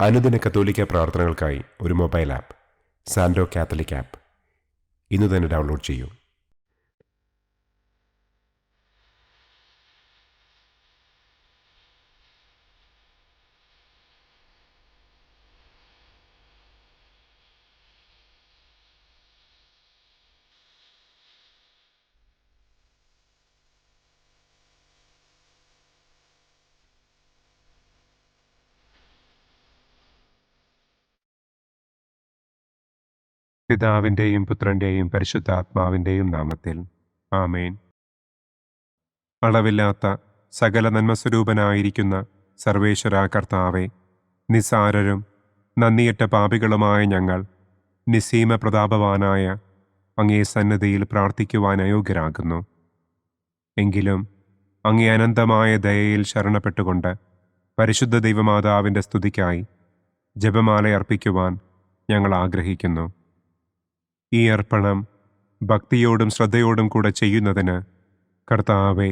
അനുദിന കത്തോലിക്ക പ്രാർത്ഥനകൾക്കായി ഒരു മൊബൈൽ ആപ്പ് സാൻഡോ കാത്തലിക് ആപ്പ് ഇന്ന് തന്നെ ഡൗൺലോഡ് ചെയ്യൂ. പിതാവിൻ്റെയും പുത്രൻ്റെയും പരിശുദ്ധാത്മാവിൻ്റെയും നാമത്തിൽ ആമേൻ. അളവില്ലാത്ത സകല നന്മസ്വരൂപനായിരിക്കുന്ന സർവേശ്വര കർത്താവെ, നിസ്സാരരും നന്ദിയറ്റ പാപികളുമായ ഞങ്ങൾ നിസ്സീമ പ്രതാപവാനായ അങ്ങേ സന്നിധിയിൽ പ്രാർത്ഥിക്കുവാൻ അയോഗ്യരാകുന്നു. എങ്കിലും അങ്ങേ അനന്തമായ ദയയിൽ ശരണപ്പെട്ടുകൊണ്ട് പരിശുദ്ധ ദൈവമാതാവിൻ്റെ സ്തുതിക്കായി ജപമാല അർപ്പിക്കുവാൻ ഞങ്ങൾ ആഗ്രഹിക്കുന്നു. ഈ അർപ്പണം ഭക്തിയോടും ശ്രദ്ധയോടും കൂടെ ചെയ്യുന്നതിന് കർത്താവെ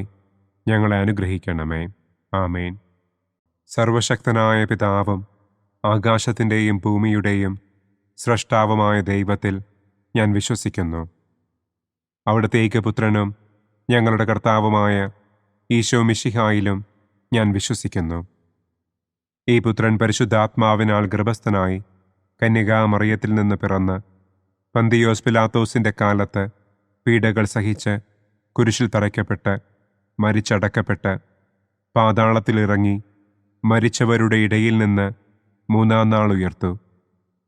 ഞങ്ങളെ അനുഗ്രഹിക്കണമേ. ആമേൻ. സർവശക്തനായ പിതാവും ആകാശത്തിൻ്റെയും ഭൂമിയുടെയും സ്രഷ്ടാവുമായ ദൈവത്തിൽ ഞാൻ വിശ്വസിക്കുന്നു. അവിടുത്തെ ഏകപുത്രനും ഞങ്ങളുടെ കർത്താവുമായ ഈശോ മിശിഹായിലും ഞാൻ വിശ്വസിക്കുന്നു. ഈ പുത്രൻ പരിശുദ്ധാത്മാവിനാൽ ഗർഭസ്ഥനായി കന്യകാമറിയത്തിൽ നിന്ന് പിറന്ന് പന്തിയോസ് പിലാത്തോസിൻ്റെ കാലത്ത് പീഡകൾ സഹിച്ച് കുരിശിൽ തറയ്ക്കപ്പെട്ട് മരിച്ചടക്കപ്പെട്ട് പാതാളത്തിലിറങ്ങി മരിച്ചവരുടെ ഇടയിൽ നിന്ന് മൂന്നാം നാൾ ഉയർത്തു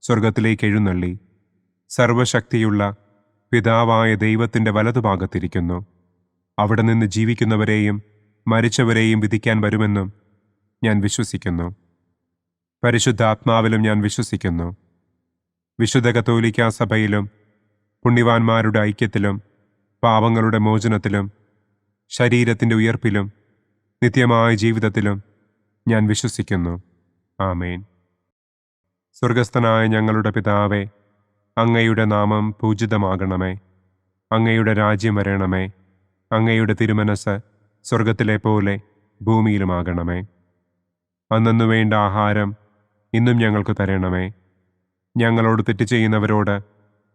സ്വർഗത്തിലേക്ക് എഴുന്നള്ളി സർവശക്തിയുള്ള പിതാവായ ദൈവത്തിൻ്റെ വലതുഭാഗത്തിരിക്കുന്നു. അവിടെ നിന്ന് ജീവിക്കുന്നവരെയും മരിച്ചവരെയും വിധിക്കാൻ വരുമെന്നും ഞാൻ വിശ്വസിക്കുന്നു. പരിശുദ്ധാത്മാവിലും ഞാൻ വിശ്വസിക്കുന്നു. വിശുദ്ധ കത്തോലിക്കാ സഭയിലും പുണ്യവാന്മാരുടെ ഐക്യത്തിലും പാപങ്ങളുടെ മോചനത്തിലും ശരീരത്തിൻ്റെ ഉയർപ്പിലും നിത്യമായ ജീവിതത്തിലും ഞാൻ വിശ്വസിക്കുന്നു. ആമേൻ. സ്വർഗസ്ഥനായ ഞങ്ങളുടെ പിതാവേ, അങ്ങയുടെ നാമം പൂജിതമാകണമേ. അങ്ങയുടെ രാജ്യം വരണമേ. അങ്ങയുടെ തിരുമനസ് സ്വർഗത്തിലെ പോലെ ഭൂമിയിലുമാകണമേ. അന്നന്നു വേണ്ട ആഹാരം ഇന്നും ഞങ്ങൾക്ക് തരണമേ. ഞങ്ങളോട് തെറ്റ് ചെയ്യുന്നവരോട്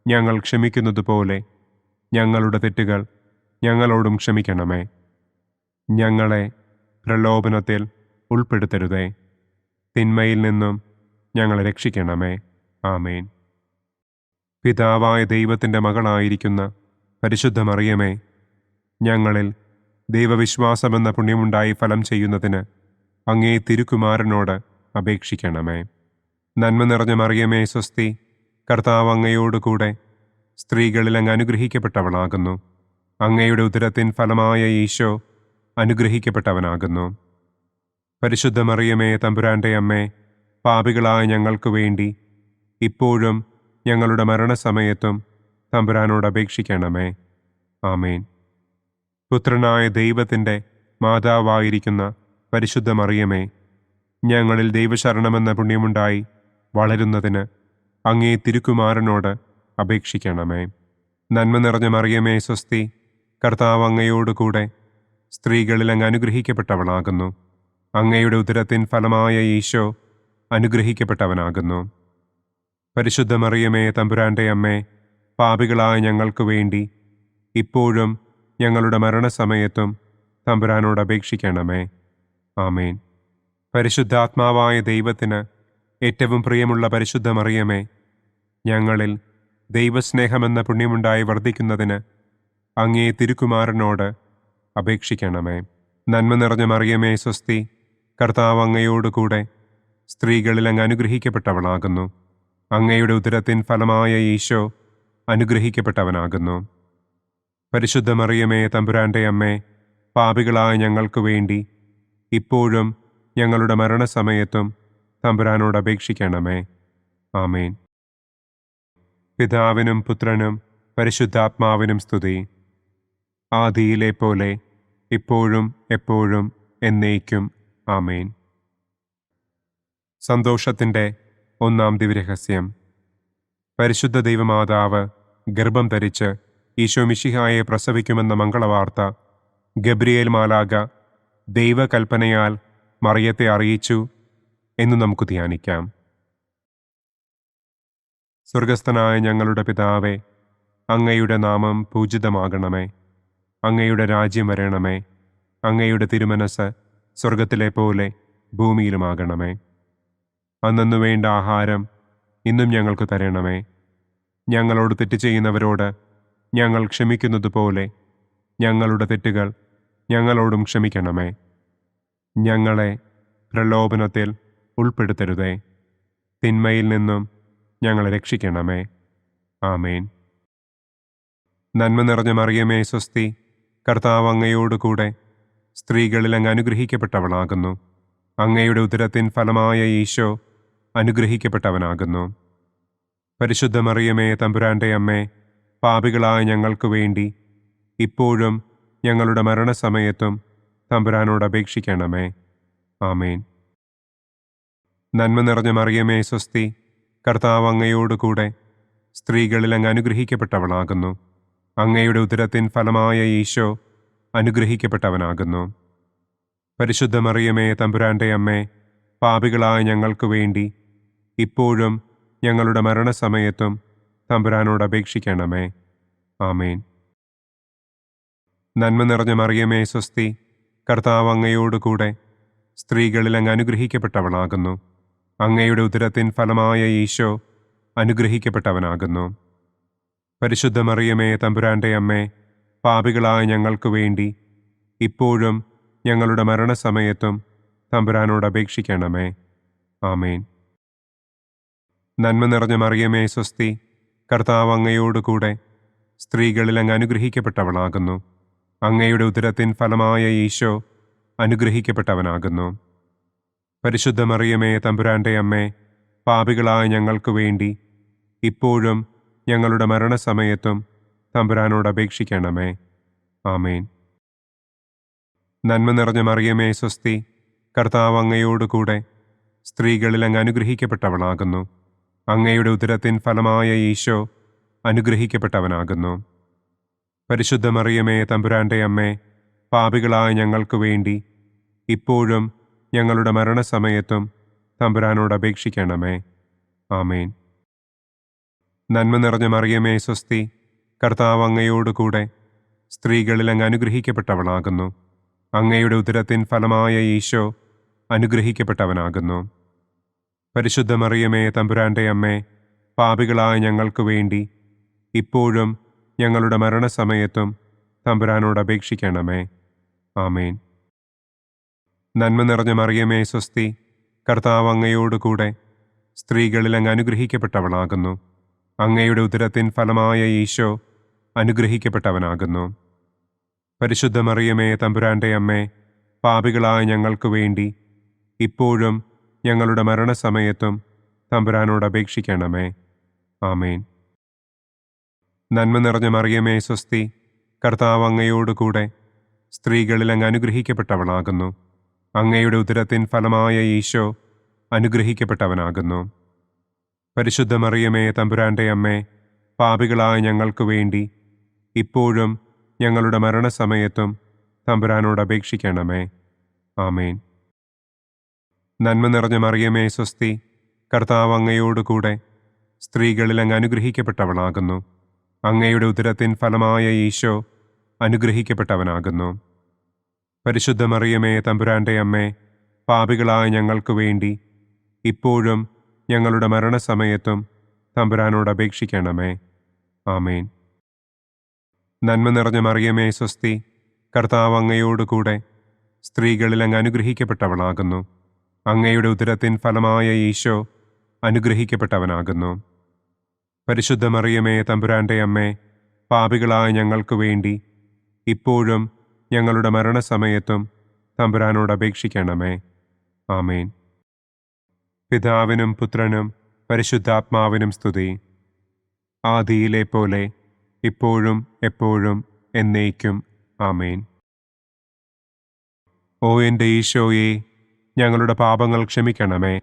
ഞങ്ങൾ ക്ഷമിക്കുന്നത് പോലെ ഞങ്ങളുടെ തെറ്റുകൾ ഞങ്ങളോടും ക്ഷമിക്കണമേ. ഞങ്ങളെ പ്രലോഭനത്തിൽ ഉൾപ്പെടുത്തരുതേ. തിന്മയിൽ നിന്നും ഞങ്ങളെ രക്ഷിക്കണമേ. ആമേൻ. പിതാവായ ദൈവത്തിൻ്റെ മകളായിരിക്കുന്ന പരിശുദ്ധ മറിയമേ, ഞങ്ങളിൽ ദൈവവിശ്വാസമെന്ന പുണ്യമുണ്ടായി ഫലം ചെയ്യുന്നതിന് അങ്ങേ തിരുക്കുമാരനോട് അപേക്ഷിക്കണമേ. നന്മ നിറഞ്ഞ മറിയമേ സ്വസ്തി, കർത്താവ് അങ്ങയോടുകൂടെ സ്ത്രീകളിൽ അങ്ങ് അനുഗ്രഹിക്കപ്പെട്ടവളാകുന്നു. അങ്ങയുടെ ഉദരത്തിൻ ഫലമായ ഈശോ അനുഗ്രഹിക്കപ്പെട്ടവനാകുന്നു. പരിശുദ്ധ മറിയമേ തമ്പുരാൻ്റെ അമ്മേ, പാപികളായ ഞങ്ങൾക്ക് വേണ്ടി ഇപ്പോഴും ഞങ്ങളുടെ മരണസമയത്തും തമ്പുരാനോട് അപേക്ഷിക്കണമേ. ആമേൻ. പുത്രനായ ദൈവത്തിൻ്റെ മാതാവായിരിക്കുന്ന പരിശുദ്ധ മറിയമേ, ഞങ്ങളിൽ ദൈവശരണമെന്ന പുണ്യമുണ്ടായി വളരുന്നതിന് അങ്ങേ തിരുക്കുമാരനോട് അപേക്ഷിക്കണമേ. നന്മ നിറഞ്ഞ മറിയമേ സ്വസ്തി, കർത്താവ് അങ്ങയോടുകൂടെ സ്ത്രീകളിൽ അങ്ങ് അനുഗ്രഹിക്കപ്പെട്ടവളാകുന്നു. അങ്ങയുടെ ഉദരത്തിൻ ഫലമായ ഈശോ അനുഗ്രഹിക്കപ്പെട്ടവനാകുന്നു. പരിശുദ്ധ മറിയമേ തമ്പുരാൻ്റെ അമ്മേ, പാപികളായ ഞങ്ങൾക്ക് വേണ്ടി ഇപ്പോഴും ഞങ്ങളുടെ മരണസമയത്തും തമ്പുരാനോട് അപേക്ഷിക്കണമേ. ആമേൻ. പരിശുദ്ധാത്മാവായ ദൈവത്തിന് ഏറ്റവും പ്രിയമുള്ള പരിശുദ്ധ മറിയമേ, ഞങ്ങളിൽ ദൈവസ്നേഹമെന്ന പുണ്യമുണ്ടായി വർദ്ധിക്കുന്നതിന് അങ്ങേ തിരുക്കുമാരനോട് അപേക്ഷിക്കണമേ. നന്മ നിറഞ്ഞ മറിയമേ സ്വസ്തി, കർത്താവ് അങ്ങയോടുകൂടെ സ്ത്രീകളിൽ അങ്ങ് അനുഗ്രഹിക്കപ്പെട്ടവളാകുന്നു. അങ്ങയുടെ ഉദരത്തിൻ ഫലമായ ഈശോ അനുഗ്രഹിക്കപ്പെട്ടവനാകുന്നു. പരിശുദ്ധ മറിയമേ തമ്പുരാൻ്റെ അമ്മേ, പാപികളായ ഞങ്ങൾക്ക് വേണ്ടി ഇപ്പോഴും ഞങ്ങളുടെ മരണസമയത്തും തമ്പുരാനോട് അപേക്ഷിക്കണമേ. ആമേൻ. പിതാവിനും പുത്രനും പരിശുദ്ധാത്മാവിനും സ്തുതി. ആദിയിലെ പോലെ ഇപ്പോഴും എപ്പോഴും എന്നേക്കും. ആമേൻ. സന്തോഷത്തിൻ്റെ ഒന്നാം ദിവ്യരഹസ്യം. പരിശുദ്ധ ദൈവമാതാവ് ഗർഭം ധരിച്ച് ഈശോ മിശിഹായെ പ്രസവിക്കുമെന്ന മംഗളവാർത്ത ഗബ്രിയേൽ മാലാഖ ദൈവകൽപ്പനയാൽ മറിയത്തെ അറിയിച്ചു എന്ന് നമുക്ക് ധ്യാനിക്കാം. സ്വർഗസ്ഥനായ ഞങ്ങളുടെ പിതാവേ, അങ്ങയുടെ നാമം പൂജിതമാകണമേ. അങ്ങയുടെ രാജ്യം വരണമേ. അങ്ങയുടെ തിരുമനസ് സ്വർഗത്തിലെ പോലെ ഭൂമിയിലുമാകണമേ. അന്നന്നു വേണ്ട ആഹാരം ഇന്നും ഞങ്ങൾക്ക് തരണമേ. ഞങ്ങളോട് തെറ്റ് ചെയ്യുന്നവരോട് ഞങ്ങൾ ക്ഷമിക്കുന്നത് പോലെ ഞങ്ങളുടെ തെറ്റുകൾ ഞങ്ങളോടും ക്ഷമിക്കണമേ. ഞങ്ങളെ പ്രലോഭനത്തിൽ ഉൾപ്പെടുത്തരുതേ. തിന്മയിൽ നിന്നും ഞങ്ങളെ രക്ഷിക്കണമേ. ആമേൻ. നന്മ നിറഞ്ഞ മറിയമേ സ്വസ്തി, കർത്താവ് അങ്ങയോടുകൂടെ സ്ത്രീകളിൽ അങ്ങ് അനുഗ്രഹിക്കപ്പെട്ടവളാകുന്നു. അങ്ങയുടെ ഉദരത്തിൻ ഫലമായ ഈശോ അനുഗ്രഹിക്കപ്പെട്ടവനാകുന്നു. പരിശുദ്ധ മറിയമേ തമ്പുരാൻ്റെ അമ്മേ, പാപികളായ ഞങ്ങൾക്ക് വേണ്ടി ഇപ്പോഴും ഞങ്ങളുടെ മരണസമയത്തും തമ്പുരാനോട് അപേക്ഷിക്കണമേ. ആമേൻ. നന്മ നിറഞ്ഞ മറിയമേ സ്വസ്തി, കർത്താവ് അങ്ങയോടുകൂടെ സ്ത്രീകളിൽ അങ്ങ് അനുഗ്രഹിക്കപ്പെട്ടവളാകുന്നു. അങ്ങയുടെ ഉദരത്തിൻ ഫലമായ ഈശോ അനുഗ്രഹിക്കപ്പെട്ടവനാകുന്നു. പരിശുദ്ധ മറിയമേ തമ്പുരാൻ്റെ അമ്മേ, പാപികളായ ഞങ്ങൾക്ക് വേണ്ടി ഇപ്പോഴും ഞങ്ങളുടെ മരണസമയത്തും തമ്പുരാനോട് അപേക്ഷിക്കണമേ. ആമേൻ. നന്മ നിറഞ്ഞ മറിയമേ സ്വസ്തി, കർത്താവ് അങ്ങയോടുകൂടെ സ്ത്രീകളിൽ അങ്ങ് അനുഗ്രഹിക്കപ്പെട്ടവളാകുന്നു. അങ്ങയുടെ ഉദരത്തിൻ ഫലമായ ഈശോ അനുഗ്രഹിക്കപ്പെട്ടവനാകുന്നു. പരിശുദ്ധ മറിയമേ തമ്പുരാൻ്റെ അമ്മേ, പാപികളായ ഞങ്ങൾക്ക് വേണ്ടി ഇപ്പോഴും ഞങ്ങളുടെ മരണസമയത്തും തമ്പുരാനോട് അപേക്ഷിക്കണമേ. ആമേൻ. നന്മ നിറഞ്ഞ മറിയമേ സ്വസ്തി, കർത്താവ് അങ്ങയോടുകൂടെ സ്ത്രീകളിൽ അങ്ങ് അനുഗ്രഹിക്കപ്പെട്ടവളാകുന്നു. അങ്ങയുടെ ഉദരത്തിൻ ഫലമായ ഈശോ അനുഗ്രഹിക്കപ്പെട്ടവനാകുന്നു. പരിശുദ്ധ മറിയമേ തമ്പുരാൻ്റെ അമ്മേ, പാപികളായ ഞങ്ങൾക്ക് വേണ്ടി ഇപ്പോഴും ഞങ്ങളുടെ മരണസമയത്തും തമ്പുരാനോട് അപേക്ഷിക്കണമേ. ആമേൻ. നന്മ നിറഞ്ഞ മറിയമേ സ്വസ്തി, കർത്താവ് അങ്ങയോടുകൂടെ സ്ത്രീകളിൽ അങ്ങ് അനുഗ്രഹിക്കപ്പെട്ടവളാകുന്നു. അങ്ങയുടെ ഉദരത്തിൻ ഫലമായ ഈശോ അനുഗ്രഹിക്കപ്പെട്ടവനാകുന്നു. പരിശുദ്ധ മറിയമേ തമ്പുരാൻ്റെ അമ്മേ, പാപികളായ ഞങ്ങൾക്ക് വേണ്ടി ഇപ്പോഴും ഞങ്ങളുടെ മരണസമയത്തും തമ്പുരാനോട് അപേക്ഷിക്കണമേ. ആമേൻ. നന്മ നിറഞ്ഞ മറിയമേ സ്വസ്തി, കർത്താവ് അങ്ങയോടുകൂടെ സ്ത്രീകളിൽ അങ്ങ് അനുഗ്രഹിക്കപ്പെട്ടവളാകുന്നു. അങ്ങയുടെ ഉദരത്തിൻ ഫലമായ ഈശോ അനുഗ്രഹിക്കപ്പെട്ടവനാകുന്നു. പരിശുദ്ധ മറിയമേ തമ്പുരാൻ്റെ അമ്മേ, പാപികളായ ഞങ്ങൾക്ക് വേണ്ടി ഇപ്പോഴും ഞങ്ങളുടെ മരണസമയത്തും തമ്പുരാനോട് അപേക്ഷിക്കണമേ. ആമേൻ. നന്മ നിറഞ്ഞ മറിയമേ സ്വസ്തി, കർത്താവ് അങ്ങയോടുകൂടെ സ്ത്രീകളിൽ അങ്ങ് അനുഗ്രഹിക്കപ്പെട്ടവളാകുന്നു. അങ്ങയുടെ ഉദരത്തിൻ ഫലമായ ഈശോ അനുഗ്രഹിക്കപ്പെട്ടവനാകുന്നു. പരിശുദ്ധ മറിയമേ തമ്പുരാൻ്റെ അമ്മേ, പാപികളായ ഞങ്ങൾക്ക് വേണ്ടി ഇപ്പോഴും ഞങ്ങളുടെ മരണസമയത്തും തമ്പുരാനോട് അപേക്ഷിക്കണമേ. ആമേൻ. നന്മ നിറഞ്ഞ മറിയമേ സ്വസ്തി, കർത്താവ് അങ്ങയോടുകൂടെ സ്ത്രീകളിൽ അങ്ങ് അനുഗ്രഹിക്കപ്പെട്ടവളാകുന്നു. അങ്ങയുടെ ഉദരത്തിൻ ഫലമായ ഈശോ അനുഗ്രഹിക്കപ്പെട്ടവനാകുന്നു. പരിശുദ്ധ മറിയമേ തമ്പുരാൻ്റെ അമ്മേ, പാപികളായ ഞങ്ങൾക്ക് വേണ്ടി ഇപ്പോഴും ഞങ്ങളുടെ മരണസമയത്തും തമ്പുരാനോട് അപേക്ഷിക്കണമേ. ആമേൻ. നന്മ നിറഞ്ഞ മറിയമേ സ്വസ്തി, കർത്താവ് അങ്ങയോടുകൂടെ സ്ത്രീകളിൽ അങ്ങ് അനുഗ്രഹിക്കപ്പെട്ടവളാകുന്നു. അങ്ങയുടെ ഉദരത്തിൻ ഫലമായ ഈശോ അനുഗ്രഹിക്കപ്പെട്ടവനാകുന്നു. പരിശുദ്ധ മറിയമേ തമ്പുരാൻ്റെ അമ്മേ, പാപികളായ ഞങ്ങൾക്ക് വേണ്ടി ഇപ്പോഴും ഞങ്ങളുടെ മരണസമയത്തും തമ്പുരാനോട് അപേക്ഷിക്കണമേ. ആമേൻ. നന്മ നിറഞ്ഞ മറിയമേ സ്വസ്തി, കർത്താവ് അങ്ങയോടുകൂടെ സ്ത്രീകളിൽ അങ്ങ് അനുഗ്രഹിക്കപ്പെട്ടവളാകുന്നു. അങ്ങയുടെ ഉദരത്തിൻ ഫലമായ ഈശോ അനുഗ്രഹിക്കപ്പെട്ടവനാകുന്നു. പരിശുദ്ധ മറിയമേ തമ്പുരാൻ്റെ അമ്മേ, പാപികളായ ഞങ്ങൾക്ക് വേണ്ടി ഇപ്പോഴും ഞങ്ങളുടെ മരണസമയത്തും തമ്പുരാനോട് അപേക്ഷിക്കണമേ. ആമേൻ. പിതാവിനും പുത്രനും പരിശുദ്ധാത്മാവിനും സ്തുതി. ആദിയിലെ പോലെ ഇപ്പോഴും എപ്പോഴും എന്നേക്കും. ആമേൻ. ഓ എൻ്റെ ഈശോയെ, ഞങ്ങളുടെ പാപങ്ങൾ ക്ഷമിക്കണമേ.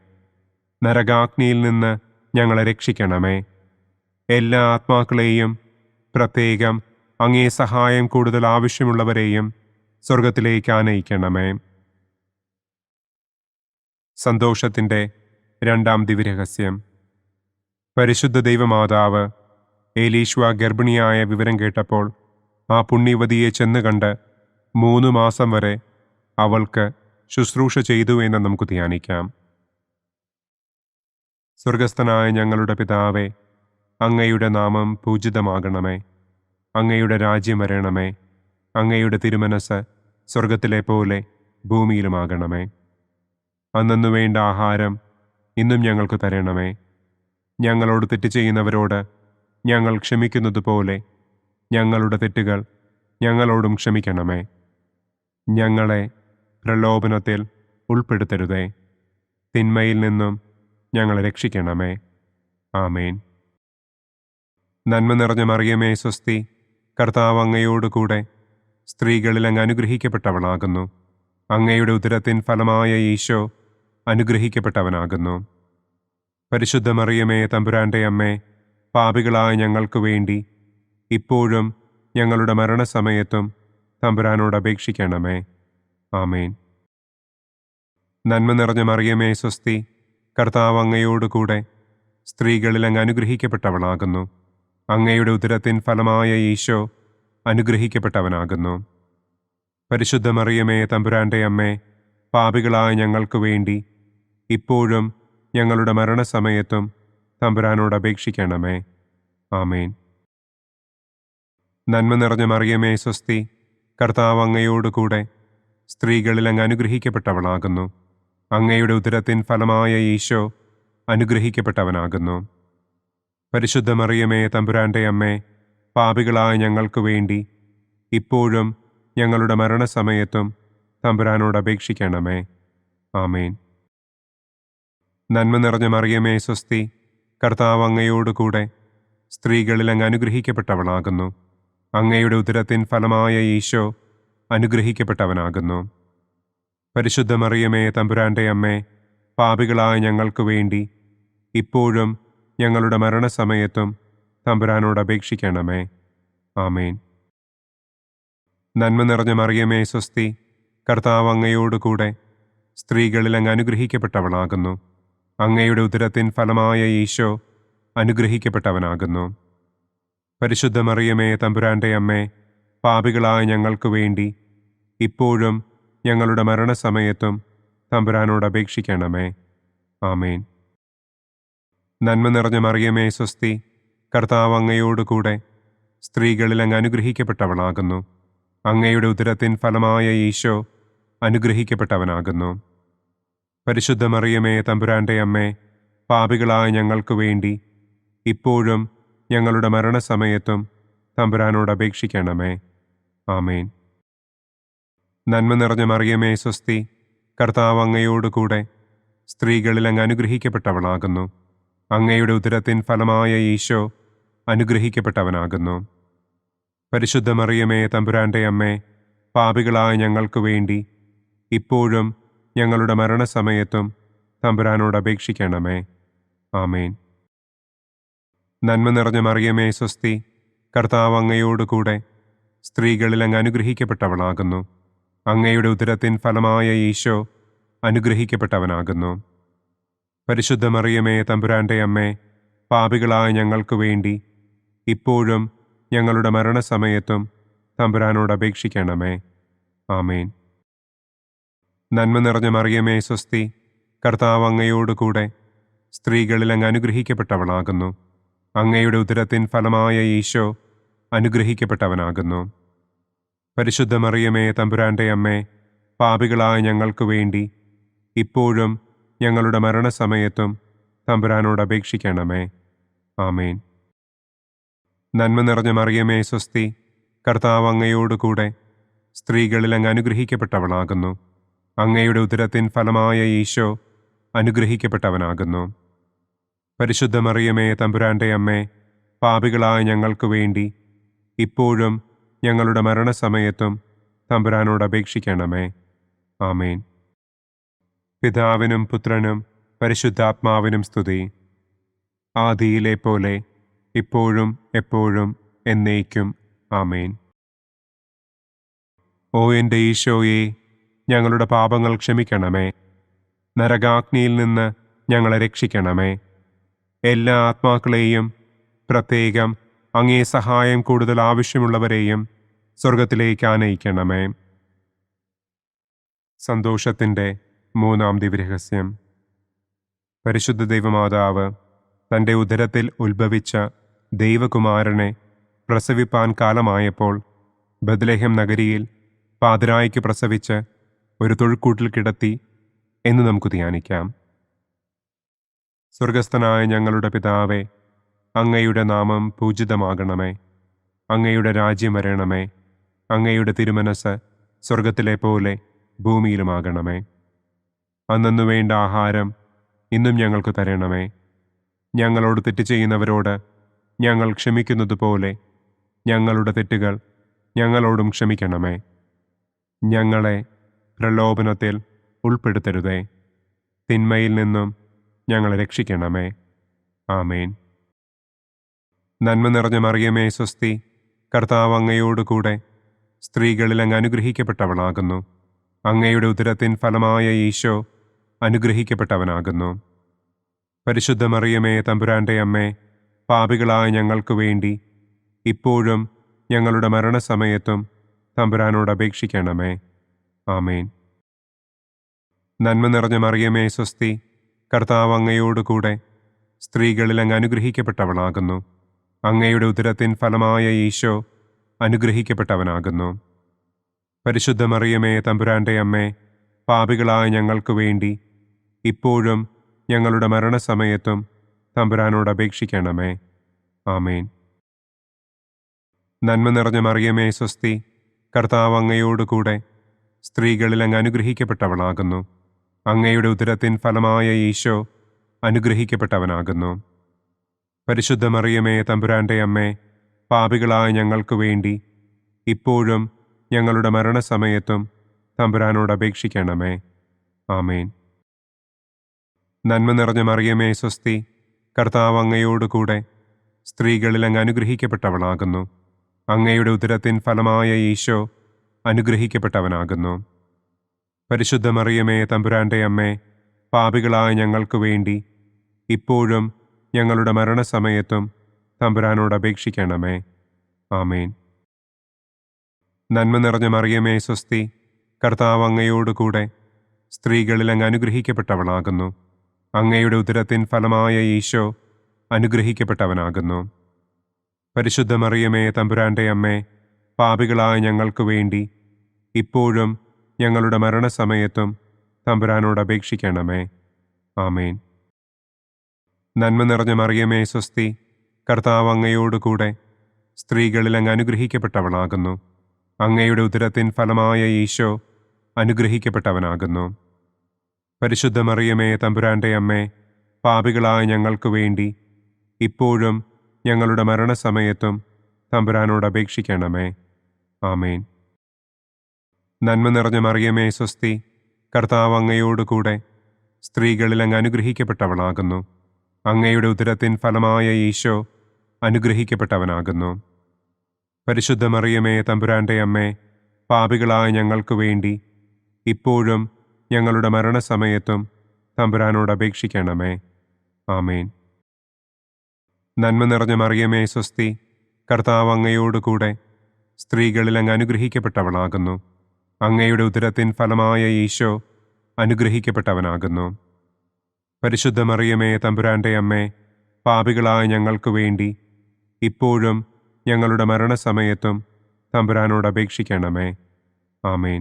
നരകാഗ്നിയിൽ നിന്ന് ഞങ്ങളെ രക്ഷിക്കണമേ. എല്ലാ ആത്മാക്കളെയും, പ്രത്യേകം അങ്ങേ സഹായം കൂടുതൽ ആവശ്യമുള്ളവരെയും സ്വർഗത്തിലേക്ക് ആനയിക്കണമേ. സന്തോഷത്തിൻ്റെ രണ്ടാം ദിവ്യരഹസ്യം. പരിശുദ്ധ ദൈവമാതാവ് ഏലീശ്വ ഗർഭിണിയായ വിവരം കേട്ടപ്പോൾ ആ പുണ്യവതിയെ ചെന്ന് കണ്ട് 3 മാസം വരെ അവൾക്ക് ശുശ്രൂഷ ചെയ്തു എന്ന് നമുക്ക് ധ്യാനിക്കാം. സ്വർഗസ്ഥനായ ഞങ്ങളുടെ പിതാവേ, അങ്ങയുടെ നാമം പൂജിതമാകണമേ. അങ്ങയുടെ രാജ്യം വരണമേ. അങ്ങയുടെ തിരുമനസ് സ്വർഗത്തിലെ പോലെ ഭൂമിയിലുമാകണമേ. അന്നന്നു വേണ്ട ആഹാരം ഇന്നും ഞങ്ങൾക്ക് തരണമേ. ഞങ്ങളോട് തെറ്റ് ചെയ്യുന്നവരോട് ഞങ്ങൾ ക്ഷമിക്കുന്നത് പോലെ ഞങ്ങളുടെ തെറ്റുകൾ ഞങ്ങളോടും ക്ഷമിക്കണമേ. ഞങ്ങളെ പ്രലോഭനത്തിൽ ഉൾപ്പെടുത്തരുതേ. തിന്മയിൽ നിന്നും ഞങ്ങളെ രക്ഷിക്കണമേ. ആമേൻ. നന്മ നിറഞ്ഞ മറിയമേ സ്വസ്തി, കർത്താവ് അങ്ങയോടുകൂടെ സ്ത്രീകളിൽ അങ്ങ് അനുഗ്രഹിക്കപ്പെട്ടവളാകുന്നു. അങ്ങയുടെ ഉദരത്തിൻ ഫലമായ ഈശോ അനുഗ്രഹിക്കപ്പെട്ടവനാകുന്നു. പരിശുദ്ധ മറിയമേ തമ്പുരാൻ്റെ അമ്മേ, പാപികളായ ഞങ്ങൾക്ക് വേണ്ടി ഇപ്പോഴും ഞങ്ങളുടെ മരണസമയത്തും തമ്പുരാനോട് അപേക്ഷിക്കണമേ. ആമേൻ. നന്മ നിറഞ്ഞ മറിയമേ സ്വസ്തി, കർത്താവ് അങ്ങയോടുകൂടെ സ്ത്രീകളിൽ അങ്ങ് അനുഗ്രഹിക്കപ്പെട്ടവളാകുന്നു. അങ്ങയുടെ ഉദരത്തിൻ ഫലമായ ഈശോ അനുഗ്രഹിക്കപ്പെട്ടവനാകുന്നു. പരിശുദ്ധ മറിയമേ തമ്പുരാൻ്റെ അമ്മേ, പാപികളായ ഞങ്ങൾക്ക് വേണ്ടി ഇപ്പോഴും ഞങ്ങളുടെ മരണസമയത്തും തമ്പുരാനോട് അപേക്ഷിക്കണമേ. ആമേൻ. നന്മ നിറഞ്ഞ മറിയമേ സ്വസ്തി, കർത്താവ് അങ്ങയോടുകൂടെ സ്ത്രീകളിൽ അങ്ങ് അനുഗ്രഹിക്കപ്പെട്ടവളാകുന്നു. അങ്ങയുടെ ഉദരത്തിൻ ഫലമായ ഈശോ അനുഗ്രഹിക്കപ്പെട്ടവനാകുന്നു. പരിശുദ്ധ മറിയമേ തമ്പുരാൻ്റെ അമ്മേ, പാപികളായ ഞങ്ങൾക്ക് വേണ്ടി ഇപ്പോഴും ഞങ്ങളുടെ മരണസമയത്തും തമ്പുരാനോട് അപേക്ഷിക്കണമേ. ആമേൻ. നന്മ നിറഞ്ഞ മറിയമേ സ്വസ്തി, കർത്താവ് അങ്ങയോടുകൂടെ സ്ത്രീകളിൽ അങ്ങ് അനുഗ്രഹിക്കപ്പെട്ടവളാകുന്നു. അങ്ങയുടെ ഉദരത്തിൻ ഫലമായ ഈശോ അനുഗ്രഹിക്കപ്പെട്ടവനാകുന്നു. പരിശുദ്ധ മറിയമേ തമ്പുരാൻ്റെ അമ്മേ, പാപികളായ ഞങ്ങൾക്ക് വേണ്ടി ഇപ്പോഴും ഞങ്ങളുടെ മരണസമയത്തും തമ്പുരാനോട് അപേക്ഷിക്കണമേ. ആമേൻ. നന്മ നിറഞ്ഞ മറിയമേ സ്വസ്തി, കർത്താവ് അങ്ങയോടുകൂടെ സ്ത്രീകളിൽ അങ്ങ് അനുഗ്രഹിക്കപ്പെട്ടവളാകുന്നു. അങ്ങയുടെ ഉദരത്തിൻ ഫലമായ ഈശോ അനുഗ്രഹിക്കപ്പെട്ടവനാകുന്നു. പരിശുദ്ധ മറിയമേ തമ്പുരാൻ്റെ അമ്മേ, പാപികളായ ഞങ്ങൾക്ക് വേണ്ടി ഇപ്പോഴും ഞങ്ങളുടെ മരണസമയത്തും തമ്പുരാനോട് അപേക്ഷിക്കണമേ. ആമേൻ. നന്മ നിറഞ്ഞ മറിയമേ സ്വസ്തി, കർത്താവ് അങ്ങയോടുകൂടെ സ്ത്രീകളിൽ അങ്ങ് അനുഗ്രഹിക്കപ്പെട്ടവളാകുന്നു. അങ്ങയുടെ ഉദരത്തിൻ ഫലമായ ഈശോ അനുഗ്രഹിക്കപ്പെട്ടവനാകുന്നു. പരിശുദ്ധ മറിയമേ തമ്പുരാൻ്റെ അമ്മേ, പാപികളായ ഞങ്ങൾക്ക് വേണ്ടി ഇപ്പോഴും ഞങ്ങളുടെ മരണസമയത്തും തമ്പുരാനോട് അപേക്ഷിക്കണമേ. ആമേൻ. നന്മ നിറഞ്ഞ മറിയമേ സ്വസ്തി, കർത്താവ് അങ്ങയോടുകൂടെ സ്ത്രീകളിൽ അങ്ങ് അനുഗ്രഹിക്കപ്പെട്ടവളാകുന്നു. അങ്ങയുടെ ഉദരത്തിൻ ഫലമായ ഈശോ അനുഗ്രഹിക്കപ്പെട്ടവനാകുന്നു. പരിശുദ്ധ മറിയമേ തമ്പുരാൻ്റെ അമ്മേ, പാപികളായ ഞങ്ങൾക്ക് വേണ്ടി ഇപ്പോഴും ഞങ്ങളുടെ മരണസമയത്തും തമ്പുരാനോട് അപേക്ഷിക്കണമേ. ആമേൻ. നന്മ നിറഞ്ഞ മറിയമേ സ്വസ്തി, കർത്താവ് അങ്ങയോടുകൂടെ സ്ത്രീകളിൽ അങ്ങ് അനുഗ്രഹിക്കപ്പെട്ടവളാകുന്നു. അങ്ങയുടെ ഉദരത്തിൻ ഫലമായ ഈശോ അനുഗ്രഹിക്കപ്പെട്ടവനാകുന്നു. പരിശുദ്ധ മറിയമേ തമ്പുരാൻ്റെ അമ്മേ, പാപികളായ ഞങ്ങൾക്ക് വേണ്ടി ഇപ്പോഴും ഞങ്ങളുടെ മരണസമയത്തും തമ്പുരാനോട് അപേക്ഷിക്കണമേ. ആമേൻ. നന്മ നിറഞ്ഞ മറിയമേ സ്വസ്തി, കർത്താവ് അങ്ങയോടുകൂടെ സ്ത്രീകളിൽ അങ്ങ് അനുഗ്രഹിക്കപ്പെട്ടവളാകുന്നു. അങ്ങയുടെ ഉദരത്തിൻ ഫലമായ ഈശോ അനുഗ്രഹിക്കപ്പെട്ടവനാകുന്നു. പരിശുദ്ധ മറിയമേ തമ്പുരാൻ്റെ അമ്മേ, പാപികളായ ഞങ്ങൾക്ക് വേണ്ടി ഇപ്പോഴും ഞങ്ങളുടെ മരണസമയത്തും തമ്പുരാനോട് അപേക്ഷിക്കണമേ. ആമേൻ. നന്മ നിറഞ്ഞ മറിയമേ സ്വസ്തി, കർത്താവ് അങ്ങയോടുകൂടെ സ്ത്രീകളിൽ അങ്ങ് അനുഗ്രഹിക്കപ്പെട്ടവളാകുന്നു. അങ്ങയുടെ ഉദരത്തിൻ ഫലമായ ഈശോ അനുഗ്രഹിക്കപ്പെട്ടവനാകുന്നു. പരിശുദ്ധ മറിയമേ തമ്പുരാൻ്റെ അമ്മേ, പാപികളായ ഞങ്ങൾക്ക് വേണ്ടി ഇപ്പോഴും ഞങ്ങളുടെ മരണസമയത്തും തമ്പുരാനോട് അപേക്ഷിക്കണമേ. ആമേൻ. പിതാവിനും പുത്രനും പരിശുദ്ധാത്മാവിനും സ്തുതി. ആദിയിലെ പോലെ ഇപ്പോഴും എപ്പോഴും എന്നേക്കും. ആമേൻ. ഓ എൻ്റെ ഈശോയെ, ഞങ്ങളുടെ പാപങ്ങൾ ക്ഷമിക്കണമേ. നരകാഗ്നിയിൽ നിന്ന് ഞങ്ങളെ രക്ഷിക്കണമേ. എല്ലാ ആത്മാക്കളെയും, പ്രത്യേകം അങ്ങേ സഹായം കൂടുതൽ ആവശ്യമുള്ളവരെയും സ്വർഗത്തിലേക്ക് ആനയിക്കണമേ. സന്തോഷത്തിൻ്റെ മൂന്നാം ദിവ്യരഹസ്യം. പരിശുദ്ധ ദൈവമാതാവ് തൻ്റെ ഉദരത്തിൽ ഉത്ഭവിച്ച ദൈവകുമാരനെ പ്രസവിപ്പാൻ കാലമായപ്പോൾ ബത്ലഹേം നഗരിയിൽ പാതിരായ്ക്ക് പ്രസവിച്ച് ഒരു തൊഴുക്കൂട്ടിൽ കിടത്തി എന്ന് നമുക്ക് ധ്യാനിക്കാം. സ്വർഗസ്ഥനായ ഞങ്ങളുടെ പിതാവേ, അങ്ങയുടെ നാമം പൂജിതമാകണമേ. അങ്ങയുടെ രാജ്യം വരണമേ. അങ്ങയുടെ തിരുമനസ് സ്വർഗത്തിലെ പോലെ ഭൂമിയിലുമാകണമേ. അന്നന്നു വേണ്ട ആഹാരം ഇന്നും ഞങ്ങൾക്ക് തരണമേ. ഞങ്ങളോട് തെറ്റ് ചെയ്യുന്നവരോട് ഞങ്ങൾ ക്ഷമിക്കുന്നതുപോലെ ഞങ്ങളുടെ തെറ്റുകൾ ഞങ്ങളോടും ക്ഷമിക്കണമേ. ഞങ്ങളെ പ്രലോഭനത്തിൽ ഉൾപ്പെടുത്തരുതേ. തിന്മയിൽ നിന്നും ഞങ്ങളെ രക്ഷിക്കണമേ. ആമേൻ. നന്മ നിറഞ്ഞ മറിയമേ സ്വസ്തി, കർത്താവ് അങ്ങയോടുകൂടെ സ്ത്രീകളിൽ അങ്ങ് അനുഗ്രഹിക്കപ്പെട്ടവളാകുന്നു. അങ്ങയുടെ ഉദരത്തിൻ ഫലമായ ഈശോ അനുഗ്രഹിക്കപ്പെട്ടവനാകുന്നു. പരിശുദ്ധ മറിയമേ തമ്പുരാൻ്റെ അമ്മേ, പാപികളായ ഞങ്ങൾക്ക് വേണ്ടി ഇപ്പോഴും ഞങ്ങളുടെ മരണസമയത്തും തമ്പുരാനോട് അപേക്ഷിക്കണമേ. ആമേൻ. നന്മ നിറഞ്ഞ മറിയമേ സ്വസ്തി, കർത്താവ് അങ്ങയോടുകൂടെ സ്ത്രീകളിൽ അങ്ങ് അനുഗ്രഹിക്കപ്പെട്ടവളാകുന്നു. അങ്ങയുടെ ഉദരത്തിൻ ഫലമായ ഈശോ അനുഗ്രഹിക്കപ്പെട്ടവനാകുന്നു. പരിശുദ്ധ മറിയമേ തമ്പുരാൻ്റെ അമ്മേ, പാപികളായ ഞങ്ങൾക്ക് വേണ്ടി ഇപ്പോഴും ഞങ്ങളുടെ മരണസമയത്തും തമ്പുരാനോട് അപേക്ഷിക്കണമേ. ആമേൻ. നന്മ നിറഞ്ഞ മറിയമേ സ്വസ്തി, കർത്താവ് അങ്ങയോടുകൂടെ സ്ത്രീകളിൽ അങ്ങ് അനുഗ്രഹിക്കപ്പെട്ടവളാകുന്നു. അങ്ങയുടെ ഉദരത്തിൻ ഫലമായ ഈശോ അനുഗ്രഹിക്കപ്പെട്ടവനാകുന്നു. പരിശുദ്ധ മറിയമേ തമ്പുരാൻ്റെ അമ്മേ, പാപികളായ ഞങ്ങൾക്ക് വേണ്ടി ഇപ്പോഴും ഞങ്ങളുടെ മരണസമയത്തും തമ്പുരാനോട് അപേക്ഷിക്കണമേ. ആമേൻ. നന്മ നിറഞ്ഞ മറിയമേ സ്വസ്തി, കർത്താവ് അങ്ങയോടുകൂടെ സ്ത്രീകളിൽ അങ്ങ് അനുഗ്രഹിക്കപ്പെട്ടവളാകുന്നു. അങ്ങയുടെ ഉദരത്തിൻ ഫലമായ ഈശോ അനുഗ്രഹിക്കപ്പെട്ടവനാകുന്നു. പരിശുദ്ധ മറിയമേ തമ്പുരാൻ്റെ അമ്മേ, പാപികളായ ഞങ്ങൾക്ക് വേണ്ടി ഇപ്പോഴും ഞങ്ങളുടെ മരണസമയത്തും തമ്പുരാനോട് അപേക്ഷിക്കണമേ. ആമേൻ. നന്മ നിറഞ്ഞ മറിയമേ സ്വസ്തി, കർത്താവ് അങ്ങയോടുകൂടെ സ്ത്രീകളിൽ അങ്ങ് അനുഗ്രഹിക്കപ്പെട്ടവളാകുന്നു. അങ്ങയുടെ ഉദരത്തിൻ ഫലമായ ഈശോ അനുഗ്രഹിക്കപ്പെട്ടവനാകുന്നു. പരിശുദ്ധ മറിയമേ തമ്പുരാൻ്റെ അമ്മേ, പാപികളായ ഞങ്ങൾക്ക് വേണ്ടി ഇപ്പോഴും ഞങ്ങളുടെ മരണസമയത്തും തമ്പുരാനോട് അപേക്ഷിക്കണമേ. ആമേൻ. നന്മ നിറഞ്ഞ മറിയമേ സ്വസ്തി, കർത്താവ് അങ്ങയോടുകൂടെ സ്ത്രീകളിൽ അങ്ങ് അനുഗ്രഹിക്കപ്പെട്ടവളാകുന്നു. അങ്ങയുടെ ഉദരത്തിൻ ഫലമായ ഈശോ അനുഗ്രഹിക്കപ്പെട്ടവനാകുന്നു. പരിശുദ്ധ മറിയമേ തമ്പുരാൻ്റെ അമ്മേ, പാപികളായ ഞങ്ങൾക്ക് വേണ്ടി ഇപ്പോഴും ഞങ്ങളുടെ മരണസമയത്തും തമ്പുരാനോട് അപേക്ഷിക്കണമേ. ആമേൻ. നന്മ നിറഞ്ഞ മറിയമേ സ്വസ്തി, കർത്താവ് അങ്ങയോടുകൂടെ സ്ത്രീകളിൽ അങ്ങ് അനുഗ്രഹിക്കപ്പെട്ടവളാകുന്നു. അങ്ങയുടെ ഉദരത്തിൻ ഫലമായ ഈശോ അനുഗ്രഹിക്കപ്പെട്ടവനാകുന്നു. പരിശുദ്ധ മറിയമേ തമ്പുരാൻ്റെ അമ്മേ, പാപികളായ ഞങ്ങൾക്ക് വേണ്ടി ഇപ്പോഴും ഞങ്ങളുടെ മരണസമയത്തും തമ്പുരാനോട് അപേക്ഷിക്കണമേ. ആമേൻ. നന്മ നിറഞ്ഞ മറിയമേ സ്വസ്തി, കർത്താവ് അങ്ങയോടുകൂടെ സ്ത്രീകളിൽ അങ്ങ് അനുഗ്രഹിക്കപ്പെട്ടവളാകുന്നു. അങ്ങയുടെ ഉദരത്തിൻ ഫലമായ ഈശോ അനുഗ്രഹിക്കപ്പെട്ടവനാകുന്നു. പരിശുദ്ധ മറിയമേ തമ്പുരാൻ്റെ അമ്മേ, പാപികളായ ഞങ്ങൾക്ക് വേണ്ടി ഇപ്പോഴും ഞങ്ങളുടെ മരണസമയത്തും തമ്പുരാനോട് അപേക്ഷിക്കണമേ. ആമേൻ.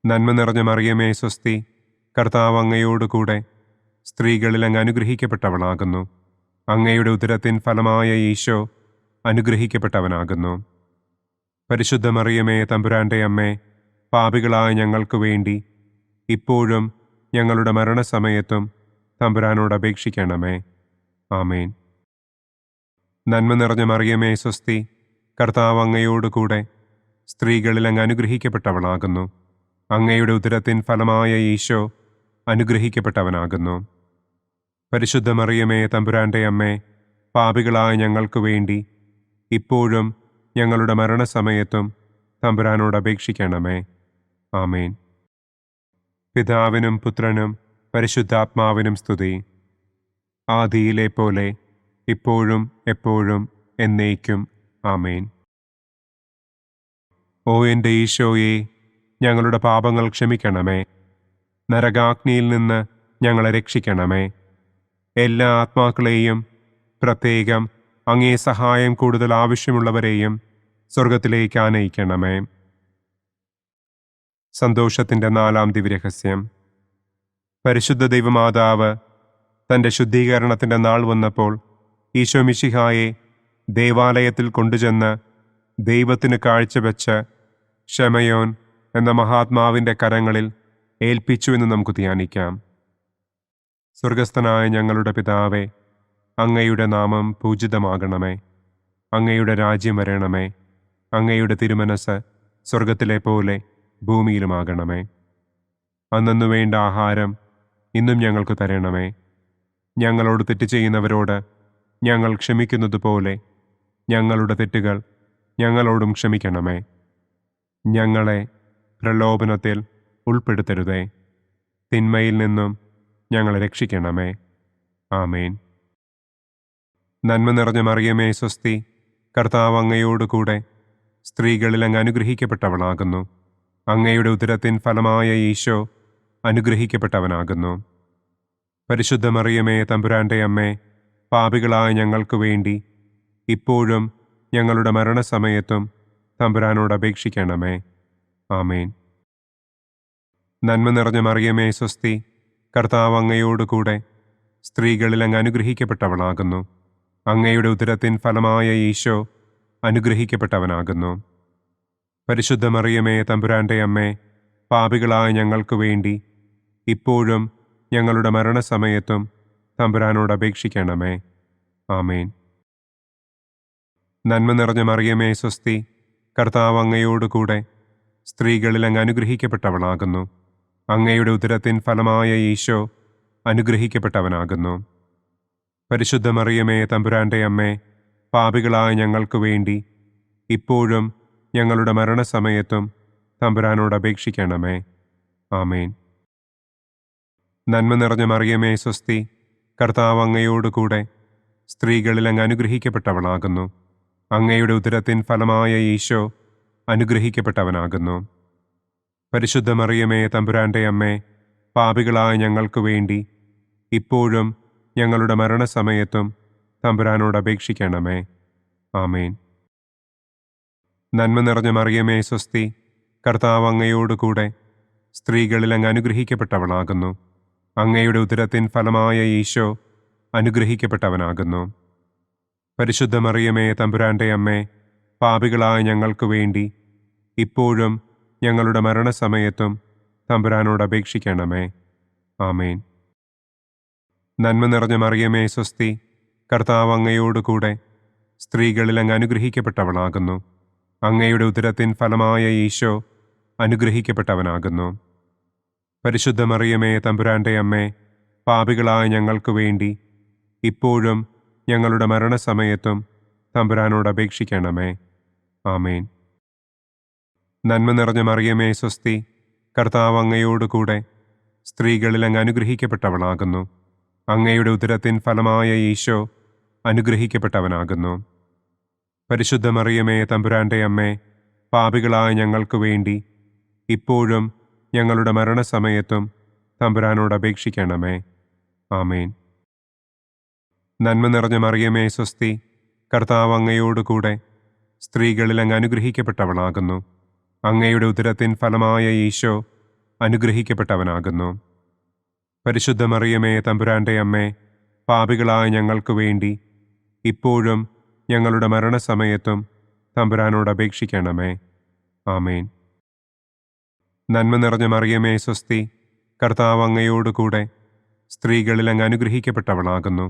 നന്മ നിറഞ്ഞ മറിയമേ സ്വസ്തി, കർത്താവ് അങ്ങയോടുകൂടെ സ്ത്രീകളിൽ അങ്ങ് അനുഗ്രഹിക്കപ്പെട്ടവളാകുന്നു. അങ്ങയുടെ ഉദരത്തിൻ ഫലമായ ഈശോ അനുഗ്രഹിക്കപ്പെട്ടവനാകുന്നു. പരിശുദ്ധ മറിയമേ തമ്പുരാൻ്റെ അമ്മേ, പാപികളായ ഞങ്ങൾക്ക് വേണ്ടി ഇപ്പോഴും ഞങ്ങളുടെ മരണസമയത്തും തമ്പുരാനോട് അപേക്ഷിക്കണമേ. ആമേൻ. നന്മ നിറഞ്ഞ മറിയമേ സ്വസ്തി, കർത്താവ് അങ്ങയോടുകൂടെ സ്ത്രീകളിൽ അങ്ങ് അനുഗ്രഹിക്കപ്പെട്ടവളാകുന്നു. അങ്ങയുടെ ഉദരത്തിൻ ഫലമായ ഈശോ അനുഗ്രഹിക്കപ്പെട്ടവനാകുന്നു. പരിശുദ്ധ മറിയമേ തമ്പുരാൻ്റെ അമ്മേ, പാപികളായ ഞങ്ങൾക്ക് വേണ്ടി ഇപ്പോഴും ഞങ്ങളുടെ മരണസമയത്തും തമ്പുരാനോട് അപേക്ഷിക്കണമേ. ആമേൻ. പിതാവിനും പുത്രനും പരിശുദ്ധാത്മാവിനും സ്തുതി. ആദിയിലെ പോലെ ഇപ്പോഴും എപ്പോഴും എന്നേക്കും. ആമേൻ. ഓ എൻ്റെ ഈശോയെ, ഞങ്ങളുടെ പാപങ്ങൾ ക്ഷമിക്കണമേ. നരകാഗ്നിയിൽ നിന്ന് ഞങ്ങളെ രക്ഷിക്കണമേ. എല്ലാ ആത്മാക്കളെയും, പ്രത്യേകം അങ്ങേ സഹായം കൂടുതൽ ആവശ്യമുള്ളവരെയും സ്വർഗത്തിലേക്ക് ആനയിക്കണമേ. സന്തോഷത്തിൻ്റെ 4-ാം ദിവ്യരഹസ്യം. പരിശുദ്ധ ദൈവമാതാവ് തൻ്റെ ശുദ്ധീകരണത്തിൻ്റെ നാൾ വന്നപ്പോൾ ഈശോ മിശിഹായെ ദേവാലയത്തിൽ കൊണ്ടുചെന്ന് ദൈവത്തിന് കാഴ്ചവെച്ച് ശമയോൻ എന്ന മഹാത്മാവിൻ്റെ കരങ്ങളിൽ ഏൽപ്പിച്ചു എന്ന് നമുക്ക് ധ്യാനിക്കാം. സ്വർഗസ്ഥനായ ഞങ്ങളുടെ പിതാവേ, അങ്ങയുടെ നാമം പൂജിതമാകണമേ. അങ്ങയുടെ രാജ്യം വരണമേ. അങ്ങയുടെ തിരുമനസ് സ്വർഗത്തിലെ പോലെ ഭൂമിയിലുമാകണമേ. അന്നന്നു വേണ്ട ആഹാരം ഇന്നും ഞങ്ങൾക്ക് തരണമേ. ഞങ്ങളോട് തെറ്റ് ചെയ്യുന്നവരോട് ഞങ്ങൾ ക്ഷമിക്കുന്നത് പോലെ ഞങ്ങളുടെ തെറ്റുകൾ ഞങ്ങളോടും ക്ഷമിക്കണമേ. ഞങ്ങളെ പ്രലോഭനത്തിൽ ഉൾപ്പെടുത്തരുതേ. തിന്മയിൽ നിന്നും ഞങ്ങളെ രക്ഷിക്കണമേ. ആമേൻ. നന്മ നിറഞ്ഞ മറിയമേ സ്വസ്തി, കർത്താവ് അങ്ങയോട് കൂടെ സ്ത്രീകളിൽ അങ്ങ് അനുഗ്രഹിക്കപ്പെട്ടവളാകുന്നു. അങ്ങയുടെ ഉദരത്തിൻ ഫലമായ ഈശോ അനുഗ്രഹിക്കപ്പെട്ടവനാകുന്നു. പരിശുദ്ധ മറിയമേ തമ്പുരാൻ്റെ അമ്മേ, പാപികളായ ഞങ്ങൾക്ക് വേണ്ടി ഇപ്പോഴും ഞങ്ങളുടെ മരണസമയത്തും തമ്പുരാനോട് അപേക്ഷിക്കണമേ. ആമേൻ. നന്മ നിറഞ്ഞ മറിയമേ സ്വസ്തി, കർത്താവ് അങ്ങയോട് കൂടെ സ്ത്രീകളിൽ അങ്ങ് അനുഗ്രഹിക്കപ്പെട്ടവളാകുന്നു. അങ്ങയുടെ ഉദരത്തിൻ ഫലമായ ഈശോ അനുഗ്രഹിക്കപ്പെട്ടവനാകുന്നു. പരിശുദ്ധ മറിയമേ തമ്പുരാൻ്റെ അമ്മേ, പാപികളായ ഞങ്ങൾക്ക് വേണ്ടി ഇപ്പോഴും ഞങ്ങളുടെ മരണസമയത്തും തമ്പുരാനോട് അപേക്ഷിക്കണമേ. ആമേൻ. നന്മ നിറഞ്ഞ മറിയമേ സ്വസ്തി, കർത്താവ് അങ്ങയോട് കൂടെ സ്ത്രീകളിൽ അങ്ങ് അനുഗ്രഹിക്കപ്പെട്ടവളാകുന്നു. അങ്ങയുടെ ഉദരത്തിൻ ഫലമായ ഈശോ അനുഗ്രഹിക്കപ്പെട്ടവനാകുന്നു. പരിശുദ്ധ മറിയമേ തമ്പുരാൻ്റെ അമ്മേ, പാപികളായ ഞങ്ങൾക്ക് വേണ്ടി ഇപ്പോഴും ഞങ്ങളുടെ മരണസമയത്തും തമ്പുരാനോട് അപേക്ഷിക്കണമേ. ആമേൻ. നന്മ നിറഞ്ഞ മറിയമേ സ്വസ്തി, കർത്താവ് അങ്ങയോട് കൂടെ സ്ത്രീകളിൽ അങ്ങ് അനുഗ്രഹിക്കപ്പെട്ടവളാകുന്നു. അങ്ങയുടെ ഉദരത്തിൻ ഫലമായ ഈശോ അനുഗ്രഹിക്കപ്പെട്ടവനാകുന്നു. പരിശുദ്ധ മറിയമേ തമ്പുരാൻ്റെ അമ്മേ, പാപികളായ ഞങ്ങൾക്ക് വേണ്ടി ഇപ്പോഴും ഞങ്ങളുടെ മരണസമയത്തും തമ്പുരാനോട് അപേക്ഷിക്കണമേ. ആമേൻ. നന്മ നിറഞ്ഞ മറിയമേ സ്വസ്തി, കർത്താവ് അങ്ങയോട് കൂടെ സ്ത്രീകളിൽ അങ്ങ് അനുഗ്രഹിക്കപ്പെട്ടവളാകുന്നു. അങ്ങയുടെ ഉദരത്തിൻ ഫലമായ ഈശോ അനുഗ്രഹിക്കപ്പെട്ടവനാകുന്നു. പരിശുദ്ധ മറിയമേ തമ്പുരാൻ്റെ അമ്മേ, പാപികളായ ഞങ്ങൾക്ക് വേണ്ടി ഇപ്പോഴും ഞങ്ങളുടെ മരണസമയത്തും തമ്പുരാനോട് അപേക്ഷിക്കണമേ. ആമേൻ. നന്മ നിറഞ്ഞ മറിയമേ സ്വസ്തി, കർത്താവ് അങ്ങയോട് കൂടെ സ്ത്രീകളിൽ അങ്ങ് അനുഗ്രഹിക്കപ്പെട്ടവളാകുന്നു. അങ്ങയുടെ ഉദരത്തിൻ ഫലമായ ഈശോ അനുഗ്രഹിക്കപ്പെട്ടവനാകുന്നു. പരിശുദ്ധ മറിയമേ തമ്പുരാൻ്റെ അമ്മേ, പാപികളായ ഞങ്ങൾക്ക് വേണ്ടി ഇപ്പോഴും ഞങ്ങളുടെ മരണസമയത്തും തമ്പുരാനോട് അപേക്ഷിക്കണമേ. ആമേൻ. നന്മ നിറഞ്ഞ മറിയമേ സ്വസ്തി, കർത്താവ് അങ്ങയോട് കൂടെ സ്ത്രീകളിൽ അങ്ങ് അനുഗ്രഹിക്കപ്പെട്ടവളാകുന്നു. അങ്ങയുടെ ഉദരത്തിൻ ഫലമായ ഈശോ അനുഗ്രഹിക്കപ്പെട്ടവനാകുന്നു. പരിശുദ്ധ മറിയമേ തമ്പുരാൻ്റെ അമ്മേ, പാപികളായ ഞങ്ങൾക്ക് വേണ്ടി ഇപ്പോഴും ഞങ്ങളുടെ മരണസമയത്തും തമ്പുരാനോട് അപേക്ഷിക്കണമേ. ആമേൻ. നന്മ നിറഞ്ഞ മറിയമേ സ്വസ്തി, കർത്താവ് അങ്ങയോട് കൂടെ സ്ത്രീകളിൽ അങ്ങ് അനുഗ്രഹിക്കപ്പെട്ടവളാകുന്നു. അങ്ങയുടെ ഉദരത്തിൻ ഫലമായ ഈശോ അനുഗ്രഹിക്കപ്പെട്ടവനാകുന്നു. പരിശുദ്ധ മറിയമേ തമ്പുരാൻ്റെ അമ്മേ, പാപികളായ ഞങ്ങൾക്ക് വേണ്ടി ഇപ്പോഴും ഞങ്ങളുടെ മരണസമയത്തും തമ്പുരാനോട് അപേക്ഷിക്കണമേ. ആമേൻ. നന്മ നിറഞ്ഞ മറിയമേ സ്വസ്തി, കർത്താവ് അങ്ങയോട് കൂടെ സ്ത്രീകളിൽ അങ്ങ് അനുഗ്രഹിക്കപ്പെട്ടവളാകുന്നു.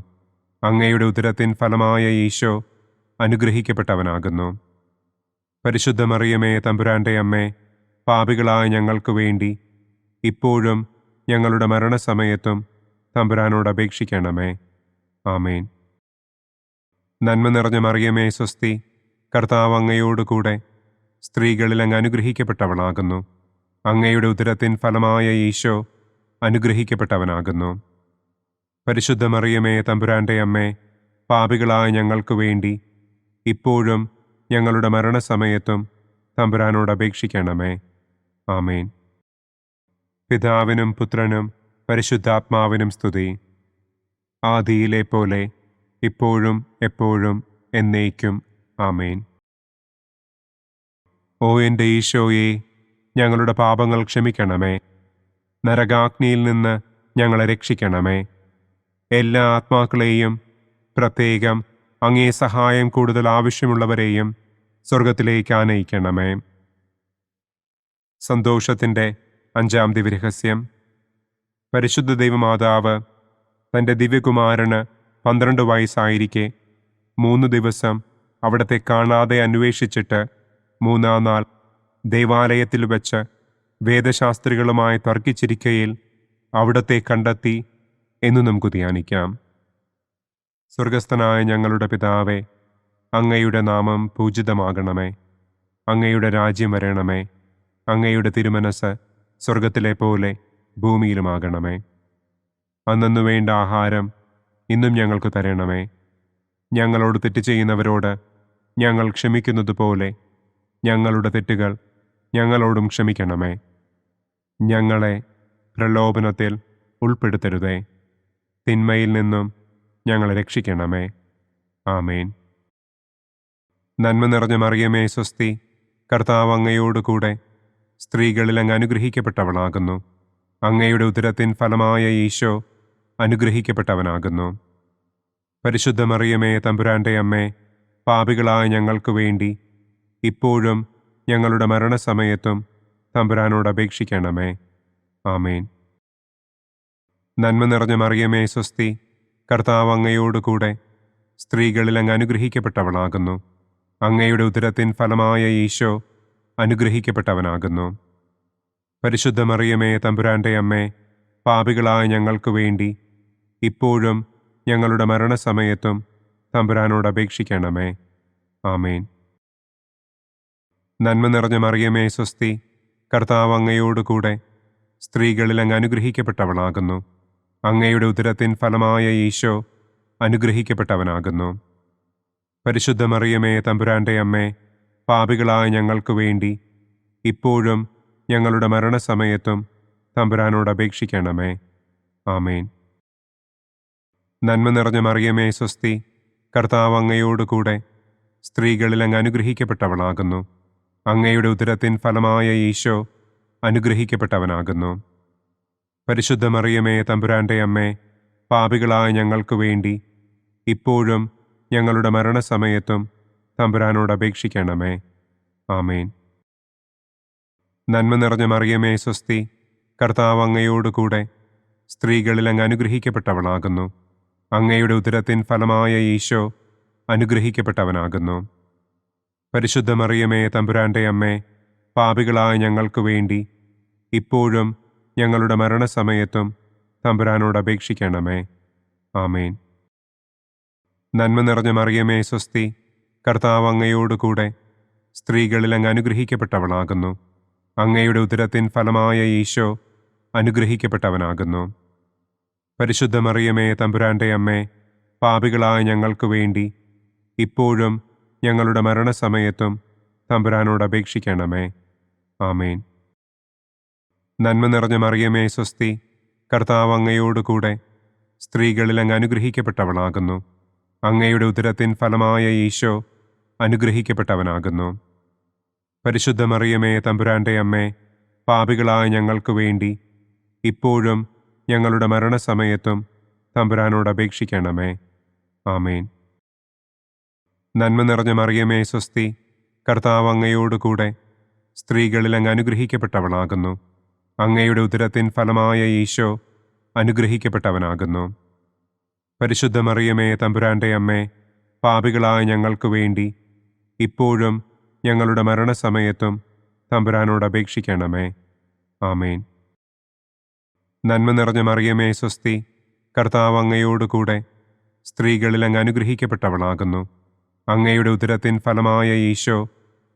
അങ്ങയുടെ ഉദരത്തിൻ ഫലമായ ഈശോ അനുഗ്രഹിക്കപ്പെട്ടവനാകുന്നു. പരിശുദ്ധ മറിയമേ തമ്പുരാൻ്റെ അമ്മേ, പാപികളായ ഞങ്ങൾക്ക് വേണ്ടി ഇപ്പോഴും ഞങ്ങളുടെ മരണസമയത്തും തമ്പുരാനോട് അപേക്ഷിക്കണമേ. ആമേൻ. നന്മ നിറഞ്ഞ മറിയമേ സ്വസ്തി, കർത്താവ് അങ്ങയോട് കൂടെ സ്ത്രീകളിൽ അങ്ങ് അനുഗ്രഹിക്കപ്പെട്ടവളാകുന്നു. അങ്ങയുടെ ഉദരത്തിൻ ഫലമായ ഈശോ അനുഗ്രഹിക്കപ്പെട്ടവനാകുന്നു. പരിശുദ്ധ മറിയമേ തമ്പുരാന്റെ അമ്മേ, പാപികളായ ഞങ്ങൾക്ക് വേണ്ടി ഇപ്പോഴും ഞങ്ങളുടെ മരണസമയത്തും തമ്പുരാനോട് അപേക്ഷിക്കണമേ. ആമേൻ. പിതാവിനും പുത്രനും പരിശുദ്ധാത്മാവിനും സ്തുതി. ആദിയിലെ പോലെ ഇപ്പോഴും എപ്പോഴും എന്നേക്കും. ആമേൻ. ഓ എൻ്റെ ഈശോയെ, ഞങ്ങളുടെ പാപങ്ങൾ ക്ഷമിക്കണമേ. നരകാഗ്നിയിൽ നിന്ന് ഞങ്ങളെ രക്ഷിക്കണമേ. എല്ലാ ആത്മാക്കളെയും, പ്രത്യേകം അങ്ങേ സഹായം കൂടുതൽ ആവശ്യമുള്ളവരെയും സ്വർഗത്തിലേക്ക് ആനയിക്കണമേ. സന്തോഷത്തിൻ്റെ 5-ാം ദിവ്യരഹസ്യം. പരിശുദ്ധ ദൈവമാതാവ് തൻ്റെ ദിവ്യകുമാരന് 12 വയസ്സായിരിക്കെ 3 ദിവസം അവിടത്തെ കാണാതെ അന്വേഷിച്ചിട്ട് 3-ാം നാൾ ദേവാലയത്തിൽ വച്ച് വേദശാസ്ത്രികളുമായി തർക്കിച്ചിരിക്കയിൽ അവിടത്തെ കണ്ടെത്തി എന്ന് നമുക്ക് ധ്യാനിക്കാം. സ്വർഗസ്ഥനായ ഞങ്ങളുടെ പിതാവേ, അങ്ങയുടെ നാമം പൂജിതമാകണമേ. അങ്ങയുടെ രാജ്യം വരണമേ. അങ്ങയുടെ തിരുമനസ് സ്വർഗത്തിലെ പോലെ ഭൂമിയിലുമാകണമേ. അന്നു വേണ്ട ആഹാരം ഇന്നും ഞങ്ങൾക്ക് തരണമേ. ഞങ്ങളോട് തെറ്റ് ചെയ്യുന്നവരോട് ഞങ്ങൾ ക്ഷമിക്കുന്നത് പോലെ ഞങ്ങളുടെ തെറ്റുകൾ ഞങ്ങളോടും ക്ഷമിക്കണമേ. ഞങ്ങളെ പ്രലോഭനത്തിൽ ഉൾപ്പെടുത്തരുതേ. തിന്മയിൽ നിന്നും ഞങ്ങളെ രക്ഷിക്കണമേ. ആമേൻ. നന്മ നിറഞ്ഞ മറിയമേ സ്വസ്തി, കർത്താവ് അങ്ങയോടുകൂടെ സ്ത്രീകളിൽ അങ്ങ് അനുഗ്രഹിക്കപ്പെട്ടവളാകുന്നു. അങ്ങയുടെ ഉദരത്തിൻ ഫലമായ ഈശോ അനുഗ്രഹിക്കപ്പെട്ടവനാകുന്നു. പരിശുദ്ധ മറിയമേ തമ്പുരാന്റെ അമ്മേ, പാപികളായ ഞങ്ങൾക്ക് വേണ്ടി ഇപ്പോഴും ഞങ്ങളുടെ മരണസമയത്തും തമ്പുരാനോട് അപേക്ഷിക്കണമേ. ആമേൻ. നന്മ നിറഞ്ഞ മറിയമേ സ്വസ്തി, കർത്താവ് അങ്ങയോടുകൂടെ സ്ത്രീകളിൽ അങ്ങ് അനുഗ്രഹിക്കപ്പെട്ടവളാകുന്നു. അങ്ങയുടെ ഉദരത്തിൻ ഫലമായ ഈശോ അനുഗ്രഹിക്കപ്പെട്ടവനാകുന്നു. പരിശുദ്ധ മറിയമേ തമ്പുരാന്റെ അമ്മേ, പാപികളായ ഞങ്ങൾക്ക് വേണ്ടി ഇപ്പോഴും ഞങ്ങളുടെ മരണസമയത്തും തമ്പുരാനോട് അപേക്ഷിക്കണമേ. ആമേൻ. നന്മ നിറഞ്ഞ മറിയമേ സ്വസ്തി, കർത്താവ് അങ്ങയോടുകൂടെ സ്ത്രീകളിൽ അങ്ങ് അനുഗ്രഹിക്കപ്പെട്ടവളാകുന്നു. അങ്ങയുടെ ഉദരത്തിൻ ഫലമായ ഈശോ അനുഗ്രഹിക്കപ്പെട്ടവനാകുന്നു. പരിശുദ്ധ മറിയമേ തമ്പുരാന്റെ അമ്മേ, പാപികളായ ഞങ്ങൾക്ക് വേണ്ടി ഇപ്പോഴും ഞങ്ങളുടെ മരണസമയത്തും തമ്പുരാനോട് അപേക്ഷിക്കണമേ. ആമേൻ. നന്മ നിറഞ്ഞ മറിയമേ സ്വസ്തി, കർത്താവ് അങ്ങയോടുകൂടെ സ്ത്രീകളിൽ അങ്ങ് അനുഗ്രഹിക്കപ്പെട്ടവളാകുന്നു. അങ്ങയുടെ ഉദരത്തിൻ ഫലമായ ഈശോ അനുഗ്രഹിക്കപ്പെട്ടവനാകുന്നു. പരിശുദ്ധ മറിയമേ തമ്പുരാന്റെ അമ്മേ, പാപികളായ ഞങ്ങൾക്ക് വേണ്ടി ഇപ്പോഴും ഞങ്ങളുടെ മരണസമയത്തും തമ്പുരാനോട് അപേക്ഷിക്കണമേ. ആമേൻ. നന്മ നിറഞ്ഞ മറിയമേ സ്വസ്തി, കർത്താവ് അങ്ങയോടുകൂടെ സ്ത്രീകളിൽ അങ്ങ് അനുഗ്രഹിക്കപ്പെട്ടവളാകുന്നു. അങ്ങയുടെ ഉദരത്തിൻ ഫലമായ ഈശോ അനുഗ്രഹിക്കപ്പെട്ടവനാകുന്നു. പരിശുദ്ധ മറിയമേ തമ്പുരാന്റെ അമ്മേ, പാപികളായ ഞങ്ങൾക്ക് വേണ്ടി ഇപ്പോഴും ഞങ്ങളുടെ മരണസമയത്തും തമ്പുരാനോട് അപേക്ഷിക്കണമേ. ആമേൻ. നന്മ നിറഞ്ഞ മറിയമേ സ്വസ്തി, കർത്താവ് അങ്ങയോടുകൂടെ സ്ത്രീകളിൽ അങ്ങ് അനുഗ്രഹിക്കപ്പെട്ടവളാകുന്നു. അങ്ങയുടെ ഉദരത്തിൻ ഫലമായ ഈശോ അനുഗ്രഹിക്കപ്പെട്ടവനാകുന്നു. പരിശുദ്ധ മറിയമേ തമ്പുരാന്റെ അമ്മേ, പാപികളായ ഞങ്ങൾക്ക് വേണ്ടി ഇപ്പോഴും ഞങ്ങളുടെ മരണസമയത്തും തമ്പുരാനോട് അപേക്ഷിക്കണമേ. ആമേൻ. നന്മ നിറഞ്ഞ മറിയമേ സ്വസ്തി, കർത്താവ് അങ്ങയോടുകൂടെ സ്ത്രീകളിൽ അങ്ങ് അനുഗ്രഹിക്കപ്പെട്ടവളാകുന്നു. അങ്ങയുടെ ഉദരത്തിൻ ഫലമായ ഈശോ അനുഗ്രഹിക്കപ്പെട്ടവനാകുന്നു. പരിശുദ്ധ മറിയമേ തമ്പുരാന്റെ അമ്മേ, പാപികളായ ഞങ്ങൾക്ക് വേണ്ടി ഇപ്പോഴും ഞങ്ങളുടെ മരണസമയത്തും തമ്പുരാനോട് അപേക്ഷിക്കണമേ. ആമേൻ. നന്മ നിറഞ്ഞ മറിയമേ സ്വസ്തി, കർത്താവ് അങ്ങയോടുകൂടെ സ്ത്രീകളിൽ അങ്ങ് അനുഗ്രഹിക്കപ്പെട്ടവളാകുന്നു. അങ്ങയുടെ ഉദരത്തിൻ ഫലമായ ഈശോ അനുഗ്രഹിക്കപ്പെട്ടവനാകുന്നു. പരിശുദ്ധ മറിയമേ തമ്പുരാന്റെ അമ്മേ, പാപികളായ ഞങ്ങൾക്ക് വേണ്ടി ഇപ്പോഴും ഞങ്ങളുടെ മരണസമയത്തും തമ്പുരാനോട് അപേക്ഷിക്കണമേ. ആമേൻ. നന്മ നിറഞ്ഞ മറിയമേ സ്വസ്തി, കർത്താവ് അങ്ങയോടുകൂടെ സ്ത്രീകളിൽ അങ്ങ് അനുഗ്രഹിക്കപ്പെട്ടവളാകുന്നു. അങ്ങയുടെ ഉദരത്തിൻ ഫലമായ ഈശോ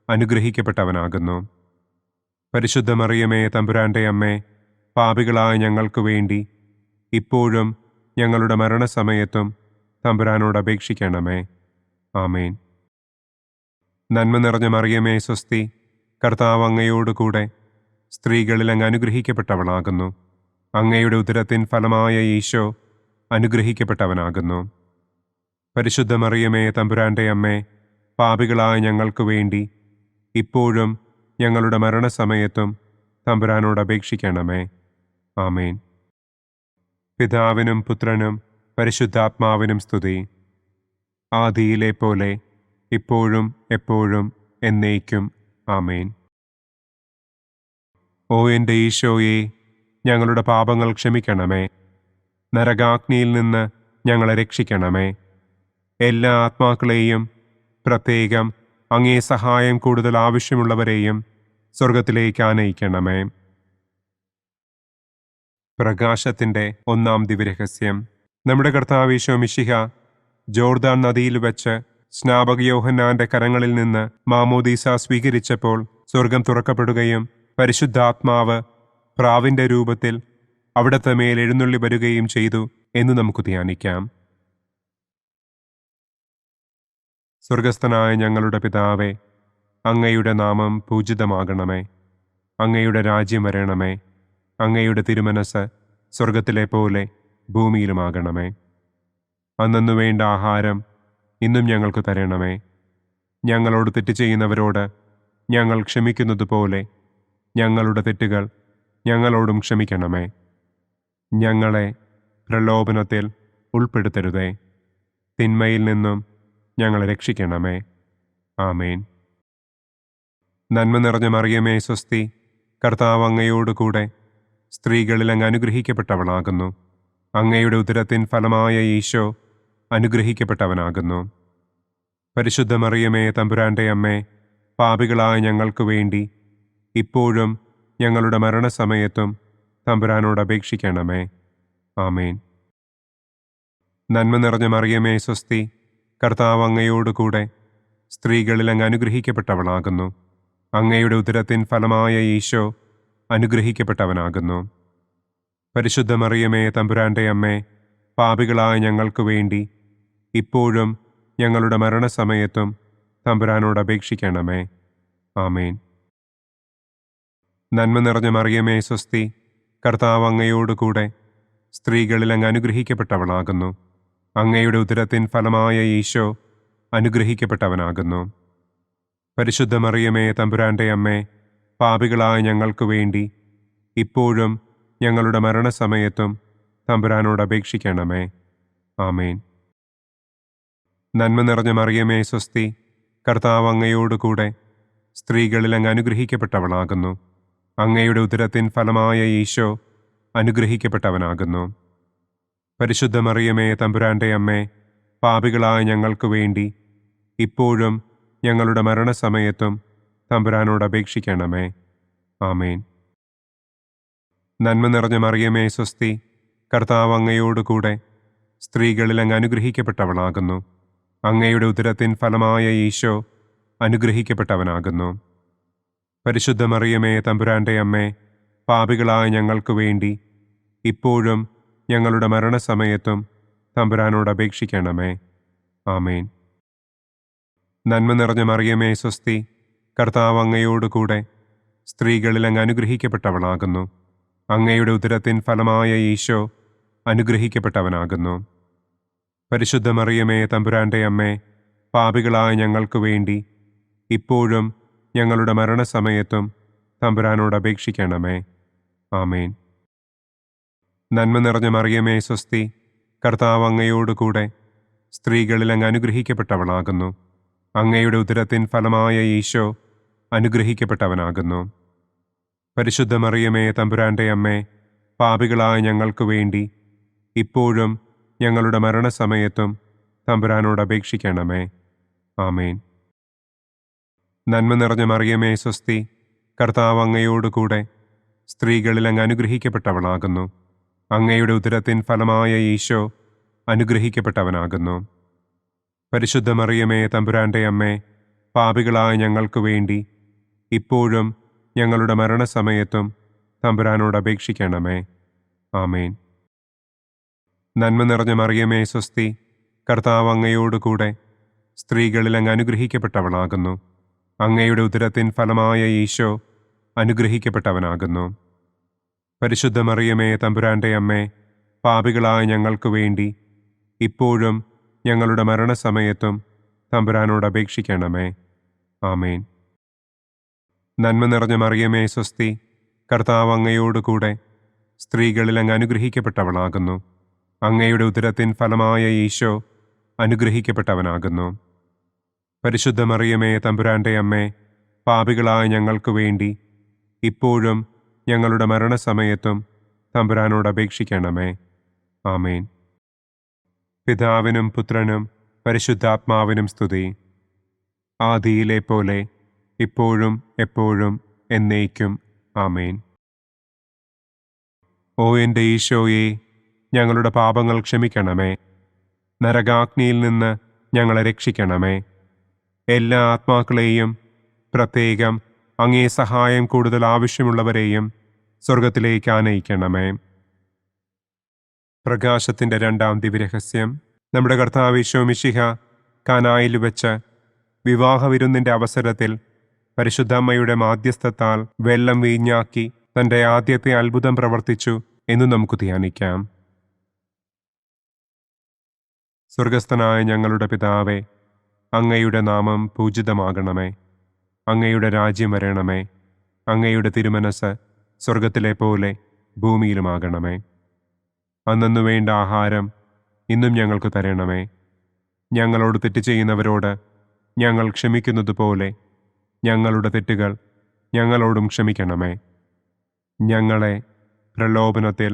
അനുഗ്രഹിക്കപ്പെട്ടവനാകുന്നു. പരിശുദ്ധ മറിയമേ തമ്പുരാന്റെ അമ്മേ, പാപികളായ ഞങ്ങൾക്ക് വേണ്ടി ഇപ്പോഴും ഞങ്ങളുടെ മരണസമയത്തും തമ്പുരാനോട് അപേക്ഷിക്കണമേ. ആമേൻ. നന്മ നിറഞ്ഞ മറിയമേ സ്വസ്തി, കർത്താവ് അങ്ങയോടുകൂടെ സ്ത്രീകളിൽ അങ്ങ് അനുഗ്രഹിക്കപ്പെട്ടവളാകുന്നു. അങ്ങയുടെ ഉദരത്തിൻ ഫലമായ ഈശോ അനുഗ്രഹിക്കപ്പെട്ടവനാകുന്നു. പരിശുദ്ധ മറിയമേ തമ്പുരാന്റെ അമ്മേ, പാപികളായ ഞങ്ങൾക്ക് വേണ്ടി ഇപ്പോഴും ഞങ്ങളുടെ മരണസമയത്തും തമ്പുരാനോട് അപേക്ഷിക്കണമേ. ആമേൻ. പിതാവിനും പുത്രനും പരിശുദ്ധാത്മാവിനും സ്തുതി. ആദിയിലെ പോലെ ഇപ്പോഴും എപ്പോഴും എന്നേക്കും. ആമേൻ. ഓ എൻ്റെ ഈശോയെ, ഞങ്ങളുടെ പാപങ്ങൾ ക്ഷമിക്കണമേ. നരകാഗ്നിയിൽ നിന്ന് ഞങ്ങളെ രക്ഷിക്കണമേ. എല്ലാ ആത്മാക്കളെയും, പ്രത്യേകം അങ്ങേ സഹായം കൂടുതൽ ആവശ്യമുള്ളവരെയും സ്വർഗത്തിലേക്ക് ആനയിക്കണമേ. പ്രകാശത്തിൻ്റെ ഒന്നാം ദിവ്യരഹസ്യം. നമ്മുടെ കർത്താവ് ഈശോ മിശിഹ ജോർദാൻ നദിയിൽ വെച്ച് സ്നാപക യോഹന്നാന്റെ കരങ്ങളിൽ നിന്ന് മാമോദീസ സ്വീകരിച്ചപ്പോൾ സ്വർഗം തുറക്കപ്പെടുകയും പരിശുദ്ധാത്മാവ് പ്രാവിന്റെ രൂപത്തിൽ അവിടത്തെ മേൽ എഴുന്നള്ളി വരികയും ചെയ്തു എന്ന് നമുക്ക് ധ്യാനിക്കാം. സ്വർഗസ്ഥനായ ഞങ്ങളുടെ പിതാവേ, അങ്ങയുടെ നാമം പൂജിതമാകണമേ. അങ്ങയുടെ രാജ്യം വരണമേ. അങ്ങയുടെ തിരുമനസ് സ്വർഗത്തിലെ പോലെ ഭൂമിയിലുമാകണമേ. അന്നന്നു വേണ്ട ആഹാരം ഇന്നും ഞങ്ങൾക്ക് തരണമേ. ഞങ്ങളോട് തെറ്റ് ചെയ്യുന്നവരോട് ഞങ്ങൾ ക്ഷമിക്കുന്നത് പോലെ ഞങ്ങളുടെ തെറ്റുകൾ ഞങ്ങളോടും ക്ഷമിക്കണമേ. ഞങ്ങളെ പ്രലോഭനത്തിൽ ഉൾപ്പെടുത്തരുതേ, തിന്മയിൽ നിന്നും ഞങ്ങളെ രക്ഷിക്കണമേ. ആമേൻ. നന്മ നിറഞ്ഞ മറിയമേ സ്വസ്തി, കർത്താവ് അങ്ങയോടുകൂടെ സ്ത്രീകളിൽ അങ്ങ് അനുഗ്രഹിക്കപ്പെട്ടവളാകുന്നു. അങ്ങയുടെ ഉദരത്തിൻ ഫലമായ ഈശോ അനുഗ്രഹിക്കപ്പെട്ടവനാകുന്നു. പരിശുദ്ധ മറിയമേ തമ്പുരാന്റെ അമ്മേ, പാപികളായ ഞങ്ങൾക്ക് വേണ്ടി ഇപ്പോഴും ഞങ്ങളുടെ മരണസമയത്തും തമ്പുരാനോട് അപേക്ഷിക്കണമേ. ആമേൻ. നന്മ നിറഞ്ഞ മറിയമേ സ്വസ്തി, കർത്താവ് അങ്ങയോടുകൂടെ സ്ത്രീകളിൽ അങ്ങ് അനുഗ്രഹിക്കപ്പെട്ടവളാകുന്നു. അങ്ങയുടെ ഉദരത്തിൻ ഫലമായ ഈശോ അനുഗ്രഹിക്കപ്പെട്ടവനാകുന്നു. പരിശുദ്ധ മറിയമേ തമ്പുരാന്റെ അമ്മേ, പാപികളായ ഞങ്ങൾക്ക് വേണ്ടി ഇപ്പോഴും ഞങ്ങളുടെ മരണസമയത്തും തമ്പുരാനോട് അപേക്ഷിക്കണമേ. ആമേൻ. നന്മ നിറഞ്ഞ മറിയമേ സ്വസ്തി, കർത്താവ് അങ്ങയോടുകൂടെ സ്ത്രീകളിൽ അങ്ങ് അനുഗ്രഹിക്കപ്പെട്ടവളാകുന്നു. അങ്ങയുടെ ഉദരത്തിൻ ഫലമായ ഈശോ അനുഗ്രഹിക്കപ്പെട്ടവനാകുന്നു. പരിശുദ്ധ മറിയമേ തമ്പുരാന്റെ അമ്മേ, പാപികളായ ഞങ്ങൾക്ക് വേണ്ടി ഇപ്പോഴും ഞങ്ങളുടെ മരണസമയത്തും തമ്പുരാനോട് അപേക്ഷിക്കണമേ. ആമേൻ. നന്മ നിറഞ്ഞ മറിയമേ സ്വസ്തി, കർത്താവ് അങ്ങയോടുകൂടെ സ്ത്രീകളിൽ അങ്ങ് അനുഗ്രഹിക്കപ്പെട്ടവളാകുന്നു. അങ്ങയുടെ ഉദരത്തിൻ ഫലമായ ഈശോ അനുഗ്രഹിക്കപ്പെട്ടവനാകുന്നു. പരിശുദ്ധ മറിയമേ തമ്പുരാന്റെ അമ്മേ, പാപികളായ ഞങ്ങൾക്ക് വേണ്ടി ഇപ്പോഴും ഞങ്ങളുടെ മരണസമയത്തും തമ്പുരാനോട് അപേക്ഷിക്കണമേ. ആമേൻ. നന്മ നിറഞ്ഞ മറിയമേ സ്വസ്തി, കർത്താവ് അങ്ങയോടുകൂടെ സ്ത്രീകളിൽ അങ്ങ് അനുഗ്രഹിക്കപ്പെട്ടവളാകുന്നു. അങ്ങയുടെ ഉദരത്തിൻ ഫലമായ ഈശോ അനുഗ്രഹിക്കപ്പെട്ടവനാകുന്നു. പരിശുദ്ധ മറിയമേ തമ്പുരാന്റെ അമ്മേ, പാപികളായ ഞങ്ങൾക്ക് വേണ്ടി ഇപ്പോഴും ഞങ്ങളുടെ മരണസമയത്തും തമ്പുരാനോട് അപേക്ഷിക്കണമേ. ആമേൻ. നന്മ നിറഞ്ഞ മറിയമേ സ്വസ്തി, കർത്താവ് അങ്ങയോടുകൂടെ സ്ത്രീകളിൽ അങ്ങ് അനുഗ്രഹിക്കപ്പെട്ടവളാകുന്നു. അങ്ങയുടെ ഉദരത്തിൻ ഫലമായ ഈശോ അനുഗ്രഹിക്കപ്പെട്ടവനാകുന്നു. പരിശുദ്ധ മറിയമേ തമ്പുരാന്റെ അമ്മേ, പാപികളായ ഞങ്ങൾക്ക് വേണ്ടി ഇപ്പോഴും ഞങ്ങളുടെ മരണസമയത്തും തമ്പുരാനോട് അപേക്ഷിക്കണമേ. ആമേൻ. നന്മ നിറഞ്ഞ മറിയമേ സ്വസ്തി, കർത്താവ് അങ്ങയോടുകൂടെ സ്ത്രീകളിൽ അങ്ങ് അനുഗ്രഹിക്കപ്പെട്ടവളാകുന്നു. അങ്ങയുടെ ഉദരത്തിൻ ഫലമായ ഈശോ അനുഗ്രഹിക്കപ്പെട്ടവനാകുന്നു. പരിശുദ്ധ മറിയമേ തമ്പുരാന്റെ അമ്മേ, പാപികളായ ഞങ്ങൾക്ക് വേണ്ടി ഇപ്പോഴും ഞങ്ങളുടെ മരണസമയത്തും തമ്പുരാനോട് അപേക്ഷിക്കണമേ. ആമേൻ. നന്മ നിറഞ്ഞ മറിയമേ സ്വസ്തി, കർത്താവ് അങ്ങയോടുകൂടെ സ്ത്രീകളിൽ അങ്ങ് അനുഗ്രഹിക്കപ്പെട്ടവളാകുന്നു. അങ്ങയുടെ ഉദരത്തിൻ ഫലമായ ഈശോ അനുഗ്രഹിക്കപ്പെട്ടവനാകുന്നു. പരിശുദ്ധ മറിയമേ തമ്പുരാന്റെ അമ്മേ, പാപികളായ ഞങ്ങൾക്ക് വേണ്ടി ഇപ്പോഴും ഞങ്ങളുടെ മരണസമയത്തും തമ്പുരാനോട് അപേക്ഷിക്കണമേ. ആമേൻ. നന്മ നിറഞ്ഞ മറിയമേ സ്വസ്തി, കർത്താവ് അങ്ങയോടുകൂടെ സ്ത്രീകളിൽ അങ്ങ് അനുഗ്രഹിക്കപ്പെട്ടവളാകുന്നു. അങ്ങയുടെ ഉദരത്തിൻ ഫലമായ ഈശോ അനുഗ്രഹിക്കപ്പെട്ടവനാകുന്നു. പരിശുദ്ധ മറിയമേ തമ്പുരാന്റെ അമ്മേ, പാപികളായ ഞങ്ങൾക്ക് വേണ്ടി ഇപ്പോഴും ഞങ്ങളുടെ മരണസമയത്തും തമ്പുരാനോട് അപേക്ഷിക്കണമേ. ആമേൻ. നന്മ നിറഞ്ഞ മറിയമേ സ്വസ്തി, കർത്താവ് അങ്ങയോടുകൂടെ സ്ത്രീകളിൽ അങ്ങ് അനുഗ്രഹിക്കപ്പെട്ടവളാകുന്നു. അങ്ങയുടെ ഉദരത്തിൻ ഫലമായ ഈശോ അനുഗ്രഹിക്കപ്പെട്ടവനാകുന്നു. പരിശുദ്ധ മറിയമേ തമ്പുരാന്റെ അമ്മേ, പാപികളായ ഞങ്ങൾക്ക് വേണ്ടി ഇപ്പോഴും ഞങ്ങളുടെ മരണസമയത്തും തമ്പുരാനോട് അപേക്ഷിക്കണമേ. ആമേൻ. പിതാവിനും പുത്രനും പരിശുദ്ധാത്മാവിനും സ്തുതി. ആദിയിലെ പോലെ ഇപ്പോഴും എപ്പോഴും എന്നേക്കും. ആമേൻ. ഓ എൻ്റെ ഈശോയെ, ഞങ്ങളുടെ പാപങ്ങൾ ക്ഷമിക്കണമേ. നരകാഗ്നിയിൽ നിന്ന് ഞങ്ങളെ രക്ഷിക്കണമേ. എല്ലാ ആത്മാക്കളെയും, പ്രത്യേകം അങ്ങേ സഹായം കൂടുതൽ ആവശ്യമുള്ളവരെയും സ്വർഗത്തിലേക്ക് ആനയിക്കണമേ. പ്രകാശത്തിൻ്റെ രണ്ടാം ദിവ്യരഹസ്യം. നമ്മുടെ കർത്താവ് ഈശോ മിശിഹ കാനായിൽ വെച്ച് വിവാഹവിരുന്നിൻ്റെ അവസരത്തിൽ പരിശുദ്ധമ്മയുടെ മാധ്യസ്ഥത്താൽ വെള്ളം വീഞ്ഞാക്കി തൻ്റെ ആദ്യത്തെ അത്ഭുതം പ്രവർത്തിച്ചു എന്ന് നമുക്ക് ധ്യാനിക്കാം. സ്വർഗസ്ഥനായ ഞങ്ങളുടെ പിതാവേ, അങ്ങയുടെ നാമം പൂജിതമാകണമേ. അങ്ങയുടെ രാജ്യം വരണമേ. അങ്ങയുടെ തിരുമനസ് സ്വർഗത്തിലെ പോലെ ഭൂമിയിലുമാകണമേ. അന്നു വേണ്ട ആഹാരം ഇന്നും ഞങ്ങൾക്ക് തരണമേ. ഞങ്ങളോട് തെറ്റ് ചെയ്യുന്നവരോട് ഞങ്ങൾ ക്ഷമിക്കുന്നത് പോലെ ഞങ്ങളുടെ തെറ്റുകൾ ഞങ്ങളോടും ക്ഷമിക്കണമേ. ഞങ്ങളെ പ്രലോഭനത്തിൽ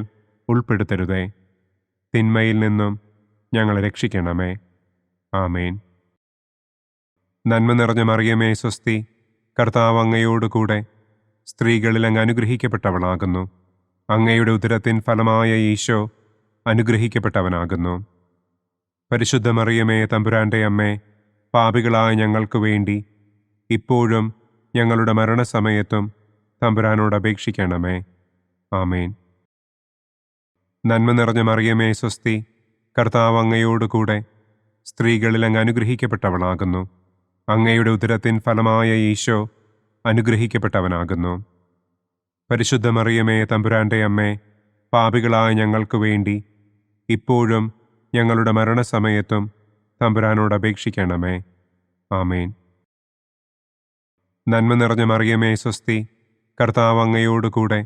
ഉൾപ്പെടുത്തരുതേ. തിന്മയിൽ നിന്നും ഞങ്ങളെ രക്ഷിക്കണമേ. ആമേൻ. നന്മ നിറഞ്ഞ മറിയമേ സ്വസ്തി, കർത്താവ് അങ്ങയോടുകൂടെ സ്ത്രീകളിൽ അങ്ങ് അനുഗ്രഹിക്കപ്പെട്ടവളാകുന്നു. അങ്ങയുടെ ഉദരത്തിൻ ഫലമായ ഈശോ അനുഗ്രഹിക്കപ്പെട്ടവനാകുന്നു. പരിശുദ്ധ മറിയമേ തമ്പുരാന്റെ അമ്മേ, പാപികളായ ഞങ്ങൾക്ക് വേണ്ടി ഇപ്പോഴും ഞങ്ങളുടെ മരണസമയത്തും തമ്പുരാനോട് അപേക്ഷിക്കണമേ. ആമേൻ. നന്മ നിറഞ്ഞ മറിയമേ സ്വസ്തി, കർത്താവ് അങ്ങയോടുകൂടെ സ്ത്രീകളിൽ അങ്ങ് അനുഗ്രഹിക്കപ്പെട്ടവളാകുന്നു. അങ്ങയുടെ ഉദരത്തിൻ ഫലമായ ഈശോ അനുഗ്രഹിക്കപ്പെട്ടവനാകുന്നു. പരിശുദ്ധ മറിയമേ തമ്പുരാന്റെ അമ്മേ, പാപികളായ ഞങ്ങൾക്ക് വേണ്ടി ഇപ്പോഴും ഞങ്ങളുടെ മരണസമയത്തും തമ്പുരാനോട് അപേക്ഷിക്കണമേ. ആമേൻ. നന്മ നിറഞ്ഞ മറിയമേ സ്വസ്തി, കർത്താവ് അങ്ങയോടുകൂടെ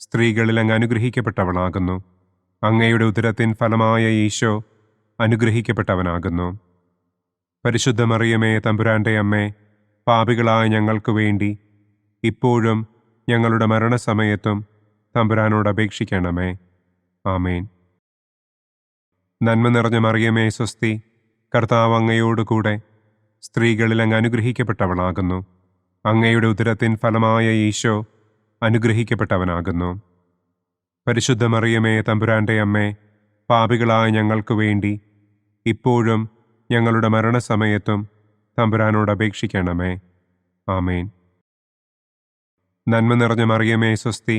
സ്ത്രീകളിൽ അങ്ങ് അനുഗ്രഹിക്കപ്പെട്ടവളാകുന്നു. അങ്ങയുടെ ഉദരത്തിൻ ഫലമായ ഈശോ അനുഗ്രഹിക്കപ്പെട്ടവനാകുന്നു. പരിശുദ്ധ മറിയമേ തമ്പുരാന്റെ അമ്മേ, പാപികളായ ഞങ്ങൾക്ക് വേണ്ടി ഇപ്പോഴും ഞങ്ങളുടെ മരണസമയത്തും തമ്പുരാനോട് അപേക്ഷിക്കണമേ. ആമേൻ. നന്മ നിറഞ്ഞ മറിയമേ സ്വസ്തി, കർത്താവ് അങ്ങയോടുകൂടെ സ്ത്രീകളിൽ അങ്ങ് അനുഗ്രഹിക്കപ്പെട്ടവളാകുന്നു. അങ്ങയുടെ ഉദരത്തിൻ ഫലമായ ഈശോ അനുഗ്രഹിക്കപ്പെട്ടവനാകുന്നു. പരിശുദ്ധ മറിയമേ തമ്പുരാന്റെ അമ്മേ, പാപികളായ ഞങ്ങൾക്ക് വേണ്ടി ഇപ്പോഴും ഞങ്ങളുടെ മരണസമയത്തും തമ്പുരാനോട് അപേക്ഷിക്കണമേ. ആമേൻ. നന്മ നിറഞ്ഞ മറിയമേ സ്വസ്തി,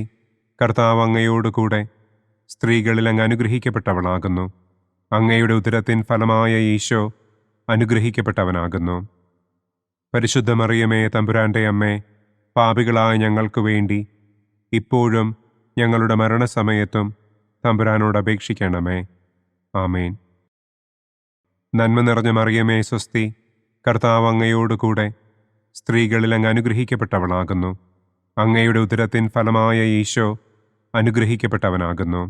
കർത്താവ് അങ്ങയോടുകൂടെ സ്ത്രീകളിൽ അങ്ങ് അനുഗ്രഹിക്കപ്പെട്ടവളാകുന്നു. അങ്ങയുടെ ഉദരത്തിൻ ഫലമായ ഈശോ അനുഗ്രഹിക്കപ്പെട്ടവനാകുന്നു. പരിശുദ്ധ മറിയമേ തമ്പുരാന്റെ അമ്മേ, പാപികളായ ഞങ്ങൾക്ക് വേണ്ടി ഇപ്പോഴും ഞങ്ങളുടെ മരണസമയത്തും തമ്പുരാനോട് അപേക്ഷിക്കണമേ. ആമേൻ. നന്മ നിറഞ്ഞ മറിയമേ സ്വസ്തി, കർത്താവ് അങ്ങയോടുകൂടെ സ്ത്രീകളിൽ അങ്ങ് അനുഗ്രഹിക്കപ്പെട്ടവളാകുന്നു. അങ്ങയുടെ ഉദരത്തിൻ ഫലമായ ഈശോ അനുഗ്രഹിക്കപ്പെട്ടവനാകുന്നു.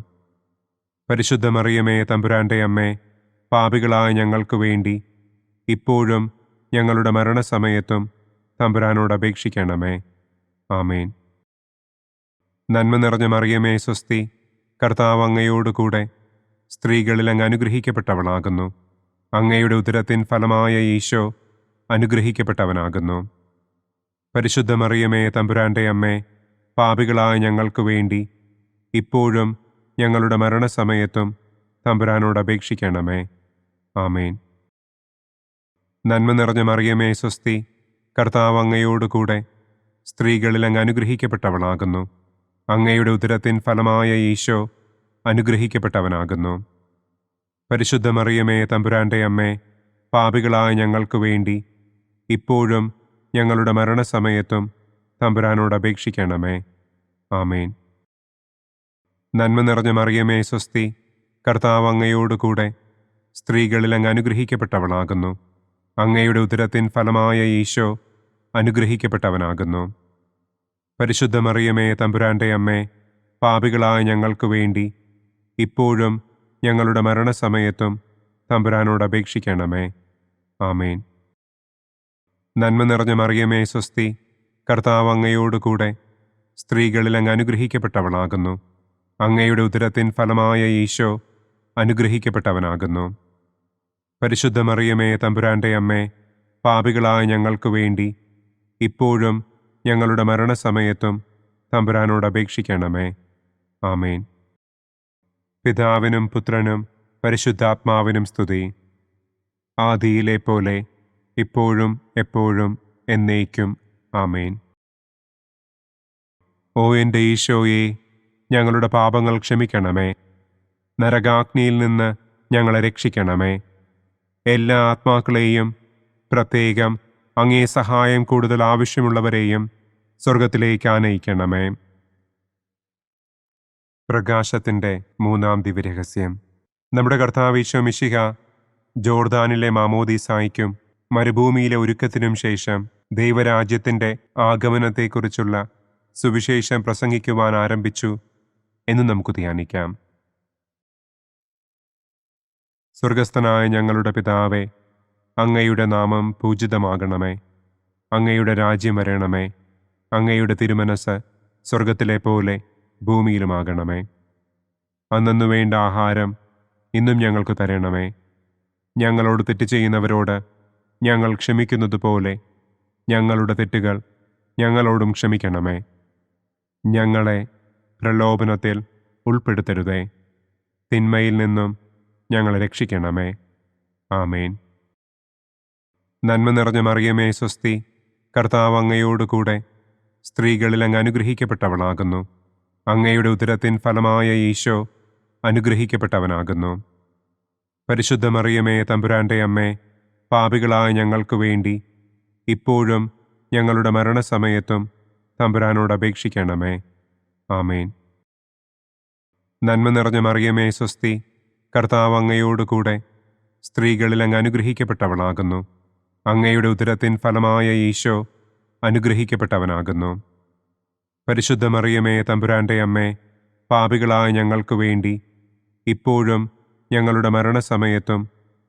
പരിശുദ്ധ മറിയമേ തമ്പുരാന്റെ അമ്മേ, പാപികളായ ഞങ്ങൾക്ക് വേണ്ടി ഇപ്പോഴും ഞങ്ങളുടെ മരണസമയത്തും തമ്പുരാനോട് അപേക്ഷിക്കണമേ. ആമേൻ. നന്മ നിറഞ്ഞ മറിയമേ സ്വസ്തി, കർത്താവ് അങ്ങയോടുകൂടെ സ്ത്രീകളിൽ അങ്ങ് അനുഗ്രഹിക്കപ്പെട്ടവളാകുന്നു. അങ്ങയുടെ ഉദരത്തിൻ ഫലമായ ഈശോ അനുഗ്രഹിക്കപ്പെട്ടവനാകുന്നു. പരിശുദ്ധ മറിയമേ തമ്പുരാന്റെ അമ്മേ, പാപികളായ ഞങ്ങൾക്ക് വേണ്ടി ഇപ്പോഴും ഞങ്ങളുടെ മരണസമയത്തും തമ്പുരാനോട് അപേക്ഷിക്കണമേ. ആമേൻ. നന്മ നിറഞ്ഞ മറിയമേ സ്വസ്തി, കർത്താവ് അങ്ങയോടുകൂടെ സ്ത്രീകളിൽ അങ്ങ് അനുഗ്രഹിക്കപ്പെട്ടവളാകുന്നു. അങ്ങയുടെ ഉദരത്തിൻ ഫലമായ ഈശോ അനുഗ്രഹിക്കപ്പെട്ടവനാകുന്നു. പരിശുദ്ധ മറിയമേ തമ്പുരാന്റെ അമ്മേ, പാപികളായ ഞങ്ങൾക്ക് വേണ്ടി ഇപ്പോഴും ഞങ്ങളുടെ മരണസമയത്തും തമ്പുരാനോട് അപേക്ഷിക്കണമേ. ആമേൻ. നന്മ നിറഞ്ഞ മറിയമേ സ്വസ്തി, കർത്താവ് അങ്ങയോടുകൂടെ സ്ത്രീകളിൽ അങ്ങ് അനുഗ്രഹിക്കപ്പെട്ടവളാകുന്നു. അങ്ങയുടെ ഉദരത്തിൻ ഫലമായ ഈശോ അനുഗ്രഹിക്കപ്പെട്ടവനാകുന്നു. പരിശുദ്ധ മറിയമേ തമ്പുരാന്റെ അമ്മേ, പാപികളായ ഞങ്ങൾക്ക് വേണ്ടി ഇപ്പോഴും ഞങ്ങളുടെ മരണസമയത്തും തമ്പുരാനോട് അപേക്ഷിക്കണമേ. ആമേൻ. നന്മ നിറഞ്ഞ മറിയമേ സ്വസ്തി, കർത്താവ് അങ്ങയോടുകൂടെ സ്ത്രീകളിൽ അങ്ങ് അനുഗ്രഹിക്കപ്പെട്ടവളാകുന്നു. അങ്ങയുടെ ഉദരത്തിൻ ഫലമായ ഈശോ അനുഗ്രഹിക്കപ്പെട്ടവനാകുന്നു. പരിശുദ്ധ മറിയമേ തമ്പുരാന്റെ അമ്മേ, പാപികളായ ഞങ്ങൾക്ക് വേണ്ടി ഇപ്പോഴും ഞങ്ങളുടെ മരണസമയത്തും തമ്പുരാനോട് അപേക്ഷിക്കണമേ. ആമേൻ. പിതാവിനും പുത്രനും പരിശുദ്ധാത്മാവിനും സ്തുതി. ആദിയിലെ പോലെ ഇപ്പോഴും എപ്പോഴും എന്നേക്കും. ആമേൻ. ഓ എൻ്റെ ഈശോയെ, ഞങ്ങളുടെ പാപങ്ങൾ ക്ഷമിക്കണമേ. നരകാഗ്നിയിൽ നിന്ന് ഞങ്ങളെ രക്ഷിക്കണമേ. എല്ലാ ആത്മാക്കളെയും, പ്രത്യേകം അങ്ങേ സഹായം കൂടുതൽ ആവശ്യമുള്ളവരെയും സ്വർഗത്തിലേക്ക് ആനയിക്കണമേ. പ്രകാശത്തിൻ്റെ മൂന്നാം ദിവ്യരഹസ്യം. നമ്മുടെ കർത്താവ് ഈശോ മിശിഹ ജോർദാനിലെ മാമോദീസായ്ക്കും മരുഭൂമിയിലെ ഒരുക്കത്തിനും ശേഷം ദൈവരാജ്യത്തിൻ്റെ ആഗമനത്തെക്കുറിച്ചുള്ള സുവിശേഷം പ്രസംഗിക്കുവാൻ ആരംഭിച്ചു എന്ന് നമുക്ക് ധ്യാനിക്കാം. സ്വർഗസ്ഥനായ ഞങ്ങളുടെ പിതാവേ, അങ്ങയുടെ നാമം പൂജിതമാകണമേ. അങ്ങയുടെ രാജ്യം വരണമേ. അങ്ങയുടെ തിരുമനസ് സ്വർഗത്തിലെ പോലെ ഭൂമിയിലുമാകണമേ. അന്നന്നു വേണ്ട ആഹാരം ഇന്നും ഞങ്ങൾക്ക് തരണമേ. ഞങ്ങളോട് തെറ്റ് ചെയ്യുന്നവരോട് ഞങ്ങൾ ക്ഷമിക്കുന്നതുപോലെ ഞങ്ങളുടെ തെറ്റുകൾ ഞങ്ങളോടും ക്ഷമിക്കണമേ. ഞങ്ങളെ പ്രലോഭനത്തിൽ ഉൾപ്പെടുത്തരുതേ. തിന്മയിൽ നിന്നും ഞങ്ങളെ രക്ഷിക്കണമേ. ആമേൻ. നന്മ നിറഞ്ഞ മറിയമേ സ്വസ്തി, കർത്താവ് അങ്ങയോടുകൂടെ സ്ത്രീകളിൽ അങ്ങ് അനുഗ്രഹിക്കപ്പെട്ടവളാകുന്നു. അങ്ങയുടെ ഉദരത്തിൻ ഫലമായ ഈശോ അനുഗ്രഹിക്കപ്പെട്ടവനാകുന്നു. പരിശുദ്ധ മറിയമേ തമ്പുരാന്റെ അമ്മേ, പാപികളായ ഞങ്ങൾക്ക് വേണ്ടി ഇപ്പോഴും ഞങ്ങളുടെ മരണസമയത്തും തമ്പുരാനോട് അപേക്ഷിക്കണമേ. ആമേൻ. നന്മ നിറഞ്ഞ മറിയമേ സ്വസ്തി, കർത്താവ് അങ്ങയോടുകൂടെ സ്ത്രീകളിൽ അങ്ങ് അനുഗ്രഹിക്കപ്പെട്ടവളാകുന്നു. അങ്ങയുടെ ഉദരത്തിൻ ഫലമായ ഈശോ അനുഗ്രഹിക്കപ്പെട്ടവനാകുന്നു. പരിശുദ്ധ മറിയമേ തമ്പുരാന്റെ അമ്മേ, പാപികളായ ഞങ്ങൾക്ക് വേണ്ടി ഇപ്പോഴും ഞങ്ങളുടെ മരണസമയത്തും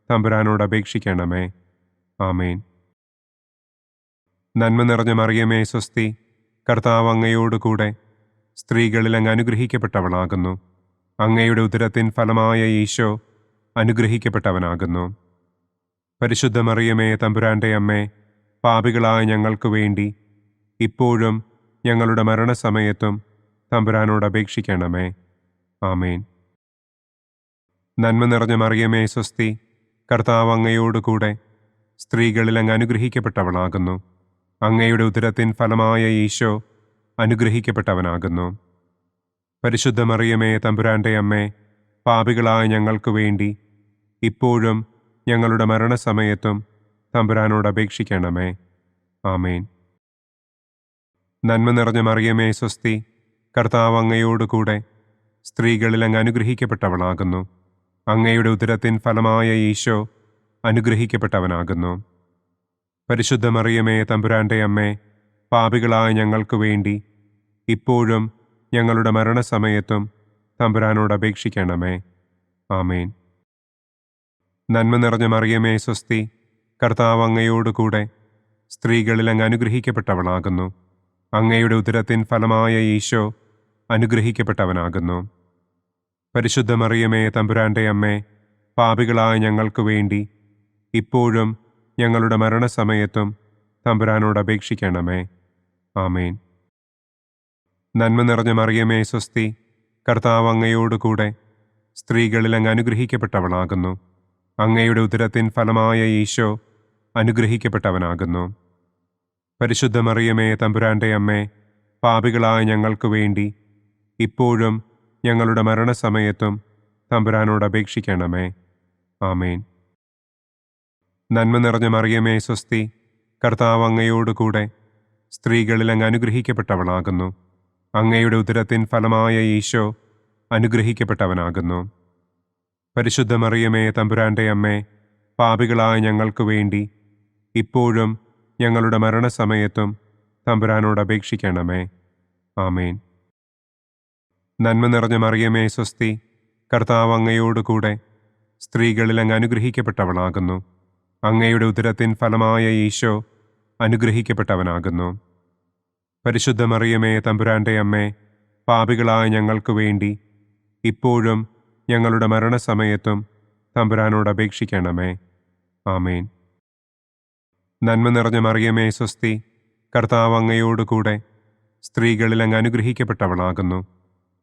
തമ്പുരാനോട് അപേക്ഷിക്കണമേ. ആമേൻ. നന്മ നിറഞ്ഞ മറിയമേ സ്വസ്തി, കർത്താവ് അങ്ങയോടുകൂടെ സ്ത്രീകളിൽ അങ്ങ് അനുഗ്രഹിക്കപ്പെട്ടവളാകുന്നു. അങ്ങയുടെ ഉദരത്തിൻ ഫലമായ ഈശോ അനുഗ്രഹിക്കപ്പെട്ടവനാകുന്നു. പരിശുദ്ധ മറിയമേ തമ്പുരാന്റെ അമ്മേ, പാപികളായ ഞങ്ങൾക്ക് വേണ്ടി ഇപ്പോഴും ഞങ്ങളുടെ മരണസമയത്തും തമ്പുരാനോട് അപേക്ഷിക്കണമേ. ആമേൻ. നന്മ നിറഞ്ഞ മറിയമേ സ്വസ്തി, കർത്താവ് അങ്ങയോടുകൂടെ സ്ത്രീകളിൽ അങ്ങ് അനുഗ്രഹിക്കപ്പെട്ടവളാകുന്നു. അങ്ങയുടെ ഉദരത്തിൻ ഫലമായ ഈശോ അനുഗ്രഹിക്കപ്പെട്ടവനാകുന്നു. പരിശുദ്ധ മറിയമേ തമ്പുരാന്റെ അമ്മേ, പാപികളായ ഞങ്ങൾക്ക് വേണ്ടി ഇപ്പോഴും ഞങ്ങളുടെ മരണസമയത്തും തമ്പുരാനോട് അപേക്ഷിക്കണമേ. ആമേൻ. നന്മ നിറഞ്ഞ മറിയമേ സ്വസ്തി, കർത്താവ് അങ്ങയോടുകൂടെ സ്ത്രീകളിൽ അങ്ങ് അനുഗ്രഹിക്കപ്പെട്ടവളാകുന്നു. അങ്ങയുടെ ഉദരത്തിൻ ഫലമായ ഈശോ അനുഗ്രഹിക്കപ്പെട്ടവനാകുന്നു. പരിശുദ്ധ മറിയമേ തമ്പുരാന്റെ അമ്മേ, പാപികളായ ഞങ്ങൾക്ക് വേണ്ടി ഇപ്പോഴും ഞങ്ങളുടെ മരണസമയത്തും തമ്പുരാനോട് അപേക്ഷിക്കണമേ. ആമേൻ. നന്മ നിറഞ്ഞ മറിയമേ സ്വസ്തി, കർത്താവ് അങ്ങയോടുകൂടെ സ്ത്രീകളിൽ അങ്ങ് അനുഗ്രഹിക്കപ്പെട്ടവളാകുന്നു. അങ്ങയുടെ ഉദരത്തിൻ ഫലമായ ഈശോ അനുഗ്രഹിക്കപ്പെട്ടവനാകുന്നു. പരിശുദ്ധ മറിയമേ തമ്പുരാന്റെ അമ്മേ, പാപികളായ ഞങ്ങൾക്ക് വേണ്ടി ഇപ്പോഴും ഞങ്ങളുടെ മരണസമയത്തും തമ്പുരാനോട് അപേക്ഷിക്കണമേ. ആമേൻ. നന്മ നിറഞ്ഞ മറിയമേ സ്വസ്തി, കർത്താവ് അങ്ങയോടുകൂടെ സ്ത്രീകളിൽ അങ്ങ് അനുഗ്രഹിക്കപ്പെട്ടവളാകുന്നു. അങ്ങയുടെ ഉദരത്തിൻ ഫലമായ ഈശോ അനുഗ്രഹിക്കപ്പെട്ടവനാകുന്നു. പരിശുദ്ധ മറിയമേ തമ്പുരാന്റെ അമ്മേ, പാപികളായ ഞങ്ങൾക്ക് വേണ്ടി ഇപ്പോഴും ഞങ്ങളുടെ മരണസമയത്തും തമ്പുരാനോട് അപേക്ഷിക്കണമേ. ആമേൻ. നന്മ നിറഞ്ഞ മറിയമേ സ്വസ്തി, കർത്താവ് അങ്ങയോടുകൂടെ സ്ത്രീകളിൽ അങ്ങ് അനുഗ്രഹിക്കപ്പെട്ടവളാകുന്നു. അങ്ങയുടെ ഉദരത്തിൻ ഫലമായ ഈശോ അനുഗ്രഹിക്കപ്പെട്ടവനാകുന്നു. പരിശുദ്ധ മറിയമേ തമ്പുരാന്റെ അമ്മേ, പാപികളായ ഞങ്ങൾക്ക് വേണ്ടി ഇപ്പോഴും ഞങ്ങളുടെ മരണസമയത്തും തമ്പുരാനോട് അപേക്ഷിക്കണമേ. ആമേൻ. നന്മ നിറഞ്ഞ മറിയമേ സ്വസ്തി, കർത്താവ് അങ്ങയോടുകൂടെ സ്ത്രീകളിൽ അങ്ങ് അനുഗ്രഹിക്കപ്പെട്ടവളാകുന്നു. അങ്ങയുടെ ഉദരത്തിൻ ഫലമായ ഈശോ അനുഗ്രഹിക്കപ്പെട്ടവനാകുന്നു. പരിശുദ്ധ മറിയമേ തമ്പുരാന്റെ അമ്മേ, പാപികളായ ഞങ്ങൾക്ക് വേണ്ടി ഇപ്പോഴും ഞങ്ങളുടെ മരണസമയത്തും തമ്പുരാനോട് അപേക്ഷിക്കണമേ. ആമേൻ. നന്മ നിറഞ്ഞ മറിയമേ സ്വസ്തി, കർത്താവ് അങ്ങയോടുകൂടെ സ്ത്രീകളിൽ അങ്ങ് അനുഗ്രഹിക്കപ്പെട്ടവളാകുന്നു.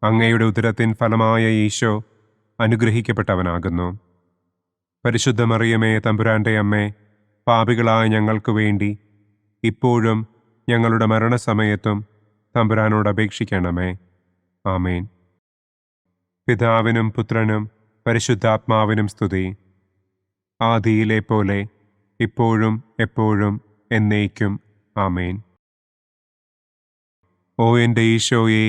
അങ്ങയുടെ ഉദരത്തിൻ ഫലമായ ഈശോ അനുഗ്രഹിക്കപ്പെട്ടവനാകുന്നു. പരിശുദ്ധ മറിയമേ തമ്പുരാന്റെ അമ്മേ, പാപികളായ ഞങ്ങൾക്ക് വേണ്ടി ഇപ്പോഴും ഞങ്ങളുടെ മരണസമയത്തും തമ്പുരാനോട് അപേക്ഷിക്കണമേ. ആമേൻ. പിതാവിനും പുത്രനും പരിശുദ്ധാത്മാവിനും സ്തുതി. ആദിയിലെ പോലെ ഇപ്പോഴും എപ്പോഴും എന്നേക്കും. ആമേൻ. ഓ എൻ്റെ ഈശോയെ,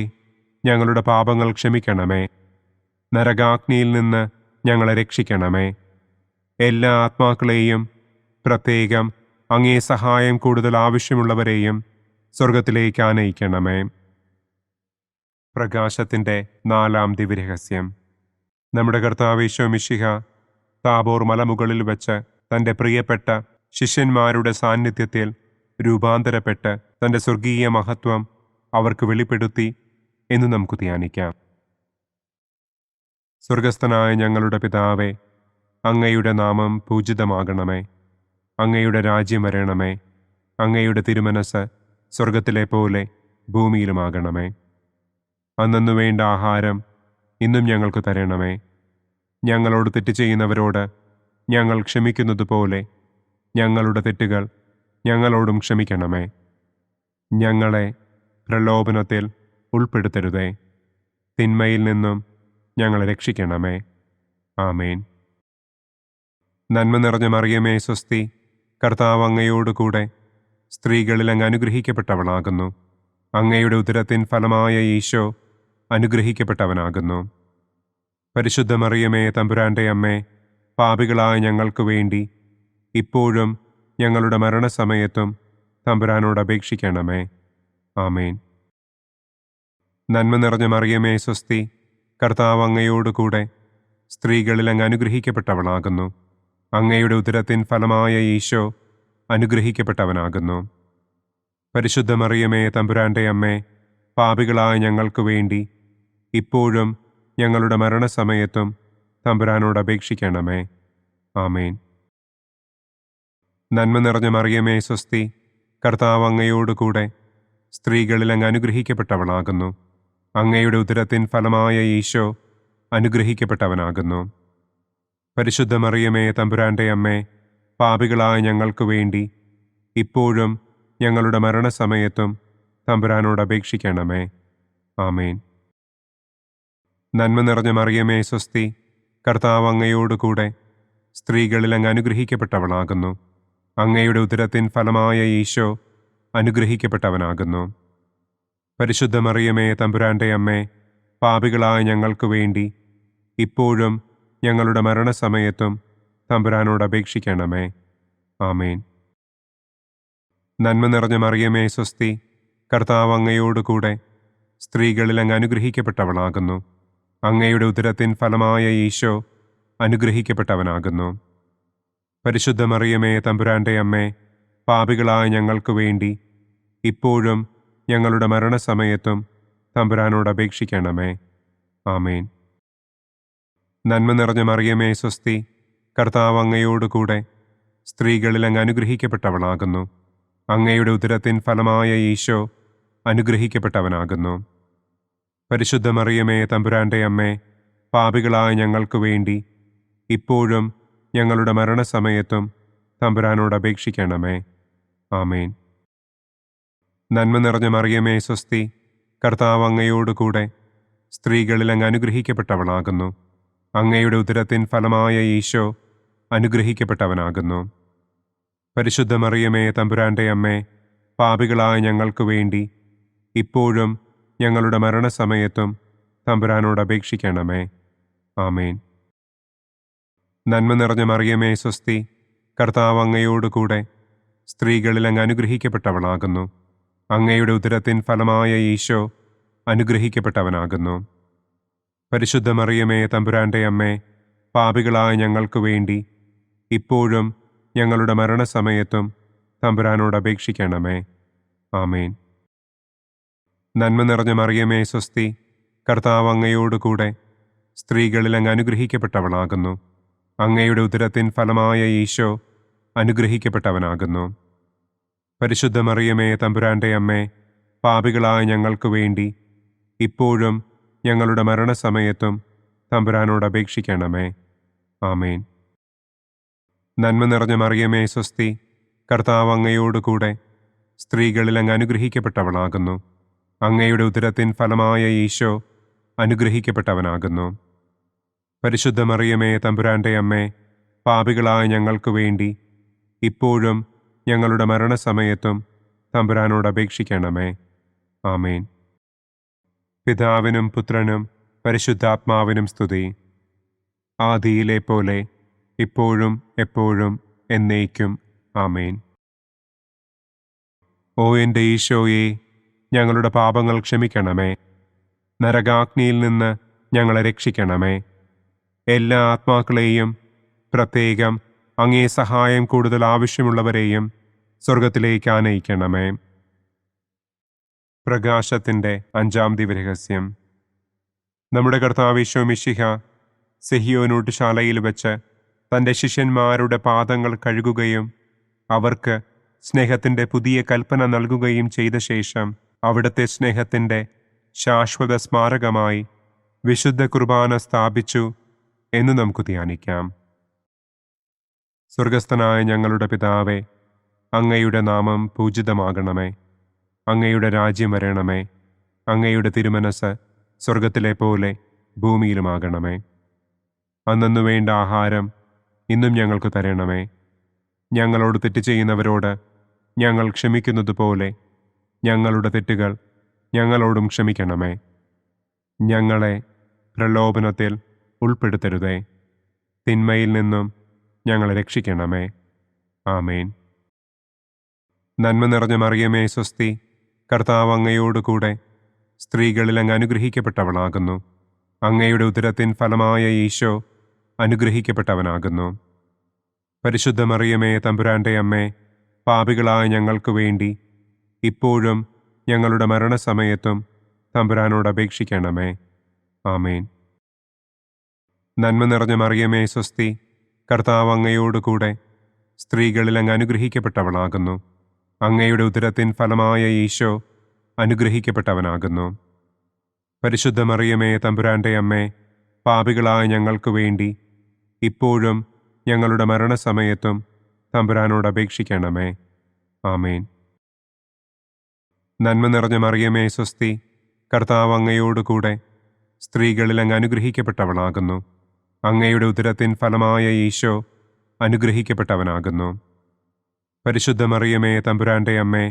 ഞങ്ങളുടെ പാപങ്ങൾ ക്ഷമിക്കണമേ. നരകാഗ്നിയിൽ നിന്ന് ഞങ്ങളെ രക്ഷിക്കണമേ. എല്ലാ ആത്മാക്കളെയും, പ്രത്യേകം അങ്ങേ സഹായം കൂടുതൽ ആവശ്യമുള്ളവരെയും സ്വർഗത്തിലേക്ക് ആനയിക്കണമേ. പ്രകാശത്തിൻ്റെ 4-ാം ദിവ്യരഹസ്യം. നമ്മുടെ കർത്താവ് ഈശോ മിശിഹ താബോർ മലമുകളിൽ വെച്ച് തൻ്റെ പ്രിയപ്പെട്ട ശിഷ്യന്മാരുടെ സാന്നിധ്യത്തിൽ രൂപാന്തരപ്പെട്ട് തൻ്റെ സ്വർഗീയ മഹത്വം അവർക്ക് വെളിപ്പെടുത്തി എന്ന് നമുക്ക് ധ്യാനിക്കാം. സ്വർഗസ്ഥനായ ഞങ്ങളുടെ പിതാവേ, അങ്ങയുടെ നാമം പൂജിതമാകണമേ. അങ്ങയുടെ രാജ്യം വരണമേ. അങ്ങയുടെ തിരുമനസ് സ്വർഗത്തിലെ പോലെ ഭൂമിയിലുമാകണമേ. അന്നു വേണ്ട ആഹാരം ഇന്നും ഞങ്ങൾക്ക് തരണമേ. ഞങ്ങളോട് തെറ്റ് ചെയ്യുന്നവരോട് ഞങ്ങൾ ക്ഷമിക്കുന്നത് പോലെ ഞങ്ങളുടെ തെറ്റുകൾ ഞങ്ങളോടും ക്ഷമിക്കണമേ. ഞങ്ങളെ പ്രലോഭനത്തിൽ ഉൾപ്പെടുത്തരുതേ. തിന്മയിൽ നിന്നും ഞങ്ങളെ രക്ഷിക്കണമേ. ആമേൻ. നന്മ നിറഞ്ഞ മറിയമേ സ്വസ്തി, കർത്താവ് അങ്ങയോടുകൂടെ സ്ത്രീകളിൽ അങ്ങ് അനുഗ്രഹിക്കപ്പെട്ടവളാകുന്നു. അങ്ങയുടെ ഉദരത്തിൻ ഫലമായ ഈശോ അനുഗ്രഹിക്കപ്പെട്ടവനാകുന്നു. പരിശുദ്ധ മറിയമേ തമ്പുരാന്റെ അമ്മേ, പാപികളായ ഞങ്ങൾക്ക് വേണ്ടി ഇപ്പോഴും ഞങ്ങളുടെ മരണസമയത്തും തമ്പുരാനോട് അപേക്ഷിക്കണമേ. ആമേൻ. നന്മ നിറഞ്ഞ മറിയമേ സ്വസ്തി, കർത്താവ് അങ്ങയോടുകൂടെ സ്ത്രീകളിൽ അങ്ങ് അനുഗ്രഹിക്കപ്പെട്ടവളാകുന്നു. അങ്ങയുടെ ഉദരത്തിൻ ഫലമായ ഈശോ അനുഗ്രഹിക്കപ്പെട്ടവനാകുന്നു. പരിശുദ്ധ മറിയമേ തമ്പുരാന്റെ അമ്മേ, പാപികളായ ഞങ്ങൾക്ക് വേണ്ടി ഇപ്പോഴും ഞങ്ങളുടെ മരണസമയത്തും തമ്പുരാനോട് അപേക്ഷിക്കണമേ. ആമേൻ. നന്മ നിറഞ്ഞ മറിയമേ സ്വസ്തി, കർത്താവ് അങ്ങയോടുകൂടെ സ്ത്രീകളിൽ അങ്ങ് അനുഗ്രഹിക്കപ്പെട്ടവളാകുന്നു. അങ്ങയുടെ ഉദരത്തിൻ ഫലമായ ഈശോ അനുഗ്രഹിക്കപ്പെട്ടവനാകുന്നു. പരിശുദ്ധ മറിയമേ തമ്പുരാന്റെ അമ്മേ, പാപികളായ ഞങ്ങൾക്ക് വേണ്ടി ഇപ്പോഴും ഞങ്ങളുടെ മരണസമയത്തും തമ്പുരാനോട് അപേക്ഷിക്കണമേ. ആമേൻ. നന്മ നിറഞ്ഞ മറിയമേ സ്വസ്തി, കർത്താവ് അങ്ങയോടുകൂടെ സ്ത്രീകളിൽ അങ്ങ് അനുഗ്രഹിക്കപ്പെട്ടവളാകുന്നു. അങ്ങയുടെ ഉദരത്തിൻ ഫലമായ ഈശോ അനുഗ്രഹിക്കപ്പെട്ടവനാകുന്നു. പരിശുദ്ധ മറിയമേ തമ്പുരാന്റെ അമ്മേ, പാപികളായ ഞങ്ങൾക്ക് വേണ്ടി ഇപ്പോഴും ഞങ്ങളുടെ മരണസമയത്തും തമ്പുരാനോട് അപേക്ഷിക്കണമേ. ആമേൻ. നന്മ നിറഞ്ഞ മറിയമേ സ്വസ്തി, കർത്താവ് അങ്ങയോടുകൂടെ സ്ത്രീകളിൽ അങ്ങ് അനുഗ്രഹിക്കപ്പെട്ടവളാകുന്നു. അങ്ങയുടെ ഉദരത്തിൻ ഫലമായ ഈശോ അനുഗ്രഹിക്കപ്പെട്ടവനാകുന്നു. പരിശുദ്ധ മറിയമേ തമ്പുരാന്റെ അമ്മേ, പാപികളായ ഞങ്ങൾക്ക് വേണ്ടി ഇപ്പോഴും ഞങ്ങളുടെ മരണസമയത്തും തമ്പുരാനോട് അപേക്ഷിക്കണമേ. ആമേൻ. നന്മ നിറഞ്ഞ മറിയമേ സ്വസ്തി, കർത്താവ് അങ്ങയോടുകൂടെ സ്ത്രീകളിൽ അങ്ങ് അനുഗ്രഹിക്കപ്പെട്ടവളാകുന്നു. അങ്ങയുടെ ഉദരത്തിൻ ഫലമായ ഈശോ അനുഗ്രഹിക്കപ്പെട്ടവനാകുന്നു. പരിശുദ്ധ മറിയമേ തമ്പുരാന്റെ അമ്മേ, പാപികളായ ഞങ്ങൾക്ക് വേണ്ടി ഇപ്പോഴും ഞങ്ങളുടെ മരണസമയത്തും തമ്പുരാനോട് അപേക്ഷിക്കണമേ. ആമേൻ. നന്മ നിറഞ്ഞ മറിയമേ സ്വസ്തി, കർത്താവ് അങ്ങയോടുകൂടെ സ്ത്രീകളിൽ അങ്ങ് അനുഗ്രഹിക്കപ്പെട്ടവളാകുന്നു. അങ്ങയുടെ ഉദരത്തിൻ ഫലമായ ഈശോ അനുഗ്രഹിക്കപ്പെട്ടവനാകുന്നു. പരിശുദ്ധ മറിയമേ, തമ്പുരാന്റെ അമ്മേ, പാപികളായ ഞങ്ങൾക്ക് വേണ്ടി ഇപ്പോഴും ഞങ്ങളുടെ മരണസമയത്തും തമ്പുരാനോട് അപേക്ഷിക്കണമേ. ആമേൻ. നന്മ നിറഞ്ഞ മറിയമേ, സ്വസ്തി, കർത്താവ് അങ്ങയോടുകൂടെ സ്ത്രീകളിൽ അങ്ങ് അനുഗ്രഹിക്കപ്പെട്ടവളാകുന്നു. അങ്ങയുടെ ഉദരത്തിൻ ഫലമായ ഈശോ അനുഗ്രഹിക്കപ്പെട്ടവനാകുന്നു. പരിശുദ്ധ മറിയമേ, തമ്പുരാന്റെ അമ്മേ, പാപികളായ ഞങ്ങൾക്ക് വേണ്ടി ഇപ്പോഴും ഞങ്ങളുടെ മരണസമയത്തും തമ്പുരാനോട് അപേക്ഷിക്കണമേ. ആമേൻ. നന്മ നിറഞ്ഞ മറിയമേ, സ്വസ്തി, കർത്താവ് അങ്ങയോടുകൂടെ സ്ത്രീകളിൽ അങ്ങ് അനുഗ്രഹിക്കപ്പെട്ടവളാകുന്നു. അങ്ങയുടെ ഉദരത്തിൻ ഫലമായ ഈശോ അനുഗ്രഹിക്കപ്പെട്ടവനാകുന്നു. പരിശുദ്ധ മറിയമേ, തമ്പുരാന്റെ അമ്മേ, പാപികളായ ഞങ്ങൾക്ക് വേണ്ടി ഇപ്പോഴും ഞങ്ങളുടെ മരണസമയത്തും തമ്പുരാനോട് അപേക്ഷിക്കണമേ. ആമേൻ. നന്മ നിറഞ്ഞ മറിയമേ, സ്വസ്തി, കർത്താവ് അങ്ങയോടുകൂടെ സ്ത്രീകളിൽ അങ്ങ് അനുഗ്രഹിക്കപ്പെട്ടവളാകുന്നു. അങ്ങയുടെ ഉദരത്തിൻ ഫലമായ ഈശോ അനുഗ്രഹിക്കപ്പെട്ടവനാകുന്നു. പരിശുദ്ധ മറിയമേ, തമ്പുരാന്റെ അമ്മേ, പാപികളായ ഞങ്ങൾക്ക് വേണ്ടി ഇപ്പോഴും ഞങ്ങളുടെ മരണസമയത്തും തമ്പുരാനോട് അപേക്ഷിക്കണമേ. ആമേൻ. പിതാവിനും പുത്രനും പരിശുദ്ധാത്മാവിനും സ്തുതി. ആദിയിലെ പോലെ ഇപ്പോഴും എപ്പോഴും എന്നേക്കും. ആമേൻ. ഓ എൻ്റെ ഈശോയെ, ഞങ്ങളുടെ പാപങ്ങൾ ക്ഷമിക്കണമേ. നരകാഗ്നിയിൽ നിന്ന് ഞങ്ങളെ രക്ഷിക്കണമേ. എല്ലാ ആത്മാക്കളെയും, പ്രത്യേകം അങ്ങേ സഹായം കൂടുതൽ ആവശ്യമുള്ളവരെയും സ്വർഗത്തിലേക്ക് ആനയിക്കണമേ. പ്രകാശത്തിൻ്റെ 5-ാം ദിവ്യരഹസ്യം. നമ്മുടെ കർത്താവ് ഈശോ മിശിഹ സെഹിയോനൂട്ടുശാലയിൽ വെച്ച് തൻ്റെ ശിഷ്യന്മാരുടെ പാദങ്ങൾ കഴുകുകയും അവർക്ക് സ്നേഹത്തിൻ്റെ പുതിയ കൽപ്പന നൽകുകയും ചെയ്ത ശേഷം അവിടുത്തെ സ്നേഹത്തിൻ്റെ ശാശ്വത സ്മാരകമായി വിശുദ്ധ കുർബാന സ്ഥാപിച്ചു എന്ന് നമുക്ക് ധ്യാനിക്കാം. സ്വർഗസ്ഥനായ ഞങ്ങളുടെ പിതാവേ, അങ്ങയുടെ നാമം പൂജിതമാകണമേ. അങ്ങയുടെ രാജ്യം വരണമേ. അങ്ങയുടെ തിരുമനസ് സ്വർഗത്തിലെ പോലെ ഭൂമിയിലുമാകണമേ. അന്നന്നു വേണ്ട ആഹാരം ഇന്നും ഞങ്ങൾക്ക് തരണമേ. ഞങ്ങളോട് തെറ്റ് ചെയ്യുന്നവരോട് ഞങ്ങൾ ക്ഷമിക്കുന്നത് പോലെ ഞങ്ങളുടെ തെറ്റുകൾ ഞങ്ങളോടും ക്ഷമിക്കണമേ. ഞങ്ങളെ പ്രലോഭനത്തിൽ ഉൾപ്പെടുത്തരുതേ. തിന്മയിൽ നിന്നും ഞങ്ങളെ രക്ഷിക്കണമേ. ആമേൻ. നന്മ നിറഞ്ഞ മറിയമേ, സ്വസ്തി, കർത്താവ് അങ്ങയോടുകൂടെ സ്ത്രീകളിൽ അങ്ങ് അനുഗ്രഹിക്കപ്പെട്ടവളാകുന്നു. അങ്ങയുടെ ഉദരത്തിൻ ഫലമായ ഈശോ അനുഗ്രഹിക്കപ്പെട്ടവനാകുന്നു. പരിശുദ്ധ മറിയമേ, തമ്പുരാന്റെ അമ്മേ, പാപികളായ ഞങ്ങൾക്ക് വേണ്ടി ഇപ്പോഴും ഞങ്ങളുടെ മരണസമയത്തും തമ്പുരാനോട് അപേക്ഷിക്കണമേ. ആമേൻ. നന്മ നിറഞ്ഞ മറിയമേ, സ്വസ്തി, കർത്താവ് അങ്ങയോടുകൂടെ സ്ത്രീകളിൽ അങ്ങ് അനുഗ്രഹിക്കപ്പെട്ടവളാകുന്നു. അങ്ങയുടെ ഉദരത്തിൻ ഫലമായ ഈശോ അനുഗ്രഹിക്കപ്പെട്ടവനാകുന്നു. പരിശുദ്ധ മറിയമേ, തമ്പുരാന്റെ അമ്മേ, പാപികളായ ഞങ്ങൾക്ക് വേണ്ടി ഇപ്പോഴും ഞങ്ങളുടെ മരണസമയത്തും തമ്പുരാനോട് അപേക്ഷിക്കണമേ. ആമേൻ. നന്മ നിറഞ്ഞ മറിയമേ, സ്വസ്തി, കർത്താവ് അങ്ങയോടുകൂടെ സ്ത്രീകളിൽ അങ്ങ് അനുഗ്രഹിക്കപ്പെട്ടവളാകുന്നു. അങ്ങയുടെ ഉദരത്തിൻ ഫലമായ ഈശോ അനുഗ്രഹിക്കപ്പെട്ടവനാകുന്നു. പരിശുദ്ധ മറിയമേ, തമ്പുരാന്റെ അമ്മേ,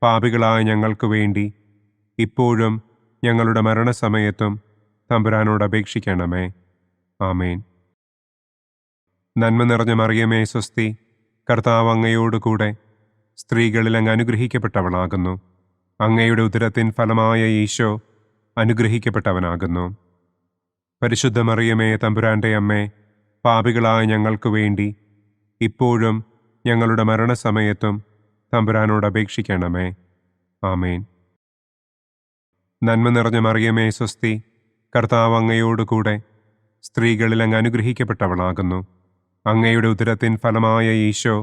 പാപികളായ ഞങ്ങൾക്ക് വേണ്ടി ഇപ്പോഴും ഞങ്ങളുടെ മരണസമയത്തും തമ്പുരാനോട് അപേക്ഷിക്കണമേ. ആമേൻ. നന്മ നിറഞ്ഞ മറിയമേ, സ്വസ്തി, കർത്താവ് അങ്ങയോടുകൂടെ സ്ത്രീകളിൽ അങ്ങ് അനുഗ്രഹിക്കപ്പെട്ടവളാകുന്നു. അങ്ങയുടെ ഉദരത്തിൻ ഫലമായ ഈശോ അനുഗ്രഹിക്കപ്പെട്ടവനാകുന്നു. പരിശുദ്ധ മറിയമേ, തമ്പുരാന്റെ അമ്മേ, പാപികളായ ഞങ്ങൾക്ക് വേണ്ടി ഇപ്പോഴും ഞങ്ങളുടെ മരണസമയത്തും തമ്പുരാനോട് അപേക്ഷിക്കണമേ. ആമേൻ. നന്മ നിറഞ്ഞ മറിയമേ, സ്വസ്തി, കർത്താവ് അങ്ങയോടുകൂടെ സ്ത്രീകളിൽ അങ്ങ് അനുഗ്രഹിക്കപ്പെട്ടവളാകുന്നു. അങ്ങയുടെ ഉദരത്തിൻ ഫലമായ ഈശോ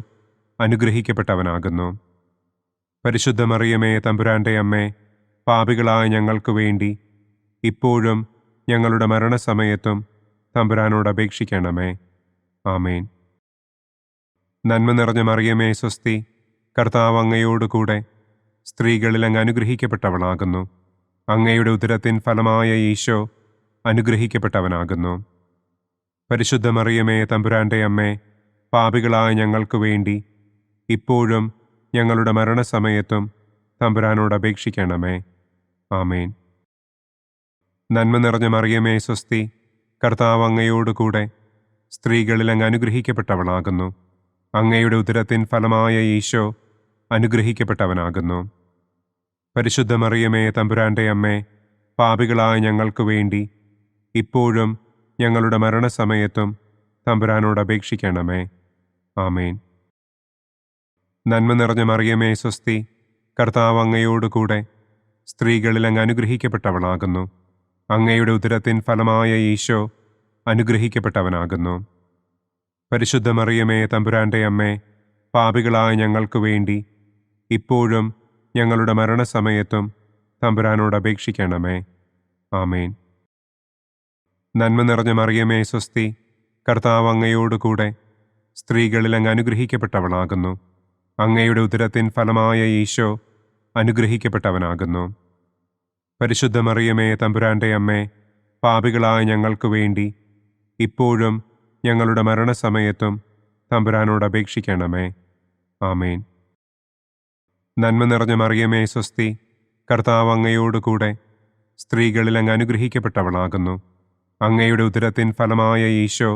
അനുഗ്രഹിക്കപ്പെട്ടവനാകുന്നു. പരിശുദ്ധ മറിയമേ, തമ്പുരാന്റെ അമ്മേ, പാപികളായ ഞങ്ങൾക്ക് വേണ്ടി ഇപ്പോഴും ഞങ്ങളുടെ മരണസമയത്തും തമ്പുരാനോട് അപേക്ഷിക്കണമേ. ആമേൻ. നന്മ നിറഞ്ഞ മറിയമേ, സ്വസ്തി, കർത്താവ് അങ്ങയോടുകൂടെ സ്ത്രീകളിൽ അങ്ങ് അനുഗ്രഹിക്കപ്പെട്ടവളാകുന്നു. അങ്ങയുടെ ഉദരത്തിൻ ഫലമായ ഈശോ അനുഗ്രഹിക്കപ്പെട്ടവനാകുന്നു. പരിശുദ്ധ മറിയമേ, തമ്പുരാന്റെ അമ്മേ, പാപികളായ ഞങ്ങൾക്ക് വേണ്ടി ഇപ്പോഴും ഞങ്ങളുടെ മരണസമയത്തും തമ്പുരാനോട് അപേക്ഷിക്കണമേ. ആമേൻ. നന്മ നിറഞ്ഞ മറിയമേ സ്വസ്തി, കർത്താവ് അങ്ങയോട് കൂടെ സ്ത്രീകളിൽ അങ്ങ് അനുഗ്രഹിക്കപ്പെട്ടവളാകുന്നു. അങ്ങയുടെ ഉദരത്തിൻ ഫലമായ ഈശോ അനുഗ്രഹിക്കപ്പെട്ടവനാകുന്നു. പരിശുദ്ധ മറിയമേ തമ്പുരാൻ്റെ അമ്മേ, പാപികളായ ഞങ്ങൾക്ക് വേണ്ടി ഇപ്പോഴും ഞങ്ങളുടെ മരണസമയത്തും തമ്പുരാനോട് അപേക്ഷിക്കണമേ. ആമേൻ. നന്മ നിറഞ്ഞ മറിയമേ സ്വസ്തി, കർത്താവ് അങ്ങയോട് കൂടെ സ്ത്രീകളിൽ അങ്ങ് അനുഗ്രഹിക്കപ്പെട്ടവളാകുന്നു. അങ്ങയുടെ ഉദരത്തിൻ ഫലമായ ഈശോ അനുഗ്രഹിക്കപ്പെട്ടവനാകുന്നു. പരിശുദ്ധ മറിയമേ തമ്പുരാൻ്റെ അമ്മേ, പാപികളായ ഞങ്ങൾക്ക് വേണ്ടി ഇപ്പോഴും ഞങ്ങളുടെ മരണസമയത്തും തമ്പുരാനോട് അപേക്ഷിക്കണമേ. ആമേൻ. നന്മ നിറഞ്ഞ മറിയമേ സ്വസ്തി, കർത്താവ് അങ്ങയോട് കൂടെ സ്ത്രീകളിൽ അങ്ങ് അനുഗ്രഹിക്കപ്പെട്ടവളാകുന്നു. അങ്ങയുടെ ഉദരത്തിൻ ഫലമായ ഈശോ അനുഗ്രഹിക്കപ്പെട്ടവനാകുന്നു. പരിശുദ്ധ മറിയമേ തമ്പുരാൻ്റെ അമ്മേ, പാപികളായ ഞങ്ങൾക്ക് വേണ്ടി ഇപ്പോഴും ഞങ്ങളുടെ മരണസമയത്തും തമ്പുരാനോട് അപേക്ഷിക്കണമേ. ആമേൻ. നന്മ നിറഞ്ഞ മറിയമേ സ്വസ്തി, കർത്താവ് അങ്ങയോട് കൂടെ സ്ത്രീകളിൽ അങ്ങ് അനുഗ്രഹിക്കപ്പെട്ടവളാകുന്നു. അങ്ങയുടെ ഉദരത്തിൻ ഫലമായ ഈശോ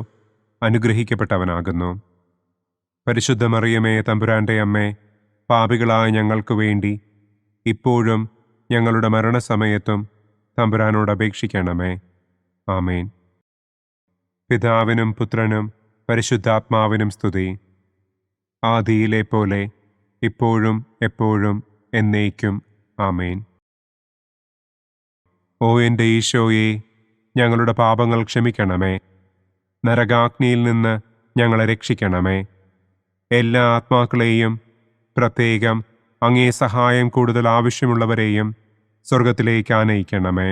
അനുഗ്രഹിക്കപ്പെട്ടവനാകുന്നു. പരിശുദ്ധ മറിയമേ തമ്പുരാൻ്റെ അമ്മേ, പാപികളായ ഞങ്ങൾക്ക് വേണ്ടി ഇപ്പോഴും ഞങ്ങളുടെ മരണസമയത്തും തമ്പുരാനോട് അപേക്ഷിക്കണമേ. ആമേൻ. പിതാവിനും പുത്രനും പരിശുദ്ധാത്മാവിനും സ്തുതി. ആദിയിലെ പോലെ ഇപ്പോഴും എപ്പോഴും എന്നേക്കും. ആമേൻ. ഓ എൻ്റെ ഈശോയെ, ഞങ്ങളുടെ പാപങ്ങൾ ക്ഷമിക്കണമേ. നരകാഗ്നിയിൽ നിന്ന് ഞങ്ങളെ രക്ഷിക്കണമേ. എല്ലാ ആത്മാക്കളെയും, പ്രത്യേകം അങ്ങേ സഹായം കൂടുതൽ ആവശ്യമുള്ളവരെയും സ്വർഗത്തിലേക്ക് ആനയിക്കണമേ.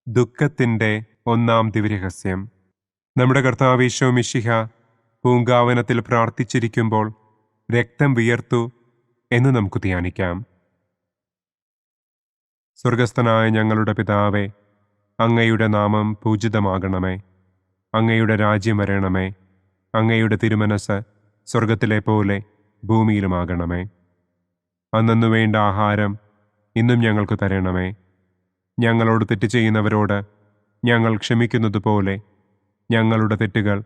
ദുഃഖത്തിൻ്റെ ഒന്നാം ദിവ്യരഹസ്യം. നമ്മുടെ കർത്താവ് ഈശോ മിശിഹ പൂങ്കാവനത്തിൽ പ്രാർത്ഥിച്ചിരിക്കുമ്പോൾ രക്തം വിയർത്തു എന്ന് നമുക്ക് ധ്യാനിക്കാം. സ്വർഗസ്ഥനായ ഞങ്ങളുടെ പിതാവേ, അങ്ങയുടെ നാമം പൂജിതമാകണമേ. അങ്ങയുടെ രാജ്യം വരണമേ. അങ്ങയുടെ തിരുമനസ് സ്വർഗത്തിലെ പോലെ ഭൂമിയിലുമാകണമേ. അന്നു വേണ്ട ആഹാരം ഇന്നും ഞങ്ങൾക്ക് തരണമേ. ഞങ്ങളോട് തെറ്റ് ചെയ്യുന്നവരോട് ഞങ്ങൾ ക്ഷമിക്കുന്നതുപോലെ ഞങ്ങളുടെ തെറ്റുകൾ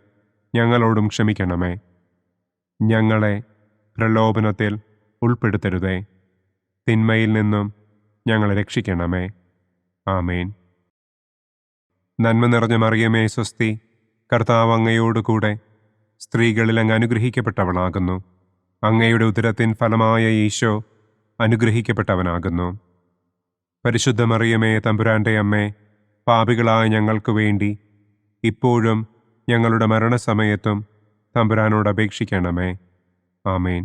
ഞങ്ങളോടും ക്ഷമിക്കണമേ. ഞങ്ങളെ പ്രലോഭനത്തിൽ ഉൾപ്പെടുത്തരുതേ. തിന്മയിൽ നിന്നും ഞങ്ങളെ രക്ഷിക്കണമേ. ആമേൻ. നന്മ നിറഞ്ഞ മറിയമേ സ്വസ്തി, കർത്താവ് അങ്ങയോട് കൂടെ സ്ത്രീകളിൽ അങ്ങ് അനുഗ്രഹിക്കപ്പെട്ടവളാകുന്നു. അങ്ങയുടെ ഉദരത്തിൻ ഫലമായ ഈശോ അനുഗ്രഹിക്കപ്പെട്ടവനാകുന്നു. പരിശുദ്ധ മറിയമേ തമ്പുരാൻ്റെ അമ്മേ, പാപികളായ ഞങ്ങൾക്ക് വേണ്ടി ഇപ്പോഴും ഞങ്ങളുടെ മരണസമയത്തും തമ്പുരാനോട് അപേക്ഷിക്കണമേ. ആമേൻ.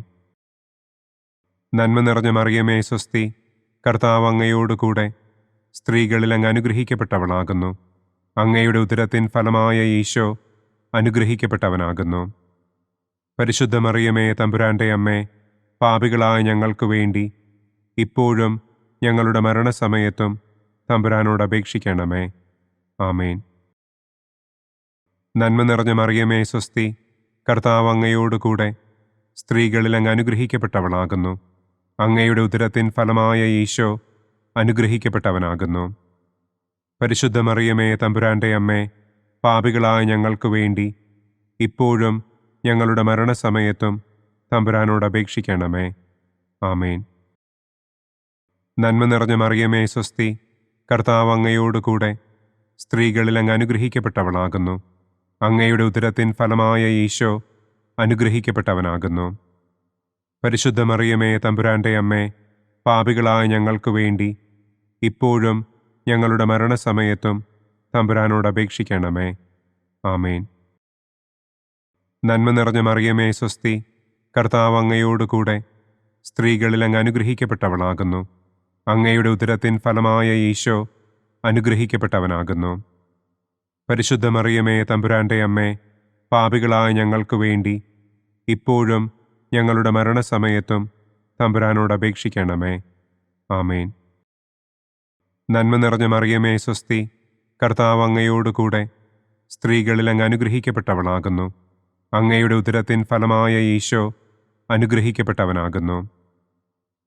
നന്മ നിറഞ്ഞ മറിയമേ സ്വസ്തി, കർത്താവ് അങ്ങയോട് കൂടെ സ്ത്രീകളിൽ അങ്ങ് അനുഗ്രഹിക്കപ്പെട്ടവളാകുന്നു. അങ്ങയുടെ ഉദരത്തിൻ ഫലമായ ഈശോ അനുഗ്രഹിക്കപ്പെട്ടവനാകുന്നു. പരിശുദ്ധ മറിയമേ തമ്പുരാൻ്റെ അമ്മേ, പാപികളായ ഞങ്ങൾക്ക് വേണ്ടി ഇപ്പോഴും ഞങ്ങളുടെ മരണസമയത്തും തമ്പുരാനോട് അപേക്ഷിക്കണമേ. ആമേൻ. നന്മ നിറഞ്ഞ മറിയമേ സ്വസ്തി, കർത്താവ് അങ്ങയോട് കൂടെ സ്ത്രീകളിൽ അങ്ങ് അനുഗ്രഹിക്കപ്പെട്ടവളാകുന്നു. അങ്ങയുടെ ഉദരത്തിൻ ഫലമായ ഈശോ അനുഗ്രഹിക്കപ്പെട്ടവനാകുന്നു. പരിശുദ്ധ മറിയമേ തമ്പുരാൻ്റെ അമ്മേ, പാപികളായ ഞങ്ങൾക്ക് വേണ്ടി ഇപ്പോഴും ഞങ്ങളുടെ മരണസമയത്തും തമ്പുരാനോട് അപേക്ഷിക്കണമേ. ആമേൻ. നന്മ നിറഞ്ഞ മറിയമേ സ്വസ്തി, കർത്താവ് അങ്ങയോട് കൂടെ സ്ത്രീകളിൽ അങ്ങ് അനുഗ്രഹിക്കപ്പെട്ടവളാകുന്നു. അങ്ങയുടെ ഉദരത്തിൻ ഫലമായ ഈശോ അനുഗ്രഹിക്കപ്പെട്ടവനാകുന്നു. പരിശുദ്ധ മറിയമേ തമ്പുരാൻ്റെ അമ്മേ, പാപികളായ ഞങ്ങൾക്ക് വേണ്ടി ഇപ്പോഴും ഞങ്ങളുടെ മരണസമയത്തും തമ്പുരാനോട് അപേക്ഷിക്കണമേ. ആമേൻ. നന്മ നിറഞ്ഞ മറിയമേ സ്വസ്തി, കർത്താവ് അങ്ങയോട് കൂടെ സ്ത്രീകളിൽ അങ്ങ് അനുഗ്രഹിക്കപ്പെട്ടവളാകുന്നു. അങ്ങയുടെ ഉദരത്തിൻ ഫലമായ ഈശോ അനുഗ്രഹിക്കപ്പെട്ടവനാകുന്നു. പരിശുദ്ധ മറിയമേ തമ്പുരാൻ്റെ അമ്മേ, പാപികളായ ഞങ്ങൾക്ക് വേണ്ടി ഇപ്പോഴും ഞങ്ങളുടെ മരണസമയത്തും തമ്പുരാനോട് അപേക്ഷിക്കണമേ. ആമേൻ. നന്മ നിറഞ്ഞ മറിയമേ സ്വസ്തി, കർത്താവ് അങ്ങയോട് കൂടെ സ്ത്രീകളിൽ അങ്ങ് അനുഗ്രഹിക്കപ്പെട്ടവളാകുന്നു. അങ്ങയുടെ ഉദരത്തിൻ ഫലമായ ഈശോ അനുഗ്രഹിക്കപ്പെട്ടവനാകുന്നു.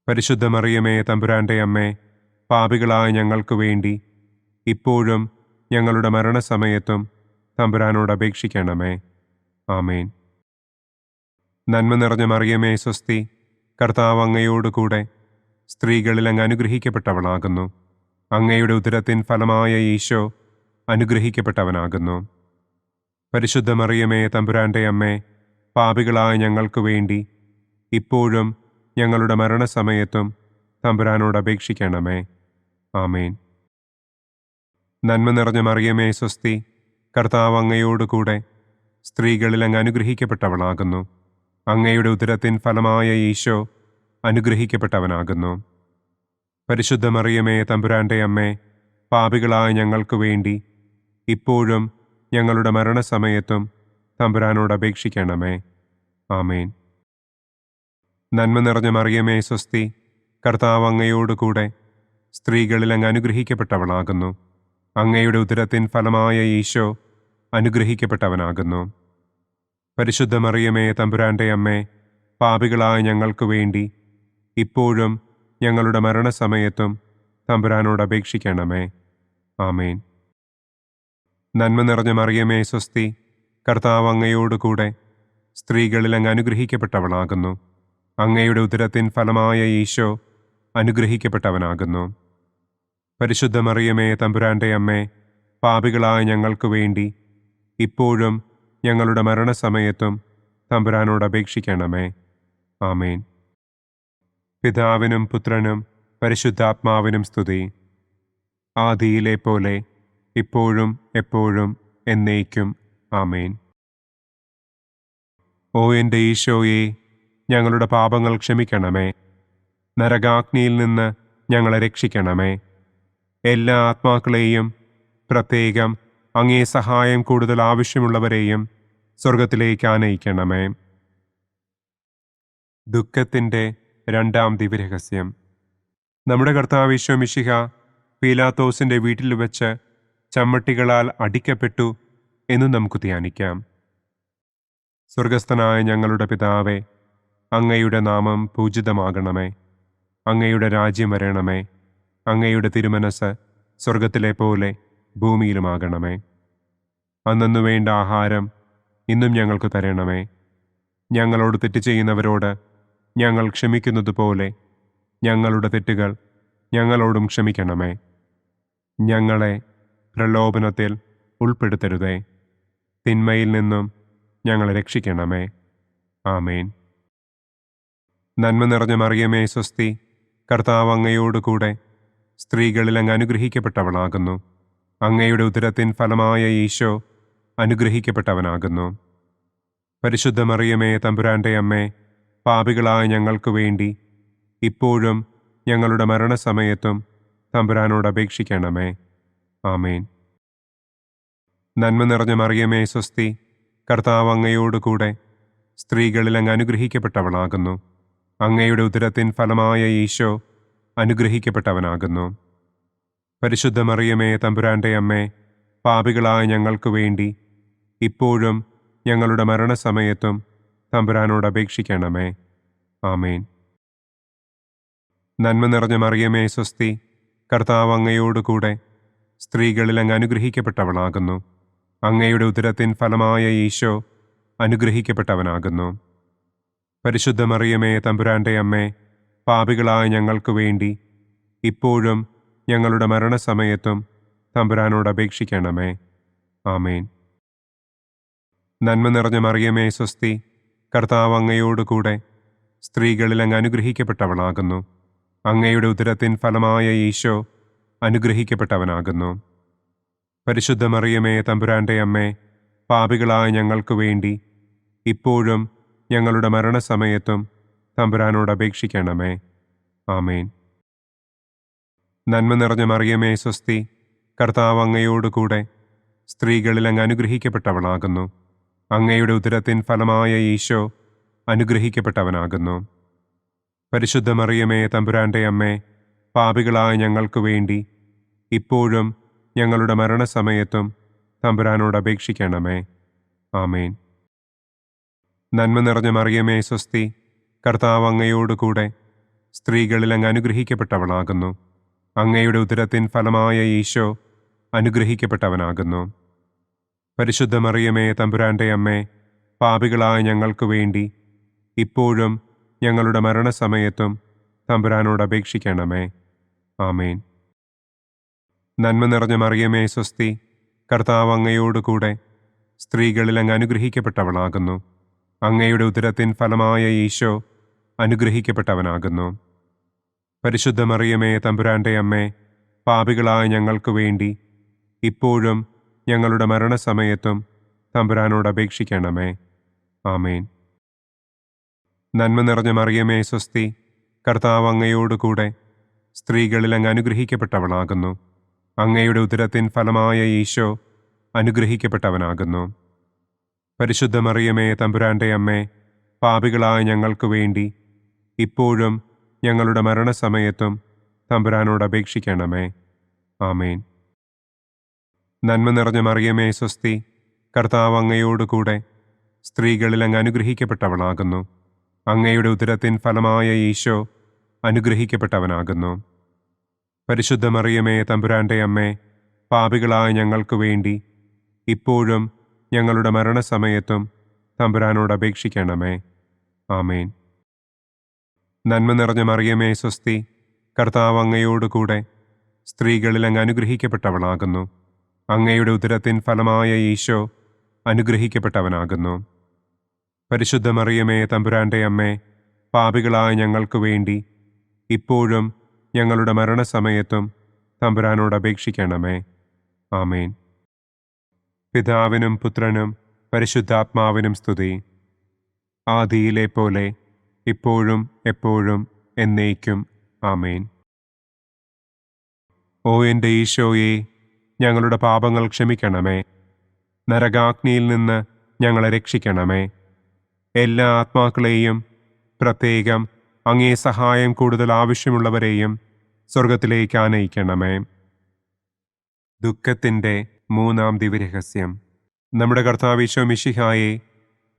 പരിശുദ്ധ മറിയമേ, തമ്പുരാന്റെ അമ്മേ, പാപികളായ ഞങ്ങൾക്ക് വേണ്ടി ഇപ്പോഴും ഞങ്ങളുടെ മരണസമയത്തും തമ്പുരാനോട് അപേക്ഷിക്കണമേ. ആമേൻ. നന്മ നിറഞ്ഞ മറിയമേ, സ്വസ്തി, കർത്താവ് അങ്ങയോടുകൂടെ സ്ത്രീകളിൽ അങ്ങ് അനുഗ്രഹിക്കപ്പെട്ടവളാകുന്നു. അങ്ങയുടെ ഉദരത്തിൻ ഫലമായ ഈശോ അനുഗ്രഹിക്കപ്പെട്ടവനാകുന്നു. പരിശുദ്ധ മറിയമേ, തമ്പുരാന്റെ അമ്മേ, പാപികളായ ഞങ്ങൾക്ക് വേണ്ടി ഇപ്പോഴും ഞങ്ങളുടെ മരണസമയത്തും തമ്പുരാനോട് അപേക്ഷിക്കണമേ. ആമേൻ. നന്മ നിറഞ്ഞ മറിയമേ, സ്വസ്തി, കർത്താവ് അങ്ങയോടുകൂടെ സ്ത്രീകളിൽ അങ്ങ് അനുഗ്രഹിക്കപ്പെട്ടവളാകുന്നു. അങ്ങയുടെ ഉദരത്തിൻ ഫലമായ ഈശോ അനുഗ്രഹിക്കപ്പെട്ടവനാകുന്നു. പരിശുദ്ധ മറിയമേ, തമ്പുരാന്റെ അമ്മേ, പാപികളായ ഞങ്ങൾക്ക് വേണ്ടി ഇപ്പോഴും ഞങ്ങളുടെ മരണസമയത്തും തമ്പുരാനോട് അപേക്ഷിക്കണമേ. ആമേൻ. നന്മ നിറഞ്ഞ മറിയമേ, സ്വസ്തി, കർത്താവ് അങ്ങയോടുകൂടെ സ്ത്രീകളിൽ അങ്ങ് അനുഗ്രഹിക്കപ്പെട്ടവളാകുന്നു. അങ്ങയുടെ ഉദരത്തിൻ ഫലമായ ഈശോ അനുഗ്രഹിക്കപ്പെട്ടവനാകുന്നു. പരിശുദ്ധ മറിയമേ, തമ്പുരാന്റെ അമ്മേ, പാപികളായ ഞങ്ങൾക്ക് വേണ്ടി ഇപ്പോഴും ഞങ്ങളുടെ മരണസമയത്തും തമ്പുരാനോട് അപേക്ഷിക്കണമേ. ആമേൻ. നന്മ നിറഞ്ഞ മറിയമേ, സ്വസ്തി, കർത്താവ് അങ്ങയോടുകൂടെ സ്ത്രീകളിൽ അങ്ങ് അനുഗ്രഹിക്കപ്പെട്ടവളാകുന്നു. അങ്ങയുടെ ഉദരത്തിൻ ഫലമായ ഈശോ അനുഗ്രഹിക്കപ്പെട്ടവനാകുന്നു. പരിശുദ്ധ മറിയമേ, തമ്പുരാന്റെ അമ്മേ, പാപികളായ ഞങ്ങൾക്ക് വേണ്ടി ഇപ്പോഴും ഞങ്ങളുടെ മരണസമയത്തും തമ്പുരാനോട് അപേക്ഷിക്കണമേ. ആമേൻ. പിതാവിനും പുത്രനും പരിശുദ്ധാത്മാവിനും സ്തുതി. ആദിയിലെ പോലെ ഇപ്പോഴും എപ്പോഴും എന്നേക്കും. ആമേൻ. ഓ എൻ്റെ ഈശോയെ, ഞങ്ങളുടെ പാപങ്ങൾ ക്ഷമിക്കണമേ. നരകാഗ്നിയിൽ നിന്ന് ഞങ്ങളെ രക്ഷിക്കണമേ. എല്ലാ ആത്മാക്കളെയും, പ്രത്യേകം അങ്ങേ സഹായം കൂടുതൽ ആവശ്യമുള്ളവരെയും സ്വർഗത്തിലേക്ക് ആനയിക്കണമേ. ദുഃഖത്തിൻ്റെ രണ്ടാം ദിവ്യരഹസ്യം. നമ്മുടെ കർത്താവ് ഈശോ മിശിഹ പീലാത്തോസിൻ്റെ വീട്ടിൽ വെച്ച് ചമ്മട്ടികളാൽ അടിക്കപ്പെട്ടു എന്ന് നമുക്ക് ധ്യാനിക്കാം. സ്വർഗസ്ഥനായ ഞങ്ങളുടെ പിതാവേ, അങ്ങയുടെ നാമം പൂജിതമാകണമേ. അങ്ങയുടെ രാജ്യം വരണമേ. അങ്ങയുടെ തിരുമനസ് സ്വർഗത്തിലെ പോലെ ഭൂമിയിലുമാകണമേ. അന്നന്നു വേണ്ട ആഹാരം ഇന്നും ഞങ്ങൾക്ക് തരണമേ. ഞങ്ങളോട് തെറ്റ് ചെയ്യുന്നവരോട് ഞങ്ങൾ ക്ഷമിക്കുന്നത് പോലെ ഞങ്ങളുടെ തെറ്റുകൾ ഞങ്ങളോടും ക്ഷമിക്കണമേ. ഞങ്ങളെ പ്രലോഭനത്തിൽ ഉൾപ്പെടുത്തരുതേ. തിന്മയിൽ നിന്നും ഞങ്ങളെ രക്ഷിക്കണമേ. ആമേൻ. നന്മ നിറഞ്ഞ മറിയമേ, സ്വസ്തി, കർത്താവ് അങ്ങയോടുകൂടെ സ്ത്രീകളിൽ അങ്ങ് അനുഗ്രഹിക്കപ്പെട്ടവളാകുന്നു. അങ്ങയുടെ ഉദരത്തിൻ ഫലമായ ഈശോ അനുഗ്രഹിക്കപ്പെട്ടവനാകുന്നു. പരിശുദ്ധ മറിയമേ, തമ്പുരാന്റെ അമ്മേ, പാപികളായ ഞങ്ങൾക്ക് വേണ്ടി ഇപ്പോഴും ഞങ്ങളുടെ മരണസമയത്തും തമ്പുരാനോട് അപേക്ഷിക്കണമേ. ആമേൻ. നന്മ നിറഞ്ഞ മറിയമേ, സ്വസ്തി, കർത്താവ് അങ്ങയോടുകൂടെ സ്ത്രീകളിൽ അങ്ങ് അനുഗ്രഹിക്കപ്പെട്ടവളാകുന്നു. അങ്ങയുടെ ഉദരത്തിൻ ഫലമായ ഈശോ അനുഗ്രഹിക്കപ്പെട്ടവനാകുന്നു. പരിശുദ്ധ മറിയമേ, തമ്പുരാന്റെ അമ്മേ, പാപികളായ ഞങ്ങൾക്ക് വേണ്ടി ഇപ്പോഴും ഞങ്ങളുടെ മരണസമയത്തും തമ്പുരാനോട് അപേക്ഷിക്കണമേ. ആമേൻ. നന്മ നിറഞ്ഞ മറിയമേ, സ്വസ്തി, കർത്താവ് അങ്ങയോടുകൂടെ സ്ത്രീകളിൽ അങ്ങ് അനുഗ്രഹിക്കപ്പെട്ടവളാകുന്നു. അങ്ങയുടെ ഉദരത്തിൻ ഫലമായ ഈശോ അനുഗ്രഹിക്കപ്പെട്ടവനാകുന്നു. പരിശുദ്ധ മറിയമേ, തമ്പുരാന്റെ അമ്മേ, പാപികളായ ഞങ്ങൾക്ക് വേണ്ടി ഇപ്പോഴും ഞങ്ങളുടെ മരണസമയത്തും തമ്പുരാനോട് അപേക്ഷിക്കണമേ. ആമേൻ. നന്മ നിറഞ്ഞ മറിയമേ, സ്വസ്തി, കർത്താവ് അങ്ങയോടുകൂടെ സ്ത്രീകളിൽ അങ്ങ് അനുഗ്രഹിക്കപ്പെട്ടവളാകുന്നു. അങ്ങയുടെ ഉദരത്തിൻ ഫലമായ ഈശോ അനുഗ്രഹിക്കപ്പെട്ടവനാകുന്നു. പരിശുദ്ധ മറിയമേ, തമ്പുരാന്റെ അമ്മേ, പാപികളായ ഞങ്ങൾക്ക് വേണ്ടി ഇപ്പോഴും ഞങ്ങളുടെ മരണസമയത്തും തമ്പുരാനോട് അപേക്ഷിക്കണമേ. ആമേൻ. നന്മ നിറഞ്ഞ മറിയമേ, സ്വസ്തി, കർത്താവ് അങ്ങയോടുകൂടെ സ്ത്രീകളിൽ അങ്ങ് അനുഗ്രഹിക്കപ്പെട്ടവളാകുന്നു. അങ്ങയുടെ ഉദരത്തിൻ ഫലമായ ഈശോ അനുഗ്രഹിക്കപ്പെട്ടവനാകുന്നു. പരിശുദ്ധ മറിയമേ, തമ്പുരാന്റെ അമ്മേ, പാപികളായ ഞങ്ങൾക്ക് വേണ്ടി ഇപ്പോഴും ഞങ്ങളുടെ മരണസമയത്തും തമ്പുരാനോട് അപേക്ഷിക്കണമേ. ആമേൻ. നന്മ നിറഞ്ഞ മറിയമേ സ്വസ്തി, കർത്താവ് അങ്ങയോട് കൂടെ സ്ത്രീകളിൽ അങ്ങ് അനുഗ്രഹിക്കപ്പെട്ടവളാകുന്നു. അങ്ങയുടെ ഉദരത്തിൻ ഫലമായ ഈശോ അനുഗ്രഹിക്കപ്പെട്ടവനാകുന്നു. പരിശുദ്ധ മറിയമേ തമ്പുരാന്റെ അമ്മേ, പാപികളായ ഞങ്ങൾക്ക് വേണ്ടി ഇപ്പോഴും ഞങ്ങളുടെ മരണസമയത്തും തമ്പുരാനോട് അപേക്ഷിക്കണമേ. ആമേൻ. നന്മ നിറഞ്ഞ മറിയമേ സ്വസ്തി, കർത്താവ് അങ്ങയോട് കൂടെ സ്ത്രീകളിൽ അങ്ങ് അനുഗ്രഹിക്കപ്പെട്ടവളാകുന്നു. അങ്ങയുടെ ഉദരത്തിൻ ഫലമായ ഈശോ അനുഗ്രഹിക്കപ്പെട്ടവനാകുന്നു. പരിശുദ്ധ മറിയമേ തമ്പുരാന്റെ അമ്മേ, പാപികളായ ഞങ്ങൾക്ക് വേണ്ടി ഇപ്പോഴും ഞങ്ങളുടെ മരണസമയത്തും തമ്പുരാനോട് അപേക്ഷിക്കണമേ. ആമേൻ. നന്മ നിറഞ്ഞ മറിയമേ സ്വസ്തി, കർത്താവ് അങ്ങയോട് കൂടെ സ്ത്രീകളിൽ അങ്ങ് അനുഗ്രഹിക്കപ്പെട്ടവളാകുന്നു. അങ്ങയുടെ ഉദരത്തിൻ ഫലമായ ഈശോ അനുഗ്രഹിക്കപ്പെട്ടവനാകുന്നു. പരിശുദ്ധ മറിയമേ തമ്പുരാന്റെ അമ്മേ, പാപികളായ ഞങ്ങൾക്ക് വേണ്ടി ഇപ്പോഴും ഞങ്ങളുടെ മരണസമയത്തും തമ്പുരാനോട് അപേക്ഷിക്കണമേ. ആമേൻ. നന്മ നിറഞ്ഞ മറിയമേ സ്വസ്തി, കർത്താവ് അങ്ങയോട് കൂടെ സ്ത്രീകളിൽ അങ്ങ് അനുഗ്രഹിക്കപ്പെട്ടവളാകുന്നു. അങ്ങയുടെ ഉദരത്തിൻ ഫലമായ ഈശോ അനുഗ്രഹിക്കപ്പെട്ടവനാകുന്നു. പരിശുദ്ധ മറിയമേ തമ്പുരാന്റെ അമ്മേ, പാപികളായ ഞങ്ങൾക്ക് വേണ്ടി ഇപ്പോഴും ഞങ്ങളുടെ മരണസമയത്തും തമ്പുരാനോട് അപേക്ഷിക്കണമേ. ആമേൻ. നന്മ നിറഞ്ഞ മറിയമേ സ്വസ്തി, കർത്താവ് അങ്ങയോട് കൂടെ സ്ത്രീകളിൽ അങ്ങ് അനുഗ്രഹിക്കപ്പെട്ടവളാകുന്നു. അങ്ങയുടെ ഉദരത്തിൻ ഫലമായ ഈശോ അനുഗ്രഹിക്കപ്പെട്ടവനാകുന്നു. പരിശുദ്ധ മറിയമേ തമ്പുരാന്റെ അമ്മേ, പാപികളായ ഞങ്ങൾക്ക് വേണ്ടി ഇപ്പോഴും ഞങ്ങളുടെ മരണസമയത്തും തമ്പുരാനോട് അപേക്ഷിക്കണമേ. ആമേൻ. പിതാവിനും പുത്രനും പരിശുദ്ധാത്മാവിനും സ്തുതി. ആദിയിലെ പോലെ ഇപ്പോഴും എപ്പോഴും എന്നേക്കും. ആമേൻ. ഓ എൻ്റെ ഈശോയെ, ഞങ്ങളുടെ പാപങ്ങൾ ക്ഷമിക്കണമേ. നരകാഗ്നിയിൽ നിന്ന് ഞങ്ങളെ രക്ഷിക്കണമേ. എല്ലാ ആത്മാക്കളെയും, പ്രത്യേകം അങ്ങേ സഹായം കൂടുതൽ ആവശ്യമുള്ളവരെയും സ്വർഗത്തിലേക്ക് ആനയിക്കണമേ. ദുഃഖത്തിൻ്റെ മൂന്നാം ദിവ്യരഹസ്യം. നമ്മുടെ കർത്താവ് ഈശോ മിശിഹായെ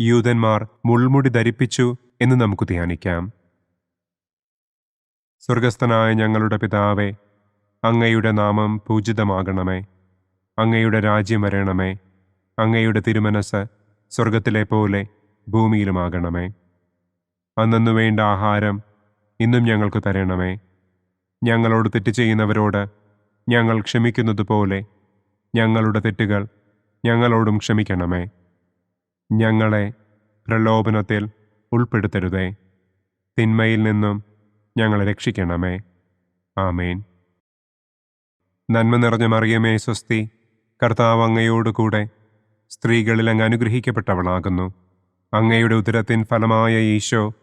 യൂദന്മാർ മുൾമുടി ധരിപ്പിച്ചു എന്ന് നമുക്ക് ധ്യാനിക്കാം. സ്വർഗസ്ഥനായ ഞങ്ങളുടെ പിതാവേ, അങ്ങയുടെ നാമം പൂജിതമാകണമേ. അങ്ങയുടെ രാജ്യം വരണമേ. അങ്ങയുടെ തിരുമനസ് സ്വർഗത്തിലെ പോലെ ഭൂമിയിലുമാകണമേ. അന്നന്നു വേണ്ട ആഹാരം ഇന്നും ഞങ്ങൾക്ക് തരണമേ. ഞങ്ങളോട് തെറ്റ് ചെയ്യുന്നവരോട് ഞങ്ങൾ ക്ഷമിക്കുന്നത് പോലെ ഞങ്ങളുടെ തെറ്റുകൾ ഞങ്ങളോടും ക്ഷമിക്കണമേ. ഞങ്ങളെ പ്രലോഭനത്തിൽ ഉൾപ്പെടുത്തരുതേ. തിന്മയിൽ നിന്നും ഞങ്ങളെ രക്ഷിക്കണമേ. ആമേൻ. നന്മ നിറഞ്ഞ മറിയമേ സ്വസ്തി, കർത്താവ് അങ്ങയോട് കൂടെ സ്ത്രീകളിൽ അങ്ങ് അനുഗ്രഹിക്കപ്പെട്ടവളാകുന്നു. അങ്ങയുടെ ഉദരത്തിൻ ഫലമായ ഈശോ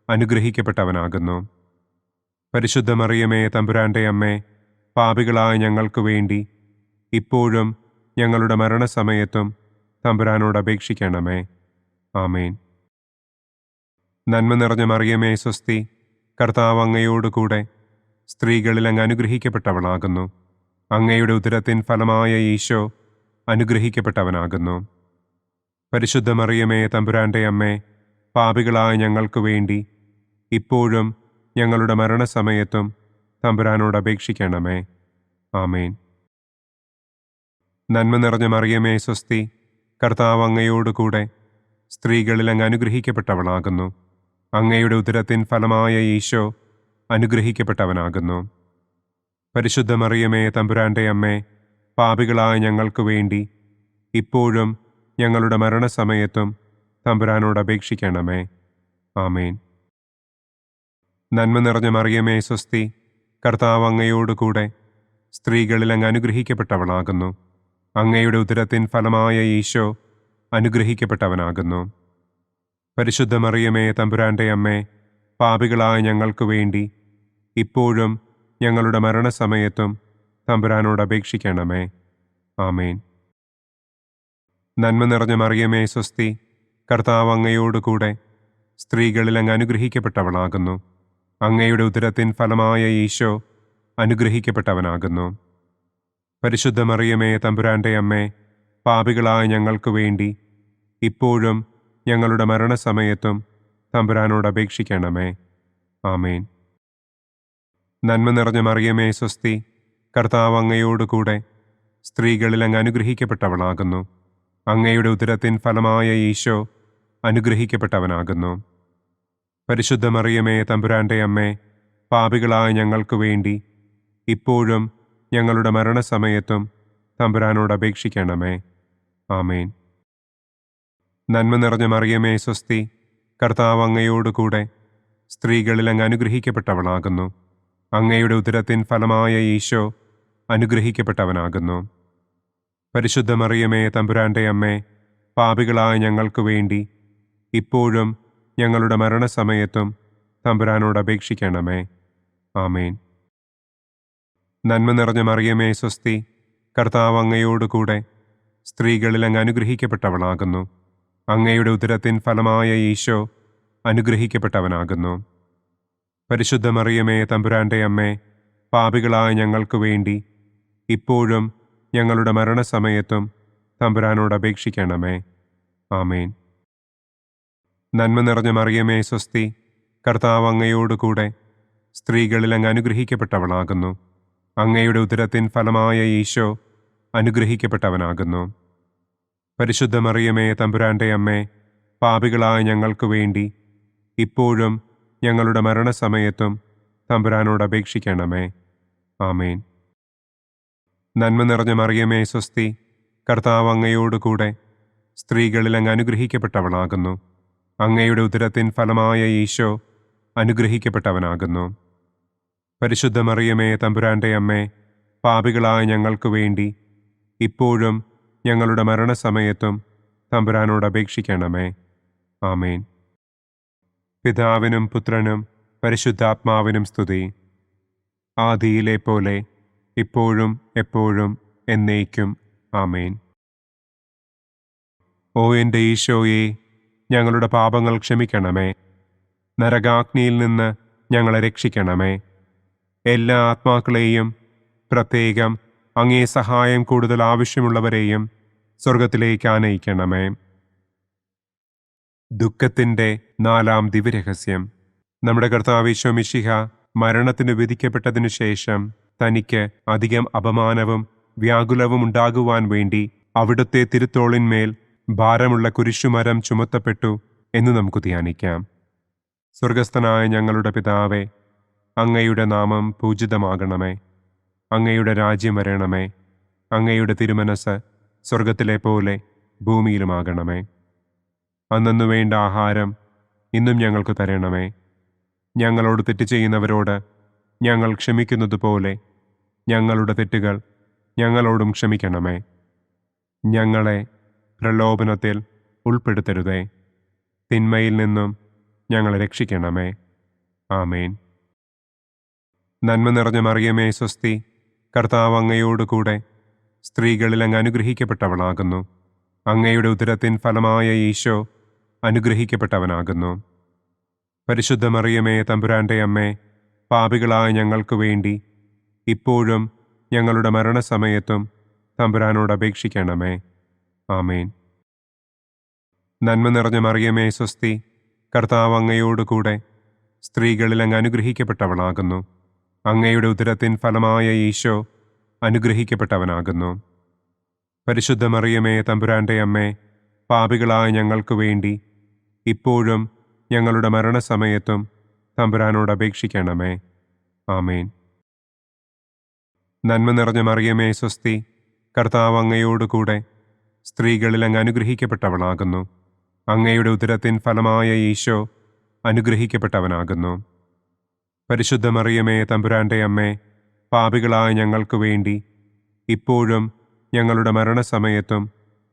അനുഗ്രഹിക്കപ്പെട്ടവനാകുന്നു. പരിശുദ്ധ മറിയമേ തമ്പുരാന്റെ അമ്മേ, പാപികളായ ഞങ്ങൾക്ക് വേണ്ടി ഇപ്പോഴും ഞങ്ങളുടെ മരണസമയത്തും തമ്പുരാനോട് അപേക്ഷിക്കണമേ. ആമേൻ. നന്മ നിറഞ്ഞ മറിയമേ സ്വസ്തി, കർത്താവ് അങ്ങയോട് കൂടെ സ്ത്രീകളിൽ അങ്ങ് അനുഗ്രഹിക്കപ്പെട്ടവളാകുന്നു. അങ്ങയുടെ ഉദരത്തിൻ ഫലമായ ഈശോ അനുഗ്രഹിക്കപ്പെട്ടവനാകുന്നു. പരിശുദ്ധ മറിയമേ തമ്പുരാന്റെ അമ്മേ, പാപികളായ ഞങ്ങൾക്ക് വേണ്ടി ഇപ്പോഴും ഞങ്ങളുടെ മരണസമയത്തും തമ്പുരാനോട് അപേക്ഷിക്കണമേ. ആമേൻ. നന്മ നിറഞ്ഞ മറിയമേ സ്വസ്തി, കർത്താവ് അങ്ങയോട് കൂടെ സ്ത്രീകളിൽ അങ്ങ് അനുഗ്രഹിക്കപ്പെട്ടവളാകുന്നു. അങ്ങയുടെ ഉദരത്തിൻ ഫലമായ ഈശോ അനുഗ്രഹിക്കപ്പെട്ടവനാകുന്നു. പരിശുദ്ധ മറിയമേ തമ്പുരാന്റെ അമ്മേ, പാപികളായ ഞങ്ങൾക്ക് വേണ്ടി ഇപ്പോഴും ഞങ്ങളുടെ മരണസമയത്തും തമ്പുരാനോട് അപേക്ഷിക്കണമേ. ആമേൻ. നന്മ നിറഞ്ഞ മറിയമേ സ്വസ്തി, കർത്താവ് അങ്ങയോട് കൂടെ സ്ത്രീകളിൽ അങ്ങ് അനുഗ്രഹിക്കപ്പെട്ടവളാകുന്നു. അങ്ങയുടെ ഉദരത്തിൻ ഫലമായ ഈശോ അനുഗ്രഹിക്കപ്പെട്ടവനാകുന്നു. പരിശുദ്ധ മറിയമേ തമ്പുരാന്റെ അമ്മേ, പാപികളായ ഞങ്ങൾക്ക് വേണ്ടി ഇപ്പോഴും ഞങ്ങളുടെ മരണസമയത്തും തമ്പുരാനോട് അപേക്ഷിക്കണമേ. ആമേൻ. നന്മ നിറഞ്ഞ മറിയമേ സ്വസ്തി, കർത്താവ് അങ്ങയോട് കൂടെ സ്ത്രീകളിൽ അങ്ങ് അനുഗ്രഹിക്കപ്പെട്ടവളാകുന്നു. അങ്ങയുടെ ഉദരത്തിൻ ഫലമായ ഈശോ അനുഗ്രഹിക്കപ്പെട്ടവനാകുന്നു. പരിശുദ്ധ മറിയമേ തമ്പുരാന്റെ അമ്മേ, പാപികളായ ഞങ്ങൾക്ക് വേണ്ടി ഇപ്പോഴും ഞങ്ങളുടെ മരണസമയത്തും തമ്പുരാനോട് അപേക്ഷിക്കണമേ. ആമേൻ. നന്മ നിറഞ്ഞ മറിയമേ സ്വസ്തി, കർത്താവ് അങ്ങയോട് കൂടെ സ്ത്രീകളിൽ അങ്ങ് അനുഗ്രഹിക്കപ്പെട്ടവളാകുന്നു. അങ്ങയുടെ ഉദരത്തിൻ ഫലമായ ഈശോ അനുഗ്രഹിക്കപ്പെട്ടവനാകുന്നു. പരിശുദ്ധ മറിയമേ തമ്പുരാന്റെ അമ്മേ, പാപികളായ ഞങ്ങൾക്ക് വേണ്ടി ഇപ്പോഴും ഞങ്ങളുടെ മരണസമയത്തും തമ്പുരാനോട് അപേക്ഷിക്കണമേ. ആമേൻ. നന്മ നിറഞ്ഞ മറിയമേ സ്വസ്തി, കർത്താവ് അങ്ങയോട് കൂടെ സ്ത്രീകളിൽ അങ്ങ് അനുഗ്രഹിക്കപ്പെട്ടവളാകുന്നു. അങ്ങയുടെ ഉദരത്തിൻ ഫലമായ ഈശോ അനുഗ്രഹിക്കപ്പെട്ടവനാകുന്നു. പരിശുദ്ധ മറിയമേ തമ്പുരാന്റെ അമ്മേ, പാപികളായ ഞങ്ങൾക്ക് വേണ്ടി ഇപ്പോഴും ഞങ്ങളുടെ മരണസമയത്തും തമ്പുരാനോട് അപേക്ഷിക്കണമേ. ആമേൻ. നന്മ നിറഞ്ഞ മറിയമേ സ്വസ്തി, കർത്താവ് അങ്ങയോട് കൂടെ സ്ത്രീകളിൽ അങ്ങ് അനുഗ്രഹിക്കപ്പെട്ടവളാകുന്നു. അങ്ങയുടെ ഉദരത്തിൻ ഫലമായ ഈശോ അനുഗ്രഹിക്കപ്പെട്ടവനാകുന്നു. പരിശുദ്ധ മറിയമേ തമ്പുരാന്റെ അമ്മേ, പാപികളായ ഞങ്ങൾക്ക് വേണ്ടി ഇപ്പോഴും ഞങ്ങളുടെ മരണസമയത്തും തമ്പുരാനോട് അപേക്ഷിക്കണമേ. ആമേൻ. നന്മ നിറഞ്ഞ മറിയമേ സ്വസ്തി, കർത്താവ് അങ്ങയോട് കൂടെ സ്ത്രീകളിൽ അങ്ങ് അനുഗ്രഹിക്കപ്പെട്ടവളാകുന്നു. അങ്ങയുടെ ഉദരത്തിൻ ഫലമായ ഈശോ അനുഗ്രഹിക്കപ്പെട്ടവനാകുന്നു. പരിശുദ്ധ മറിയമേ തമ്പുരാന്റെ അമ്മേ, പാപികളായ ഞങ്ങൾക്ക് വേണ്ടി ഇപ്പോഴും ഞങ്ങളുടെ മരണസമയത്തും തമ്പുരാനോട് അപേക്ഷിക്കണമേ. ആമേൻ. നന്മ നിറഞ്ഞ മറിയമേ സ്വസ്തി, കർത്താവ് അങ്ങയോട് കൂടെ സ്ത്രീകളിൽ അങ്ങ് അനുഗ്രഹിക്കപ്പെട്ടവളാകുന്നു. അങ്ങയുടെ ഉദരത്തിൻ ഫലമായ ഈശോ അനുഗ്രഹിക്കപ്പെട്ടവനാകുന്നു. പരിശുദ്ധ മറിയമേ തമ്പുരാന്റെ അമ്മേ, പാപികളായ ഞങ്ങൾക്ക് വേണ്ടി ഇപ്പോഴും ഞങ്ങളുടെ മരണസമയത്തും തമ്പുരാനോട് അപേക്ഷിക്കണമേ. ആമേൻ. പിതാവിനും പുത്രനും പരിശുദ്ധാത്മാവിനും സ്തുതി. ആദിയിലെ പോലെ ഇപ്പോഴും എപ്പോഴും എന്നേക്കും. ആമേൻ. ഓ എൻ്റെ ഈശോയെ, ഞങ്ങളുടെ പാപങ്ങൾ ക്ഷമിക്കണമേ. നരകാഗ്നിയിൽ നിന്ന് ഞങ്ങളെ രക്ഷിക്കണമേ. എല്ലാ ആത്മാക്കളെയും, പ്രത്യേകം അങ്ങേ സഹായം കൂടുതൽ ആവശ്യമുള്ളവരെയും സ്വർഗത്തിലേക്ക് ആനയിക്കണമേ. ദുഃഖത്തിൻ്റെ 4-ാം ദിവ്യരഹസ്യം. നമ്മുടെ കർത്താവ് ഈശോ മിശിഹ മരണത്തിന് വിധിക്കപ്പെട്ടതിനു ശേഷം തനിക്ക് അധികം അപമാനവും വ്യാകുലവും ഉണ്ടാകുവാൻ വേണ്ടി അവിടുത്തെ തിരുത്തോളിന്മേൽ ഭാരമുള്ള കുരിശുമരം ചുമത്തപ്പെട്ടു എന്ന് നമുക്ക് ധ്യാനിക്കാം. സ്വർഗസ്ഥനായ ഞങ്ങളുടെ പിതാവേ, അങ്ങയുടെ നാമം പൂജിതമാകണമേ. അങ്ങയുടെ രാജ്യം വരണമേ. അങ്ങയുടെ തിരുമനസ് സ്വർഗത്തിലെ പോലെ ഭൂമിയിലുമാകണമേ. അന്നന്നു വേണ്ട ആഹാരം ഇന്നും ഞങ്ങൾക്ക് തരണമേ. ഞങ്ങളോട് തെറ്റ് ചെയ്യുന്നവരോട് ഞങ്ങൾ ക്ഷമിക്കുന്നത് പോലെ ഞങ്ങളുടെ തെറ്റുകൾ ഞങ്ങളോടും ക്ഷമിക്കണമേ. ഞങ്ങളെ പ്രലോഭനത്തിൽ ഉൾപ്പെടുത്തരുതേ. തിന്മയിൽ നിന്നും ഞങ്ങളെ രക്ഷിക്കണമേ. ആമേൻ. നന്മ നിറഞ്ഞ മറിയമേ സ്വസ്തി, കർത്താവ് അങ്ങയോട് കൂടെ സ്ത്രീകളിൽ അങ്ങ് അനുഗ്രഹിക്കപ്പെട്ടവളാകുന്നു. അങ്ങയുടെ ഉദരത്തിൻ ഫലമായ ഈശോ അനുഗ്രഹിക്കപ്പെട്ടവനാകുന്നു. പരിശുദ്ധ മറിയമേ തമ്പുരാന്റെ അമ്മേ, പാപികളായ ഞങ്ങൾക്ക് വേണ്ടി ഇപ്പോഴും ഞങ്ങളുടെ മരണസമയത്തും തമ്പുരാനോട് അപേക്ഷിക്കണമേ. ആമേൻ. നന്മ നിറഞ്ഞ മറിയമേ സ്വസ്തി, കർത്താവ് അങ്ങയോട് കൂടെ സ്ത്രീകളിൽ അങ്ങ് അനുഗ്രഹിക്കപ്പെട്ടവളാകുന്നു. അങ്ങയുടെ ഉദരത്തിൻ ഫലമായ ഈശോ അനുഗ്രഹിക്കപ്പെട്ടവനാകുന്നു. പരിശുദ്ധ മറിയമേ തമ്പുരാന്റെ അമ്മേ, പാപികളായ ഞങ്ങൾക്ക് വേണ്ടി ഇപ്പോഴും ഞങ്ങളുടെ മരണസമയത്തും തമ്പുരാനോട് അപേക്ഷിക്കണമേ. ആമേൻ. നന്മ നിറഞ്ഞ മറിയമേ സ്വസ്തി, കർത്താവ് അങ്ങയോട് കൂടെ സ്ത്രീകളിൽ അങ്ങ് അനുഗ്രഹിക്കപ്പെട്ടവളാകുന്നു. അങ്ങയുടെ ഉദരത്തിൻ ഫലമായ ഈശോ അനുഗ്രഹിക്കപ്പെട്ടവനാകുന്നു. പരിശുദ്ധ മറിയമേ തമ്പുരാന്റെ അമ്മേ, പാപികളായ ഞങ്ങൾക്ക് വേണ്ടി ഇപ്പോഴും ഞങ്ങളുടെ മരണസമയത്തും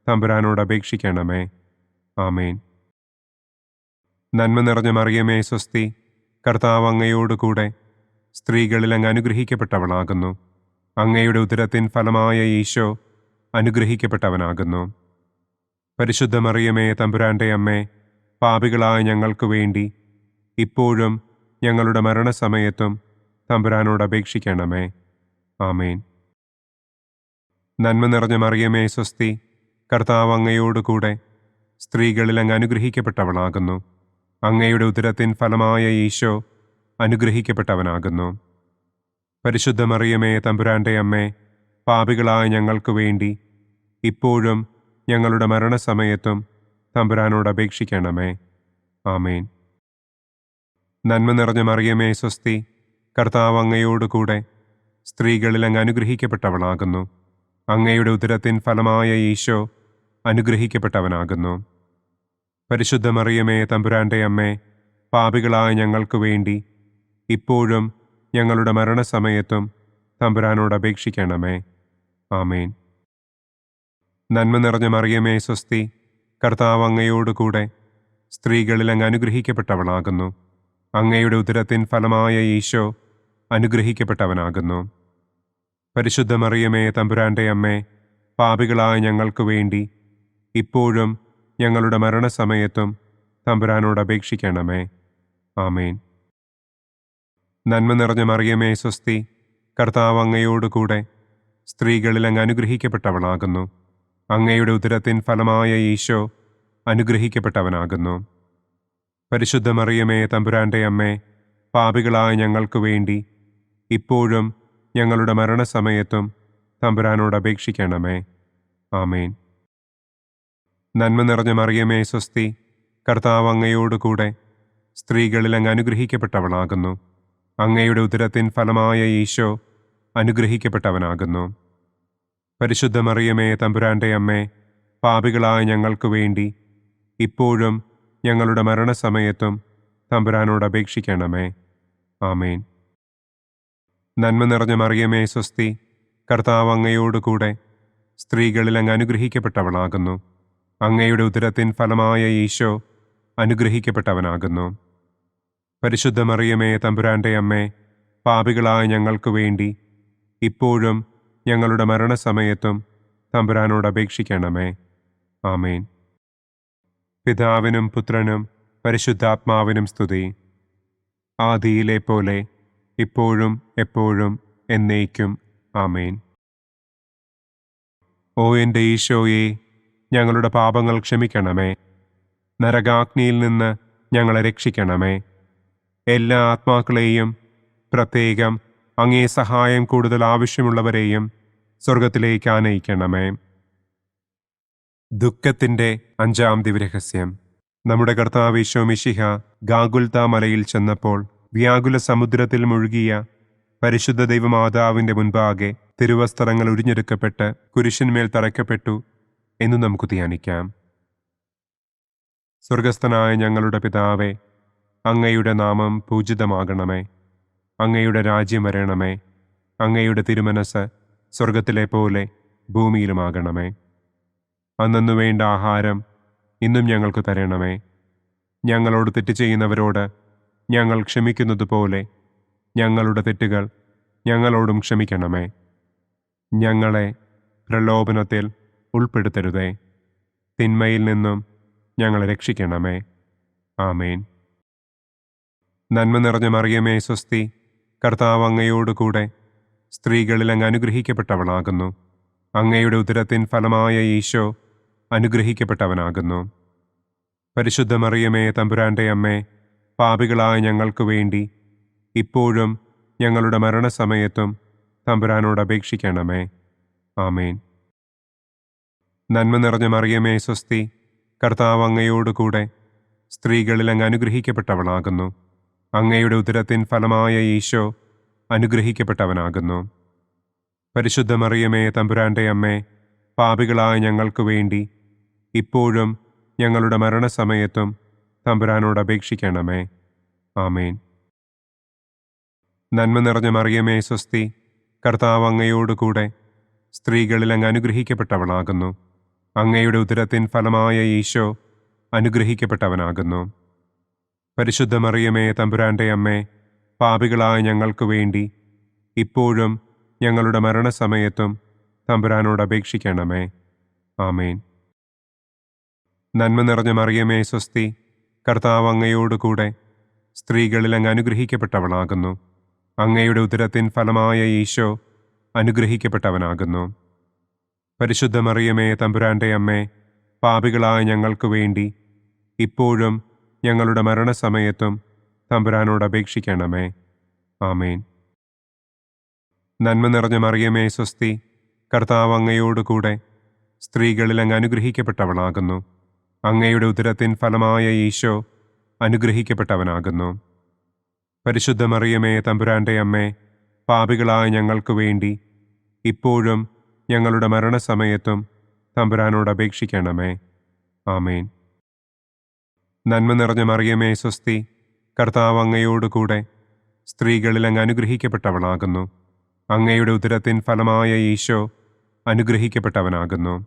തമ്പുരാനോട് അപേക്ഷിക്കണമേ. ആമേൻ. നന്മ നിറഞ്ഞ മറിയമേ സ്വസ്തി, കർത്താവ് അങ്ങയോട് കൂടെ സ്ത്രീകളിൽ അങ്ങ് അനുഗ്രഹിക്കപ്പെട്ടവളാകുന്നു. അങ്ങയുടെ ഉദരത്തിൻ ഫലമായ ഈശോ അനുഗ്രഹിക്കപ്പെട്ടവനാകുന്നു. പരിശുദ്ധ മറിയമേ തമ്പുരാന്റെ അമ്മേ, പാപികളായ ഞങ്ങൾക്ക് വേണ്ടി ഇപ്പോഴും ഞങ്ങളുടെ മരണസമയത്തും തമ്പുരാനോട് അപേക്ഷിക്കണമേ. ആമേൻ. നന്മ നിറഞ്ഞ മറിയമേ സ്വസ്തി, കർത്താവ് അങ്ങയോട് കൂടെ സ്ത്രീകളിൽ അങ്ങ് അനുഗ്രഹിക്കപ്പെട്ടവളാകുന്നു. അങ്ങയുടെ ഉദരത്തിൻ ഫലമായ ഈശോ അനുഗ്രഹിക്കപ്പെട്ടവനാകുന്നു. പരിശുദ്ധ മറിയമേ, തമ്പുരാന്റെ അമ്മേ, പാപികളായ ഞങ്ങൾക്ക് വേണ്ടി ഇപ്പോഴും ഞങ്ങളുടെ മരണസമയത്തും തമ്പുരാനോട് അപേക്ഷിക്കണമേ. ആമേൻ. നന്മ നിറഞ്ഞ മറിയമേ, സ്വസ്തി, കർത്താവ് അങ്ങയോടുകൂടെ സ്ത്രീകളിൽ അങ്ങ് അനുഗ്രഹിക്കപ്പെട്ടവളാകുന്നു. അങ്ങയുടെ ഉദരത്തിൻ ഫലമായ ഈശോ അനുഗ്രഹിക്കപ്പെട്ടവനാകുന്നു. പരിശുദ്ധ മറിയമേ, തമ്പുരാന്റെ അമ്മേ, പാപികളായ ഞങ്ങൾക്ക് വേണ്ടി ഇപ്പോഴും ഞങ്ങളുടെ മരണസമയത്തും തമ്പുരാനോട് അപേക്ഷിക്കണമേ. ആമേൻ. നന്മ നിറഞ്ഞ മറിയമേ, സ്വസ്തി, കർത്താവ് അങ്ങയോടുകൂടെ സ്ത്രീകളിൽ അങ്ങ് അനുഗ്രഹിക്കപ്പെട്ടവളാകുന്നു. അങ്ങയുടെ ഉദരത്തിൻ ഫലമായ ഈശോ അനുഗ്രഹിക്കപ്പെട്ടവനാകുന്നു. പരിശുദ്ധ മറിയമേ, തമ്പുരാന്റെ അമ്മേ, പാപികളായ ഞങ്ങൾക്ക് വേണ്ടി ഇപ്പോഴും ഞങ്ങളുടെ മരണസമയത്തും തമ്പുരാനോട് അപേക്ഷിക്കണമേ. ആമേൻ. നന്മ നിറഞ്ഞ മറിയമേ, സ്വസ്തി, കർത്താവ് അങ്ങയോടുകൂടെ സ്ത്രീകളിൽ അങ്ങ് അനുഗ്രഹിക്കപ്പെട്ടവളാകുന്നു. അങ്ങയുടെ ഉദരത്തിൻ ഫലമായ ഈശോ അനുഗ്രഹിക്കപ്പെട്ടവനാകുന്നു. പരിശുദ്ധ മറിയമേ, തമ്പുരാന്റെ അമ്മേ, പാപികളായ ഞങ്ങൾക്ക് വേണ്ടി ഇപ്പോഴും ഞങ്ങളുടെ മരണസമയത്തും തമ്പുരാനോട് അപേക്ഷിക്കണമേ. ആമേൻ. നന്മ നിറഞ്ഞ മറിയമേ, സ്വസ്തി, കർത്താവ് അങ്ങയോടുകൂടെ സ്ത്രീകളിൽ അങ്ങ് അനുഗ്രഹിക്കപ്പെട്ടവളാകുന്നു. അങ്ങയുടെ ഉദരത്തിൻ ഫലമായ ഈശോ അനുഗ്രഹിക്കപ്പെട്ടവനാകുന്നു. പരിശുദ്ധ മറിയമേ, തമ്പുരാന്റെ അമ്മേ, പാപികളായ ഞങ്ങൾക്ക് വേണ്ടി ഇപ്പോഴും ഞങ്ങളുടെ മരണസമയത്തും തമ്പുരാനോട് അപേക്ഷിക്കണമേ. ആമേൻ. നന്മ നിറഞ്ഞ മറിയമേ, സ്വസ്തി, കർത്താവ് അങ്ങയോടുകൂടെ സ്ത്രീകളിൽ അങ്ങ് അനുഗ്രഹിക്കപ്പെട്ടവളാകുന്നു. അങ്ങയുടെ ഉദരത്തിൻ ഫലമായ ഈശോ അനുഗ്രഹിക്കപ്പെട്ടവനാകുന്നു. പരിശുദ്ധ മറിയമേ, തമ്പുരാന്റെ അമ്മേ, പാപികളായ ഞങ്ങൾക്ക് വേണ്ടി ഇപ്പോഴും ഞങ്ങളുടെ മരണസമയത്തും തമ്പുരാനോട് അപേക്ഷിക്കണമേ. ആമേൻ. പിതാവിനും പുത്രനും പരിശുദ്ധാത്മാവിനും സ്തുതി. ആദിയിലെ പോലെ ഇപ്പോഴും എപ്പോഴും എന്നേക്കും. ആമേൻ. ഓ എൻ്റെ ഈശോയെ, ഞങ്ങളുടെ പാപങ്ങൾ ക്ഷമിക്കണമേ. നരകാഗ്നിയിൽ നിന്ന് ഞങ്ങളെ രക്ഷിക്കണമേ. എല്ലാ ആത്മാക്കളെയും, പ്രത്യേകം അങ്ങേ സഹായം കൂടുതൽ ആവശ്യമുള്ളവരെയും സ്വർഗത്തിലേക്ക് ആനയിക്കണമേ. ദുഃഖത്തിൻ്റെ 5-ാം ദിവ്യരഹസ്യം. നമ്മുടെ കർത്താവ് ഈശോ മിശിഹ ഗാഗുൽത്ത മലയിൽ ചെന്നപ്പോൾ വ്യാകുല സമുദ്രത്തിൽ മുഴുകിയ പരിശുദ്ധ ദൈവമാതാവിൻ്റെ മുൻപാകെ തിരുവസ്ത്രങ്ങൾ ഉരിഞ്ഞെടുക്കപ്പെട്ട് കുരിശിന്മേൽ തറയ്ക്കപ്പെട്ടു എന്ന് നമുക്ക് ധ്യാനിക്കാം. സ്വർഗസ്ഥനായ ഞങ്ങളുടെ പിതാവേ, അങ്ങയുടെ നാമം പൂജിതമാകണമേ. അങ്ങയുടെ രാജ്യം വരണമേ. അങ്ങയുടെ തിരുമനസ് സ്വർഗത്തിലെ പോലെ ഭൂമിയിലുമാകണമേ. അന്നന്നു വേണ്ട ആഹാരം ഇന്നും ഞങ്ങൾക്ക് തരണമേ. ഞങ്ങളോട് തെറ്റ് ചെയ്യുന്നവരോട് ഞങ്ങൾ ക്ഷമിക്കുന്നത് പോലെ ഞങ്ങളുടെ തെറ്റുകൾ ഞങ്ങളോടും ക്ഷമിക്കണമേ. ഞങ്ങളെ പ്രലോഭനത്തിൽ ഉൾപ്പെടുത്തരുതേ. തിന്മയിൽ നിന്നും ഞങ്ങളെ രക്ഷിക്കണമേ. ആമേൻ. നന്മ നിറഞ്ഞ മറിയമേ, സ്വസ്തി, കർത്താവ് അങ്ങയോടുകൂടെ സ്ത്രീകളിൽ അങ്ങ് അനുഗ്രഹിക്കപ്പെട്ടവളാകുന്നു. അങ്ങയുടെ ഉദരത്തിൻ ഫലമായ ഈശോ അനുഗ്രഹിക്കപ്പെട്ടവനാകുന്നു. പരിശുദ്ധ മറിയമേ, തമ്പുരാന്റെ അമ്മേ, പാപികളായ ഞങ്ങൾക്ക് വേണ്ടി ഇപ്പോഴും ഞങ്ങളുടെ മരണസമയത്തും തമ്പുരാനോട് അപേക്ഷിക്കണമേ. ആമേൻ. നന്മ നിറഞ്ഞ മറിയമേ, സ്വസ്തി, കർത്താവ് അങ്ങയോടുകൂടെ സ്ത്രീകളിൽ അങ്ങ് അനുഗ്രഹിക്കപ്പെട്ടവളാകുന്നു. അങ്ങയുടെ ഉദരത്തിൻ ഫലമായ ഈശോ അനുഗ്രഹിക്കപ്പെട്ടവനാകുന്നു. പരിശുദ്ധ മറിയമേ, തമ്പുരാന്റെ അമ്മേ, പാപികളായ ഞങ്ങൾക്ക് വേണ്ടി ഇപ്പോഴും ഞങ്ങളുടെ മരണസമയത്തും തമ്പുരാനോട് അപേക്ഷിക്കണമേ. ആമേൻ. നന്മ നിറഞ്ഞ മറിയമേ, സ്വസ്തി, കർത്താവ് അങ്ങയോടുകൂടെ സ്ത്രീകളിൽ അങ്ങ് അനുഗ്രഹിക്കപ്പെട്ടവളാകുന്നു. അങ്ങയുടെ ഉദരത്തിൻ ഫലമായ ഈശോ അനുഗ്രഹിക്കപ്പെട്ടവനാകുന്നു. പരിശുദ്ധ മറിയമേ, തമ്പുരാന്റെ അമ്മേ, പാപികളായ ഞങ്ങൾക്ക് വേണ്ടി ഇപ്പോഴും ഞങ്ങളുടെ മരണസമയത്തും തമ്പുരാനോട് അപേക്ഷിക്കണമേ. ആമേൻ. നന്മ നിറഞ്ഞ മറിയമേ, സ്വസ്തി, കർത്താവ് അങ്ങയോടുകൂടെ സ്ത്രീകളിൽ അങ്ങ് അനുഗ്രഹിക്കപ്പെട്ടവളാകുന്നു. അങ്ങയുടെ ഉദരത്തിൻ ഫലമായ ഈശോ അനുഗ്രഹിക്കപ്പെട്ടവനാകുന്നു. പരിശുദ്ധ മറിയമേ, തമ്പുരാന്റെ അമ്മേ, പാപികളായ ഞങ്ങൾക്ക് വേണ്ടി ഇപ്പോഴും ഞങ്ങളുടെ മരണസമയത്തും തമ്പുരാനോട് അപേക്ഷിക്കണമേ. ആമേൻ. നന്മ നിറഞ്ഞ മറിയമേ സ്വസ്തി, കർത്താവ് അങ്ങയോടുകൂടെ സ്ത്രീകളിൽ അങ്ങ് അനുഗ്രഹിക്കപ്പെട്ടവളാകുന്നു. അങ്ങയുടെ ഉദരത്തിൻ ഫലമായ ഈശോ അനുഗ്രഹിക്കപ്പെട്ടവനാകുന്നു. പരിശുദ്ധ മറിയമേ തമ്പുരാന്റെ അമ്മേ, പാപികളായ ഞങ്ങൾക്ക് വേണ്ടി ഇപ്പോഴും ഞങ്ങളുടെ മരണസമയത്തും തമ്പുരാനോട് അപേക്ഷിക്കണമേ. ആമേൻ. നന്മ നിറഞ്ഞ മറിയമേ സ്വസ്തി, കർത്താവ് അങ്ങയോടുകൂടെ സ്ത്രീകളിൽ അങ്ങ് അനുഗ്രഹിക്കപ്പെട്ടവളാകുന്നു. അങ്ങയുടെ ഉദരത്തിൻ ഫലമായ ഈശോ അനുഗ്രഹിക്കപ്പെട്ടവനാകുന്നു.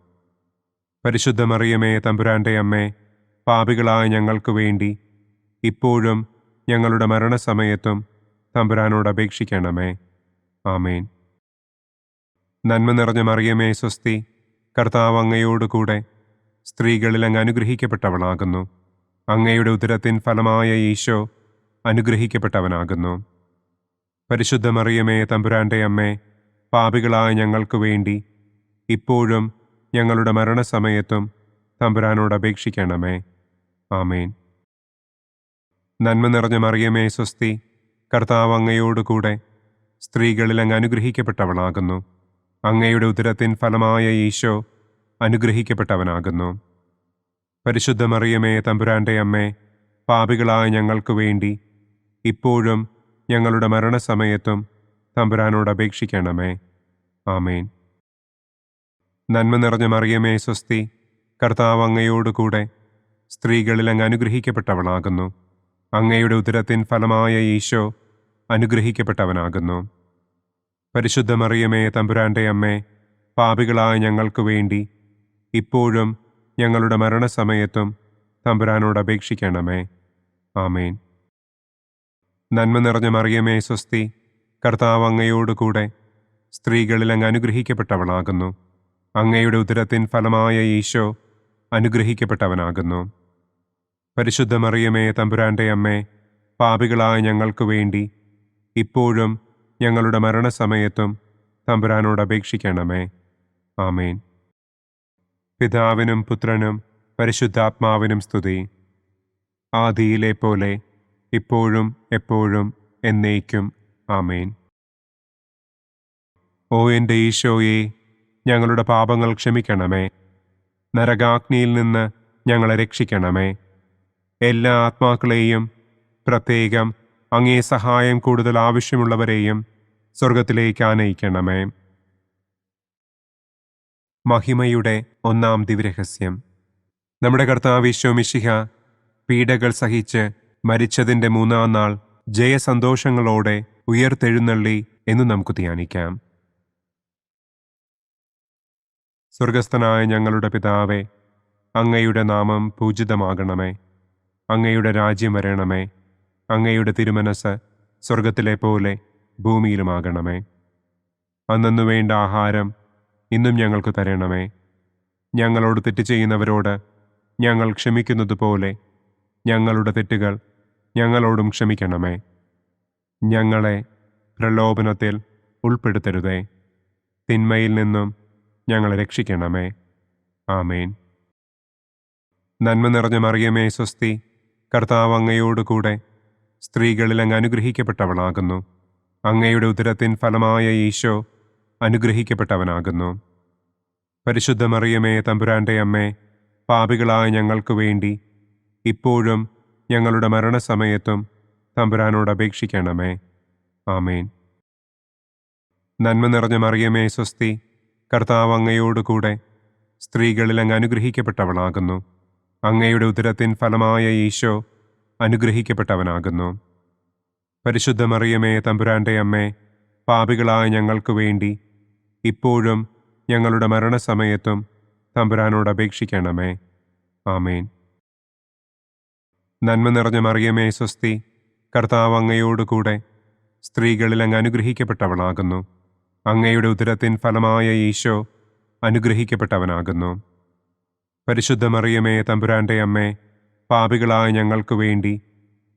പരിശുദ്ധ മറിയമേ തമ്പുരാന്റെ അമ്മേ, പാപികളായ ഞങ്ങൾക്ക് വേണ്ടി ഇപ്പോഴും ഞങ്ങളുടെ മരണസമയത്തും തമ്പുരാനോട് അപേക്ഷിക്കണമേ. ആമേൻ. നന്മ നിറഞ്ഞ മറിയമേ സ്വസ്തി, കർത്താവ് അങ്ങയോടുകൂടെ സ്ത്രീകളിൽ അങ്ങ് അനുഗ്രഹിക്കപ്പെട്ടവളാകുന്നു. അങ്ങയുടെ ഉദരത്തിൻ ഫലമായ ഈശോ അനുഗ്രഹിക്കപ്പെട്ടവനാകുന്നു. പരിശുദ്ധ മറിയമേ തമ്പുരാന്റെ അമ്മേ, പാപികളായ ഞങ്ങൾക്ക് വേണ്ടി ഇപ്പോഴും ഞങ്ങളുടെ മരണസമയത്തും തമ്പുരാനോട് അപേക്ഷിക്കണമേ. ആമേൻ. നന്മ നിറഞ്ഞ മറിയമേ സ്വസ്തി, കർത്താവ് അങ്ങയോടുകൂടെ സ്ത്രീകളിൽ അങ്ങ് അനുഗ്രഹിക്കപ്പെട്ടവളാകുന്നു. അങ്ങയുടെ ഉദരത്തിൻ ഫലമായ ഈശോ അനുഗ്രഹിക്കപ്പെട്ടവനാകുന്നു. പരിശുദ്ധ മറിയമേ തമ്പുരാന്റെ അമ്മേ, പാപികളായ ഞങ്ങൾക്ക് വേണ്ടി ഇപ്പോഴും ഞങ്ങളുടെ മരണസമയത്തും തമ്പുരാനോട് അപേക്ഷിക്കണമേ. ആമേൻ. നന്മ നിറഞ്ഞ മറിയമേ സ്വസ്തി, കർത്താവ് അങ്ങയോടുകൂടെ സ്ത്രീകളിൽ അങ്ങ് അനുഗ്രഹിക്കപ്പെട്ടവളാകുന്നു. അങ്ങയുടെ ഉദരത്തിൻ ഫലമായ ഈശോ അനുഗ്രഹിക്കപ്പെട്ടവനാകുന്നു. പരിശുദ്ധ മറിയമേ തമ്പുരാന്റെ അമ്മേ, പാപികളായ ഞങ്ങൾക്ക് വേണ്ടി ഇപ്പോഴും ഞങ്ങളുടെ മരണസമയത്തും തമ്പുരാനോട് അപേക്ഷിക്കണമേ. ആമേൻ. നന്മ നിറഞ്ഞ മറിയമേ സ്വസ്തി, കർത്താവ് അങ്ങയോടുകൂടെ സ്ത്രീകളിൽ അങ്ങ് അനുഗ്രഹിക്കപ്പെട്ടവളാകുന്നു. അങ്ങയുടെ ഉദരത്തിൻ ഫലമായ ഈശോ അനുഗ്രഹിക്കപ്പെട്ടവനാകുന്നു. പരിശുദ്ധ മറിയമേ തമ്പുരാന്റെ അമ്മേ, പാപികളായ ഞങ്ങൾക്ക് വേണ്ടി ഇപ്പോഴും ഞങ്ങളുടെ മരണസമയത്തും തമ്പുരാനോട് അപേക്ഷിക്കണമേ. ആമേൻ. പിതാവിനും പുത്രനും പരിശുദ്ധാത്മാവിനും സ്തുതി. ആദിയിലെ പോലെ ഇപ്പോഴും എപ്പോഴും എന്നേക്കും. ആമേൻ. ഓ എൻ്റെ ഈശോയെ, ഞങ്ങളുടെ പാപങ്ങൾ ക്ഷമിക്കണമേ. നരകാഗ്നിയിൽ നിന്ന് ഞങ്ങളെ രക്ഷിക്കണമേ. എല്ലാ ആത്മാക്കളെയും, പ്രത്യേകം അങ്ങേ സഹായം കൂടുതൽ ആവശ്യമുള്ളവരെയും സ്വർഗത്തിലേക്ക് ആനയിക്കണമേ. മഹിമയുടെ ഒന്നാം ദിവ്യരഹസ്യം. നമ്മുടെ കർത്താവ് ഈശോ മിശിഹ പീഡകൾ സഹിച്ച് മരിച്ചതിൻ്റെ മൂന്നാം നാൾ ജയസന്തോഷങ്ങളോടെ ഉയർത്തെഴുന്നള്ളി എന്ന് നമുക്ക് ധ്യാനിക്കാം. സ്വർഗസ്ഥനായ ഞങ്ങളുടെ പിതാവേ, അങ്ങയുടെ നാമം പൂജിതമാകണമേ. അങ്ങയുടെ രാജ്യം വരണമേ. അങ്ങയുടെ തിരുമനസ് സ്വർഗത്തിലെ പോലെ ഭൂമിയിലുമാകണമേ. അന്നന്നു വേണ്ട ആഹാരം ഇന്നും ഞങ്ങൾക്ക് തരണമേ. ഞങ്ങളോട് തെറ്റ് ചെയ്യുന്നവരോട് ഞങ്ങൾ ക്ഷമിക്കുന്നത് പോലെ ഞങ്ങളുടെ തെറ്റുകൾ ഞങ്ങളോടും ക്ഷമിക്കണമേ. ഞങ്ങളെ പ്രലോഭനത്തിൽ ഉൾപ്പെടുത്തരുതേ. തിന്മയിൽ നിന്നും ഞങ്ങളെ രക്ഷിക്കണമേ. ആമേൻ. നന്മ നിറഞ്ഞ മറിയമേ സ്വസ്തി, കർത്താവ് അങ്ങയോടുകൂടെ സ്ത്രീകളിൽ അങ്ങ് അനുഗ്രഹിക്കപ്പെട്ടവളാകുന്നു. അങ്ങയുടെ ഉദരത്തിൻ ഫലമായ ഈശോ അനുഗ്രഹിക്കപ്പെട്ടവനാകുന്നു. പരിശുദ്ധ മറിയമേ തമ്പുരാന്റെ അമ്മേ, പാപികളായ ഞങ്ങൾക്ക് വേണ്ടി ഇപ്പോഴും ഞങ്ങളുടെ മരണസമയത്തും തമ്പുരാനോട് അപേക്ഷിക്കണമേ. ആമേൻ. നന്മ നിറഞ്ഞ മറിയമേ സ്വസ്തി, കർത്താവ് അങ്ങയോടുകൂടെ സ്ത്രീകളിൽ അങ്ങ് അനുഗ്രഹിക്കപ്പെട്ടവളാകുന്നു. അങ്ങയുടെ ഉദരത്തിൻ ഫലമായ ഈശോ അനുഗ്രഹിക്കപ്പെട്ടവനാകുന്നു. പരിശുദ്ധ മറിയമേ തമ്പുരാന്റെ അമ്മേ, പാപികളായ ഞങ്ങൾക്ക് വേണ്ടി ഇപ്പോഴും ഞങ്ങളുടെ മരണസമയത്തും തമ്പുരാനോട് അപേക്ഷിക്കണമേ. ആമേൻ. നന്മ നിറഞ്ഞ മറിയമേ സ്വസ്തി, കർത്താവ് അങ്ങയോടുകൂടെ സ്ത്രീകളിൽ അങ്ങ് അനുഗ്രഹിക്കപ്പെട്ടവളാകുന്നു. അങ്ങയുടെ ഉദരത്തിൻ ഫലമായ ഈശോ അനുഗ്രഹിക്കപ്പെട്ടവനാകുന്നു. പരിശുദ്ധ മറിയമേ തമ്പുരാന്റെ അമ്മേ, പാപികളായ ഞങ്ങൾക്ക് വേണ്ടി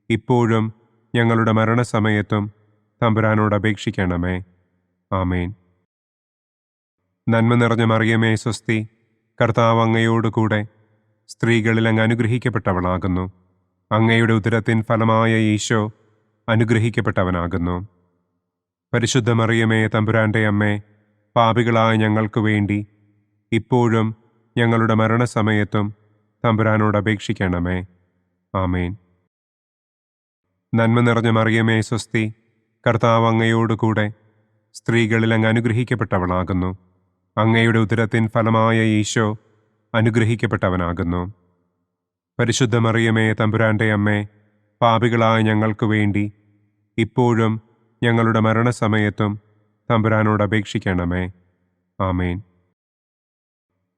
ഇപ്പോഴും ഞങ്ങളുടെ മരണസമയത്തും തമ്പുരാനോട് അപേക്ഷിക്കണമേ. ആമേൻ. നന്മ നിറഞ്ഞ മറിയമേ സ്വസ്തി, കർത്താവ് അങ്ങയോടുകൂടെ സ്ത്രീകളിൽ അങ്ങ് അനുഗ്രഹിക്കപ്പെട്ടവളാകുന്നു. അങ്ങയുടെ ഉദരത്തിൻ ഫലമായ ഈശോ അനുഗ്രഹിക്കപ്പെട്ടവനാകുന്നു. പരിശുദ്ധ മറിയമേ, തമ്പുരാന്റെ അമ്മേ, പാപികളായ ഞങ്ങൾക്ക് വേണ്ടി ഇപ്പോഴും ഞങ്ങളുടെ മരണസമയത്തും തമ്പുരാനോട് അപേക്ഷിക്കണമേ. ആമേൻ. നന്മ നിറഞ്ഞ മറിയമേ, സ്വസ്തി. കർത്താവ് അങ്ങയോടുകൂടെ സ്ത്രീകളിൽ അങ്ങ് അനുഗ്രഹിക്കപ്പെട്ടവളാകുന്നു. അങ്ങയുടെ ഉദരത്തിൻ ഫലമായ ഈശോ അനുഗ്രഹിക്കപ്പെട്ടവനാകുന്നു. പരിശുദ്ധ മറിയമേ, തമ്പുരാന്റെ അമ്മേ, പാപികളായ ഞങ്ങൾക്ക് വേണ്ടി ഇപ്പോഴും ഞങ്ങളുടെ മരണസമയത്തും തമ്പുരാനോട് അപേക്ഷിക്കണമേ. ആമേൻ.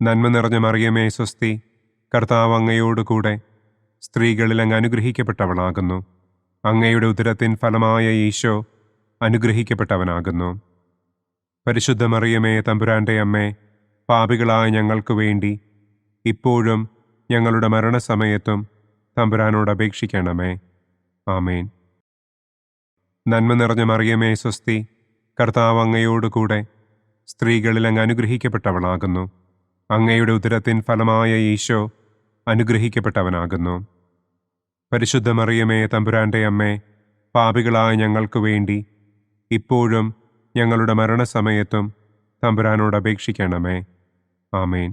നന്മ നിറഞ്ഞ മറിയമേ, സ്വസ്തി. കർത്താവ് അങ്ങയോടുകൂടെ സ്ത്രീകളിൽ അങ്ങ് അനുഗ്രഹിക്കപ്പെട്ടവളാകുന്നു. അങ്ങയുടെ ഉദരത്തിൻ ഫലമായ ഈശോ അനുഗ്രഹിക്കപ്പെട്ടവനാകുന്നു. പരിശുദ്ധ മറിയമേ, തമ്പുരാന്റെ അമ്മേ, പാപികളായ ഞങ്ങൾക്ക് വേണ്ടി ഇപ്പോഴും ഞങ്ങളുടെ മരണസമയത്തും തമ്പുരാനോട് അപേക്ഷിക്കണമേ. ആമേൻ. നന്മ നിറഞ്ഞ മറിയമേ, സ്വസ്തി. കർത്താവ് അങ്ങയോടുകൂടെ സ്ത്രീകളിൽ അങ്ങ് അനുഗ്രഹിക്കപ്പെട്ടവളാകുന്നു. അങ്ങയുടെ ഉദരത്തിൻ ഫലമായ ഈശോ അനുഗ്രഹിക്കപ്പെട്ടവനാകുന്നു. പരിശുദ്ധ മറിയമേ, തമ്പുരാന്റെ അമ്മേ, പാപികളായ ഞങ്ങൾക്ക് വേണ്ടി ഇപ്പോഴും ഞങ്ങളുടെ മരണസമയത്തും തമ്പുരാനോട് അപേക്ഷിക്കണമേ. ആമേൻ.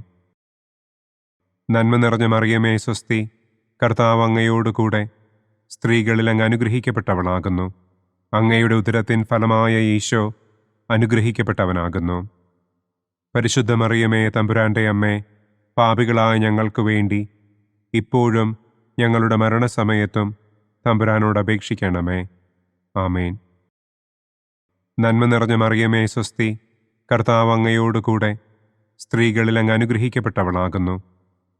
നന്മ നിറഞ്ഞ മറിയമേ, സ്വസ്തി. കർത്താവ് അങ്ങയോടുകൂടെ സ്ത്രീകളിൽ അങ്ങ് അനുഗ്രഹിക്കപ്പെട്ടവളാകുന്നു. അങ്ങയുടെ ഉദരത്തിൻ ഫലമായ ഈശോ അനുഗ്രഹിക്കപ്പെട്ടവനാകുന്നു. പരിശുദ്ധ മറിയമേ, തമ്പുരാന്റെ അമ്മേ, പാപികളായ ഞങ്ങൾക്ക് വേണ്ടി ഇപ്പോഴും ഞങ്ങളുടെ മരണസമയത്തും തമ്പുരാനോട് അപേക്ഷിക്കണമേ. ആമേൻ. നന്മ നിറഞ്ഞ മറിയമേ, സ്വസ്തി. കർത്താവ് അങ്ങയോടുകൂടെ സ്ത്രീകളിൽ അങ്ങ് അനുഗ്രഹിക്കപ്പെട്ടവളാകുന്നു.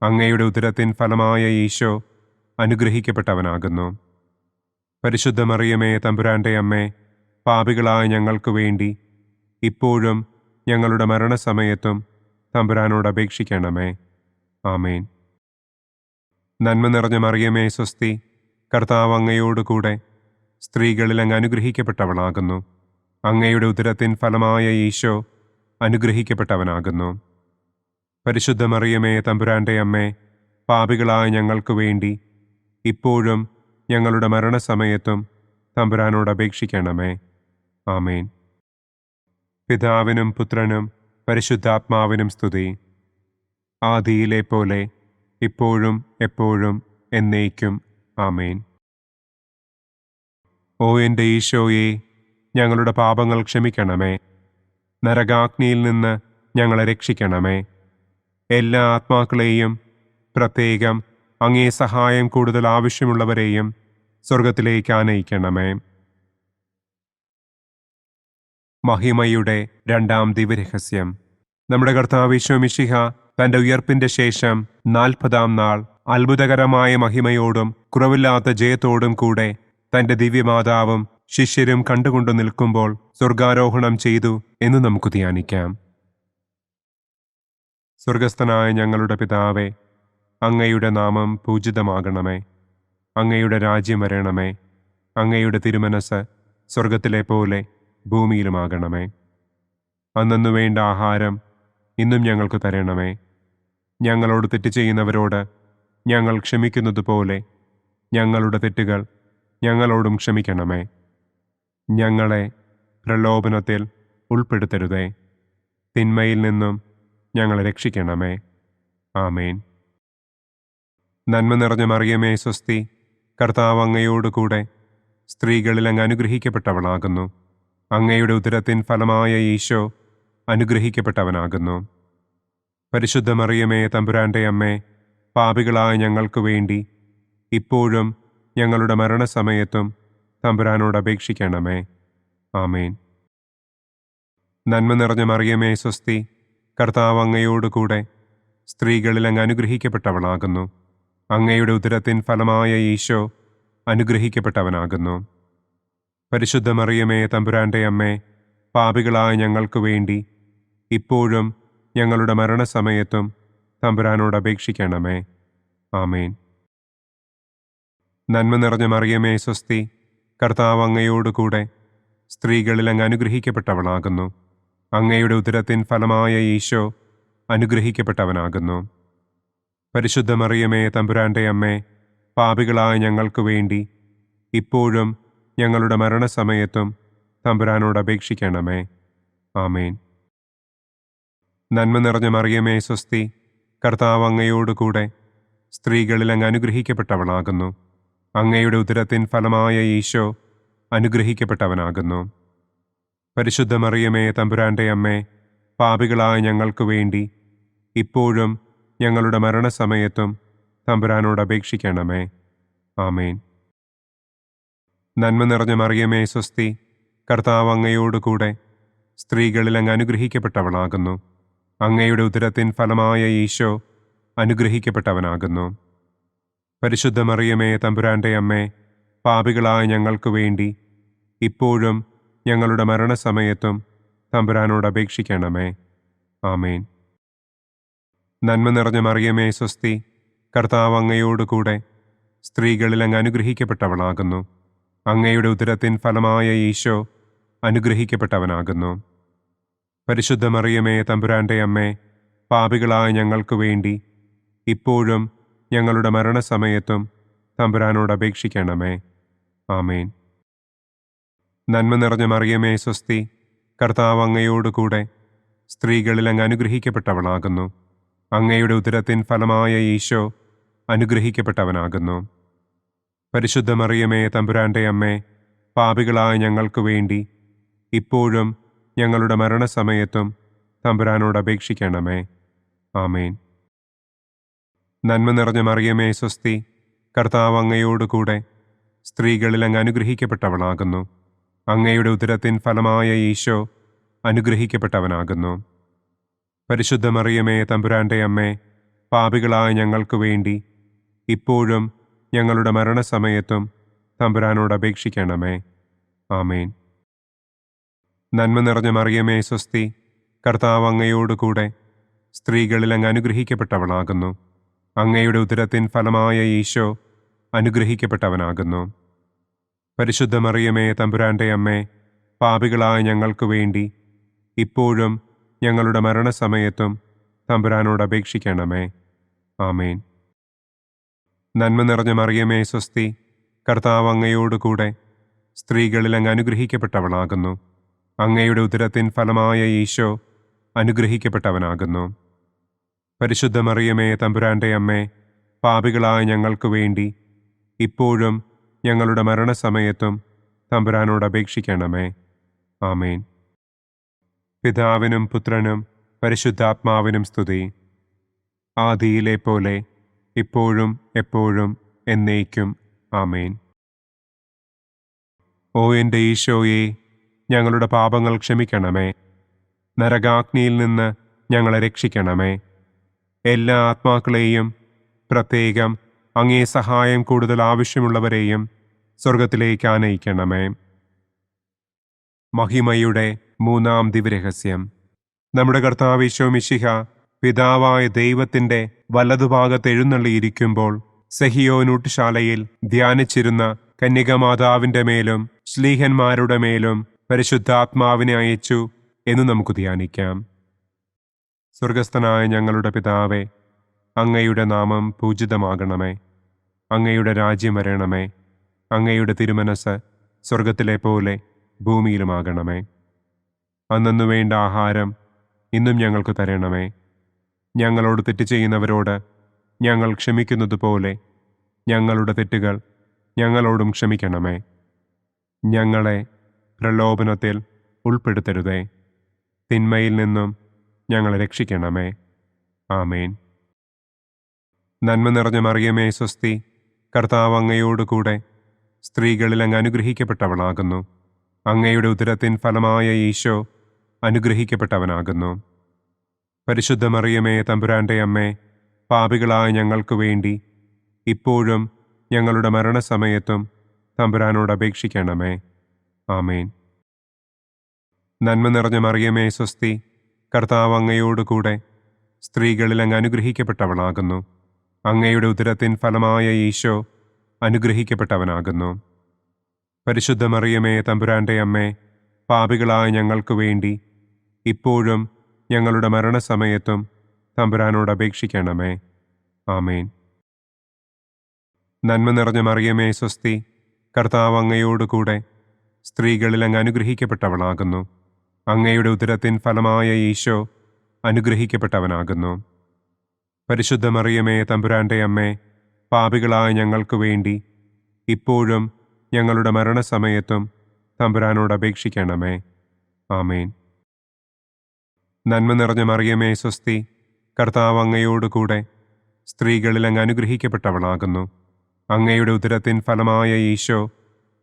അങ്ങയുടെ ഉദരത്തിൻ ഫലമായ ഈശോ അനുഗ്രഹിക്കപ്പെട്ടവനാകുന്നു. പരിശുദ്ധ മറിയമേ, തമ്പുരാന്റെ അമ്മേ, പാപികളായ ഞങ്ങൾക്ക് വേണ്ടി ഇപ്പോഴും ഞങ്ങളുടെ മരണസമയത്തും തമ്പുരാനോട് അപേക്ഷിക്കണമേ. ആമേൻ. നന്മ നിറഞ്ഞ മറിയമേ, സ്വസ്തി. കർത്താവ് അങ്ങയോടുകൂടെ സ്ത്രീകളിൽ അങ്ങ് അനുഗ്രഹിക്കപ്പെട്ടവളാകുന്നു. അങ്ങയുടെ ഉദരത്തിൻ ഫലമായ ഈശോ അനുഗ്രഹിക്കപ്പെട്ടവനാകുന്നു. പരിശുദ്ധ മറിയമേ, തമ്പുരാന്റെ അമ്മേ, പാപികളായ ഞങ്ങൾക്ക് വേണ്ടി ഇപ്പോഴും ഞങ്ങളുടെ മരണസമയത്തും തമ്പുരാനോട് അപേക്ഷിക്കണമേ. ആമേൻ. പിതാവിനും പുത്രനും പരിശുദ്ധാത്മാവിനും സ്തുതി. ആദിയിലെ പോലെ ഇപ്പോഴും എപ്പോഴും എന്നേക്കും. ആമേൻ. ഓ എൻ്റെ ഈശോയെ, ഞങ്ങളുടെ പാപങ്ങൾ ക്ഷമിക്കണമേ. നരകാഗ്നിയിൽ നിന്ന് ഞങ്ങളെ രക്ഷിക്കണമേ. എല്ലാ ആത്മാക്കളെയും, പ്രത്യേകം അങ്ങേ സഹായം കൂടുതൽ ആവശ്യമുള്ളവരെയും സ്വർഗത്തിലേക്ക് ആനയിക്കണമേ. മഹിമയുടെ രണ്ടാം ദിവ്യരഹസ്യം. നമ്മുടെ കർത്താവ് ഈശോ മിശിഹ തന്റെ ഉയർപ്പിന്റെ ശേഷം 40-ാം നാൾ അത്ഭുതകരമായ മഹിമയോടും കുറവില്ലാത്ത ജയത്തോടും കൂടെ തന്റെ ദിവ്യമാതാവും ശിഷ്യരും കണ്ടുകൊണ്ടു നിൽക്കുമ്പോൾ സ്വർഗാരോഹണം ചെയ്തു എന്ന് നമുക്ക് ധ്യാനിക്കാം. സ്വർഗസ്ഥനായ ഞങ്ങളുടെ പിതാവേ, അങ്ങയുടെ നാമം പൂജിതമാകണമേ. അങ്ങയുടെ രാജ്യം വരണമേ. അങ്ങയുടെ തിരുമനസ് സ്വർഗത്തിലെ പോലെ ഭൂമിയിലുമാകണമേ. അന്നു വേണ്ട ആഹാരം ഇന്നും ഞങ്ങൾക്ക് തരണമേ. ഞങ്ങളോട് തെറ്റ് ചെയ്യുന്നവരോട് ഞങ്ങൾ ക്ഷമിക്കുന്നത് പോലെ ഞങ്ങളുടെ തെറ്റുകൾ ഞങ്ങളോടും ക്ഷമിക്കണമേ. ഞങ്ങളെ പ്രലോഭനത്തിൽ ഉൾപ്പെടുത്തരുതേ. തിന്മയിൽ നിന്നും ഞങ്ങളെ രക്ഷിക്കണമേ. ആമേൻ. നന്മ നിറഞ്ഞ മറിയമേ, സ്വസ്തി. കർത്താവ് അങ്ങയോടുകൂടെ സ്ത്രീകളിൽ അങ്ങ് അനുഗ്രഹിക്കപ്പെട്ടവളാകുന്നു. അങ്ങയുടെ ഉദരത്തിൻ ഫലമായ ഈശോ അനുഗ്രഹിക്കപ്പെട്ടവനാകുന്നു. പരിശുദ്ധ മറിയമേ, തമ്പുരാന്റെ അമ്മേ, പാപികളായ ഞങ്ങൾക്ക് വേണ്ടി ഇപ്പോഴും ഞങ്ങളുടെ മരണസമയത്തും തമ്പുരാനോട് അപേക്ഷിക്കണമേ. ആമേൻ. നന്മ നിറഞ്ഞ മറിയമേ, സ്വസ്തി. കർത്താവ് അങ്ങയോടുകൂടെ സ്ത്രീകളിൽ അങ്ങ് അനുഗ്രഹിക്കപ്പെട്ടവളാകുന്നു. അങ്ങയുടെ ഉദരത്തിൻ ഫലമായ ഈശോ അനുഗ്രഹിക്കപ്പെട്ടവനാകുന്നു. പരിശുദ്ധ മറിയമേ, തമ്പുരാന്റെ അമ്മേ, പാപികളായ ഞങ്ങൾക്ക് വേണ്ടി ഇപ്പോഴും ഞങ്ങളുടെ മരണസമയത്തും തമ്പുരാനോട് അപേക്ഷിക്കണമേ. ആമേൻ. നന്മ നിറഞ്ഞ മറിയമേ, സ്വസ്തി. കർത്താവ് അങ്ങയോടുകൂടെ സ്ത്രീകളിൽ അങ്ങ് അനുഗ്രഹിക്കപ്പെട്ടവളാകുന്നു. അങ്ങയുടെ ഉദരത്തിൻ ഫലമായ ഈശോ അനുഗ്രഹിക്കപ്പെട്ടവനാകുന്നു. പരിശുദ്ധ മറിയമേ തമ്പുരാന്റെ അമ്മേ, പാപികളായ ഞങ്ങൾക്ക് വേണ്ടി ഇപ്പോഴും ഞങ്ങളുടെ മരണസമയത്തും തമ്പുരാനോട് അപേക്ഷിക്കണമേ. ആമേൻ. നന്മ നിറഞ്ഞ മറിയമേ സ്വസ്തി, കർത്താവ് അങ്ങയോടുകൂടെ സ്ത്രീകളിൽ അങ്ങ് അനുഗ്രഹിക്കപ്പെട്ടവളാകുന്നു. അങ്ങയുടെ ഉദരത്തിൻ ഫലമായ ഈശോ അനുഗ്രഹിക്കപ്പെട്ടവനാകുന്നു. പരിശുദ്ധ മറിയമേ തമ്പുരാന്റെ അമ്മേ, പാപികളായ ഞങ്ങൾക്ക് വേണ്ടി ഇപ്പോഴും ഞങ്ങളുടെ മരണസമയത്തും തമ്പുരാനോട് അപേക്ഷിക്കണമേ. ആമേൻ. നന്മ നിറഞ്ഞ മറിയമേ സ്വസ്തി, കർത്താവ് അങ്ങയോടുകൂടെ സ്ത്രീകളിൽ അങ്ങ് അനുഗ്രഹിക്കപ്പെട്ടവളാകുന്നു. അങ്ങയുടെ ഉദരത്തിൻ ഫലമായ ഈശോ അനുഗ്രഹിക്കപ്പെട്ടവനാകുന്നു. പരിശുദ്ധ മറിയമേ തമ്പുരാന്റെ അമ്മേ, പാപികളായ ഞങ്ങൾക്ക് വേണ്ടി ഇപ്പോഴും ഞങ്ങളുടെ മരണസമയത്തും തമ്പുരാനോട് അപേക്ഷിക്കണമേ. ആമേൻ. നന്മ നിറഞ്ഞ മറിയമേ സ്വസ്തി, കർത്താവ് അങ്ങയോടുകൂടെ സ്ത്രീകളിൽ അങ്ങ് അനുഗ്രഹിക്കപ്പെട്ടവളാകുന്നു. അങ്ങയുടെ ഉദരത്തിൻ ഫലമായ ഈശോ അനുഗ്രഹിക്കപ്പെട്ടവനാകുന്നു. പരിശുദ്ധ മറിയമേ തമ്പുരാന്റെ അമ്മേ, പാപികളായ ഞങ്ങൾക്ക് വേണ്ടി ഇപ്പോഴും ഞങ്ങളുടെ മരണസമയത്തും തമ്പുരാനോട് അപേക്ഷിക്കണമേ. ആമേൻ. നന്മ നിറഞ്ഞ മറിയമേ സ്വസ്തി, കർത്താവ് അങ്ങയോടുകൂടെ സ്ത്രീകളിൽ അങ്ങ് അനുഗ്രഹിക്കപ്പെട്ടവളാകുന്നു. അങ്ങയുടെ ഉദരത്തിൻ ഫലമായ ഈശോ അനുഗ്രഹിക്കപ്പെട്ടവനാകുന്നു. പരിശുദ്ധ മറിയമേ തമ്പുരാന്റെ അമ്മേ, പാപികളായ ഞങ്ങൾക്ക് വേണ്ടി ഇപ്പോഴും ഞങ്ങളുടെ മരണസമയത്തും തമ്പുരാനോട് അപേക്ഷിക്കണമേ. ആമേൻ. നന്മ നിറഞ്ഞ മറിയമേ സ്വസ്തി, കർത്താവ് അങ്ങയോടുകൂടെ സ്ത്രീകളിൽ അങ്ങ് അനുഗ്രഹിക്കപ്പെട്ടവളാകുന്നു. അങ്ങയുടെ ഉദരത്തിൻ ഫലമായ ഈശോ അനുഗ്രഹിക്കപ്പെട്ടവനാകുന്നു. പരിശുദ്ധ മറിയമേ തമ്പുരാന്റെ അമ്മേ, പാപികളായ ഞങ്ങൾക്ക് വേണ്ടി ഇപ്പോഴും ഞങ്ങളുടെ മരണസമയത്തും തമ്പുരാനോട് അപേക്ഷിക്കണമേ. ആമേൻ. നന്മ നിറഞ്ഞ മറിയമേ സ്വസ്തി, കർത്താവ് അങ്ങയോടുകൂടെ സ്ത്രീകളിൽ അങ്ങ് അനുഗ്രഹിക്കപ്പെട്ടവളാകുന്നു. അങ്ങയുടെ ഉദരത്തിൻ ഫലമായ ഈശോ അനുഗ്രഹിക്കപ്പെട്ടവനാകുന്നു. പരിശുദ്ധ മറിയമേ തമ്പുരാന്റെ അമ്മേ, പാപികളായ ഞങ്ങൾക്ക് വേണ്ടി ഇപ്പോഴും ഞങ്ങളുടെ മരണസമയത്തും തമ്പുരാനോട് അപേക്ഷിക്കണമേ. ആമേൻ. നന്മ നിറഞ്ഞ മറിയമേ സ്വസ്തി, കർത്താവ് അങ്ങയോടുകൂടെ സ്ത്രീകളിൽ അങ്ങ് അനുഗ്രഹിക്കപ്പെട്ടവളാകുന്നു. അങ്ങയുടെ ഉദരത്തിൻ ഫലമായ ഈശോ അനുഗ്രഹിക്കപ്പെട്ടവനാകുന്നു. പരിശുദ്ധ മറിയമേ തമ്പുരാന്റെ അമ്മേ, പാപികളായ ഞങ്ങൾക്ക് വേണ്ടി ഇപ്പോഴും ഞങ്ങളുടെ മരണസമയത്തും തമ്പുരാനോട് അപേക്ഷിക്കണമേ. ആമേൻ. പിതാവിനും പുത്രനും പരിശുദ്ധാത്മാവിനും സ്തുതി. ആദിയിലെ പോലെ ഇപ്പോഴും എപ്പോഴും എന്നേക്കും. ആമേൻ. ഓ എൻ്റെ ഈശോയെ, ഞങ്ങളുടെ പാപങ്ങൾ ക്ഷമിക്കണമേ. നരകാഗ്നിയിൽ നിന്ന് ഞങ്ങളെ രക്ഷിക്കണമേ. എല്ലാ ആത്മാക്കളെയും, പ്രത്യേകം അങ്ങേ സഹായം കൂടുതൽ ആവശ്യമുള്ളവരെയും സ്വർഗത്തിലേക്ക് ആനയിക്കണമേ. മഹിമയുടെ മൂന്നാം ദിവ്യരഹസ്യം. നമ്മുടെ കർത്താവ് ഈശോ മിശിഹ പിതാവായ ദൈവത്തിൻ്റെ വലതുഭാഗത്ത് എഴുന്നള്ളിയിരിക്കുമ്പോൾ സെഹിയോനൂട്ടുശാലയിൽ ധ്യാനിച്ചിരുന്ന കന്യകമാതാവിൻ്റെ മേലും ശ്ലീഹന്മാരുടെ മേലും പരിശുദ്ധാത്മാവിനെ അയച്ചു എന്ന് നമുക്ക് ധ്യാനിക്കാം. സ്വർഗസ്ഥനായ ഞങ്ങളുടെ പിതാവേ, അങ്ങയുടെ നാമം പൂജിതമാകണമേ. അങ്ങയുടെ രാജ്യം വരണമേ. അങ്ങയുടെ തിരുമനസ് സ്വർഗത്തിലെ പോലെ ഭൂമിയിലുമാകണമേ. അന്നു വേണ്ട ആഹാരം ഇന്നും ഞങ്ങൾക്ക് തരണമേ. ഞങ്ങളോട് തെറ്റ് ചെയ്യുന്നവരോട് ഞങ്ങൾ ക്ഷമിക്കുന്നത് പോലെ ഞങ്ങളുടെ തെറ്റുകൾ ഞങ്ങളോടും ക്ഷമിക്കണമേ. ഞങ്ങളെ പ്രലോഭനത്തിൽ ഉൾപ്പെടുത്തരുതേ. തിന്മയിൽ നിന്നും ഞങ്ങളെ രക്ഷിക്കണമേ. ആമേൻ. നന്മ നിറഞ്ഞ മറിയമേ സ്വസ്തി, കർത്താവ് അങ്ങയോടുകൂടെ സ്ത്രീകളിൽ അങ്ങ് അനുഗ്രഹിക്കപ്പെട്ടവളാകുന്നു. അങ്ങയുടെ ഉദരത്തിൻ ഫലമായ ഈശോ അനുഗ്രഹിക്കപ്പെട്ടവനാകുന്നു. പരിശുദ്ധ മറിയമേ തമ്പുരാന്റെ അമ്മേ, പാപികളായ ഞങ്ങൾക്ക് വേണ്ടി ഇപ്പോഴും ഞങ്ങളുടെ മരണസമയത്തും തമ്പുരാനോട് അപേക്ഷിക്കണമേ. ആമേൻ. നന്മ നിറഞ്ഞ മറിയമേ സ്വസ്തി, കർത്താവ് അങ്ങയോടുകൂടെ സ്ത്രീകളിൽ അങ്ങ് അനുഗ്രഹിക്കപ്പെട്ടവളാകുന്നു. അങ്ങയുടെ ഉദരത്തിൻ ഫലമായ ഈശോ അനുഗ്രഹിക്കപ്പെട്ടവനാകുന്നു. പരിശുദ്ധ മറിയമേ തമ്പുരാന്റെ അമ്മേ, പാപികളായ ഞങ്ങൾക്ക് വേണ്ടി ഇപ്പോഴും ഞങ്ങളുടെ മരണസമയത്തും തമ്പുരാനോട് അപേക്ഷിക്കണമേ. ആമേൻ. നന്മ നിറഞ്ഞ മറിയമേ സ്വസ്തി, കർത്താവ് അങ്ങയോടുകൂടെ സ്ത്രീകളിൽ അങ്ങ് അനുഗ്രഹിക്കപ്പെട്ടവളാകുന്നു. അങ്ങയുടെ ഉദരത്തിൻ ഫലമായ ഈശോ അനുഗ്രഹിക്കപ്പെട്ടവനാകുന്നു. പരിശുദ്ധ മറിയമേ തമ്പുരാന്റെ അമ്മേ, പാപികളായ ഞങ്ങൾക്ക് വേണ്ടി ഇപ്പോഴും ഞങ്ങളുടെ മരണസമയത്തും തമ്പുരാനോട് അപേക്ഷിക്കണമേ. ആമേൻ. നന്മ നിറഞ്ഞ മറിയമേ സ്വസ്തി, കർത്താവ് അങ്ങയോടുകൂടെ സ്ത്രീകളിൽ അങ്ങ് അനുഗ്രഹിക്കപ്പെട്ടവളാകുന്നു. അങ്ങയുടെ ഉദരത്തിൻ ഫലമായ ഈശോ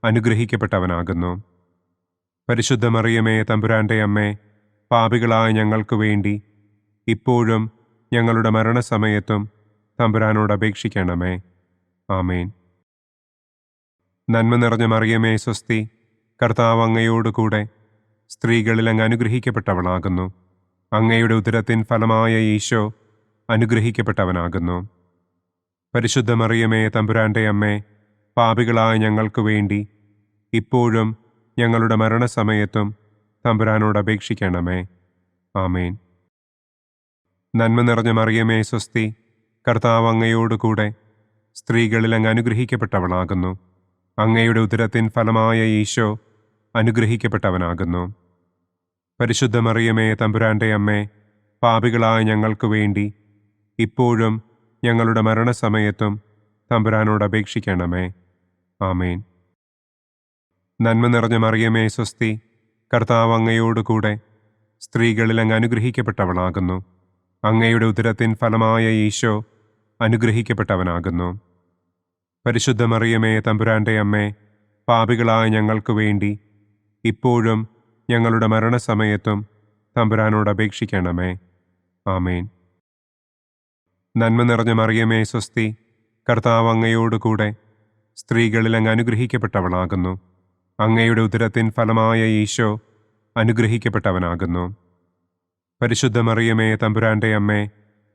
അനുഗ്രഹിക്കപ്പെട്ടവനാകുന്നു. പരിശുദ്ധ മറിയമേ തമ്പുരാന്റെ അമ്മേ, പാപികളായ ഞങ്ങൾക്ക് വേണ്ടി ഇപ്പോഴും ഞങ്ങളുടെ മരണസമയത്തും തമ്പുരാനോട് അപേക്ഷിക്കണമേ. ആമേൻ. നന്മ നിറഞ്ഞ മറിയമേ സ്വസ്തി, കർത്താവ് അങ്ങയോടുകൂടെ സ്ത്രീകളിൽ അങ്ങ് അനുഗ്രഹിക്കപ്പെട്ടവളാകുന്നു. അങ്ങയുടെ ഉദരത്തിൻ ഫലമായ ഈശോ അനുഗ്രഹിക്കപ്പെട്ടവനാകുന്നു. പരിശുദ്ധ മറിയമേ തമ്പുരാന്റെ അമ്മേ, പാപികളായ ഞങ്ങൾക്ക് വേണ്ടി ഇപ്പോഴും ഞങ്ങളുടെ മരണസമയത്തും തമ്പുരാനോട് അപേക്ഷിക്കണമേ. ആമേൻ. നന്മ നിറഞ്ഞ മറിയമേ സ്വസ്തി, കർത്താവ് അങ്ങയോടുകൂടെ സ്ത്രീകളിൽ അങ്ങ് അനുഗ്രഹിക്കപ്പെട്ടവളാകുന്നു. അങ്ങയുടെ ഉദരത്തിൻ ഫലമായ ഈശോ അനുഗ്രഹിക്കപ്പെട്ടവനാകുന്നു. പരിശുദ്ധ മറിയമേ തമ്പുരാന്റെ അമ്മേ, പാപികളായ ഞങ്ങൾക്ക് വേണ്ടി ഇപ്പോഴും ഞങ്ങളുടെ മരണസമയത്തും തമ്പുരാനോട് അപേക്ഷിക്കണമേ. ആമേൻ. നന്മ നിറഞ്ഞ മറിയമേ സ്വസ്തി, കർത്താവ് അങ്ങയോടുകൂടെ സ്ത്രീകളിൽ അങ്ങ് അനുഗ്രഹിക്കപ്പെട്ടവളാകുന്നു. അങ്ങയുടെ ഉദരത്തിൻ ഫലമായ ഈശോ അനുഗ്രഹിക്കപ്പെട്ടവനാകുന്നു. പരിശുദ്ധ മറിയമേ തമ്പുരാന്റെ അമ്മേ, പാപികളായ ഞങ്ങൾക്ക് വേണ്ടി ഇപ്പോഴും ഞങ്ങളുടെ മരണസമയത്തും തമ്പുരാനോട് അപേക്ഷിക്കണമേ. ആമേൻ. നന്മ നിറഞ്ഞ മറിയമേ സ്വസ്തി, കർത്താവ് അങ്ങയോടുകൂടെ സ്ത്രീകളിൽ അങ്ങ് അനുഗ്രഹിക്കപ്പെട്ടവളാകുന്നു. അങ്ങയുടെ ഉദരത്തിൻ ഫലമായ ഈശോ അനുഗ്രഹിക്കപ്പെട്ടവനാകുന്നു. പരിശുദ്ധ മറിയമേ തമ്പുരാന്റെ അമ്മേ,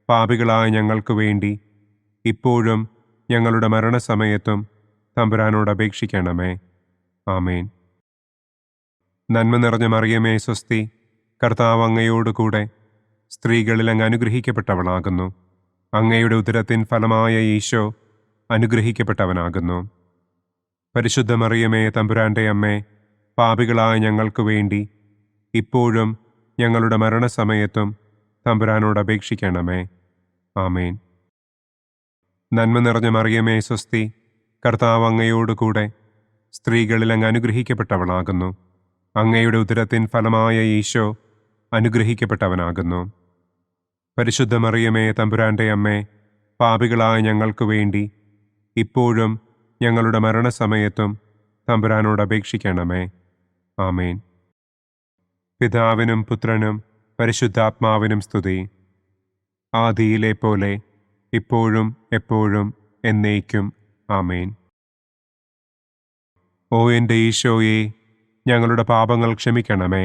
പാപികളായ ഞങ്ങൾക്ക് വേണ്ടി ഇപ്പോഴും ഞങ്ങളുടെ മരണസമയത്തും തമ്പുരാനോട് അപേക്ഷിക്കണമേ. ആമേൻ. നന്മ നിറഞ്ഞ മറിയമേ സ്വസ്തി, കർത്താവ് അങ്ങയോടുകൂടെ സ്ത്രീകളിൽ അങ്ങ് അനുഗ്രഹിക്കപ്പെട്ടവളാകുന്നു. അങ്ങയുടെ ഉദരത്തിൻ ഫലമായ ഈശോ അനുഗ്രഹിക്കപ്പെട്ടവനാകുന്നു. പരിശുദ്ധ മറിയമേ തമ്പുരാന്റെ അമ്മേ, പാപികളായ ഞങ്ങൾക്ക് വേണ്ടി ഇപ്പോഴും ഞങ്ങളുടെ മരണസമയത്തും തമ്പുരാനോട് അപേക്ഷിക്കണമേ. ആമേൻ. നന്മ നിറഞ്ഞ മറിയമേ സ്വസ്തി, കർത്താവ് അങ്ങയോടുകൂടെ സ്ത്രീകളിൽ അങ്ങ് അനുഗ്രഹിക്കപ്പെട്ടവളാകുന്നു. അങ്ങയുടെ ഉദരത്തിൻ ഫലമായ ഈശോ അനുഗ്രഹിക്കപ്പെട്ടവനാകുന്നു. പരിശുദ്ധ മറിയമേ തമ്പുരാന്റെ അമ്മേ, പാപികളായ ഞങ്ങൾക്ക് വേണ്ടി ഇപ്പോഴും ഞങ്ങളുടെ മരണസമയത്തും തമ്പുരാനോട് അപേക്ഷിക്കണമേ. ആമേൻ. പിതാവിനും പുത്രനും പരിശുദ്ധാത്മാവിനും സ്തുതി. ആദിയിലെ പോലെ ഇപ്പോഴും എപ്പോഴും എന്നേക്കും. ആമേൻ. ഓ എൻ്റെ ഈശോയെ, ഞങ്ങളുടെ പാപങ്ങൾ ക്ഷമിക്കണമേ.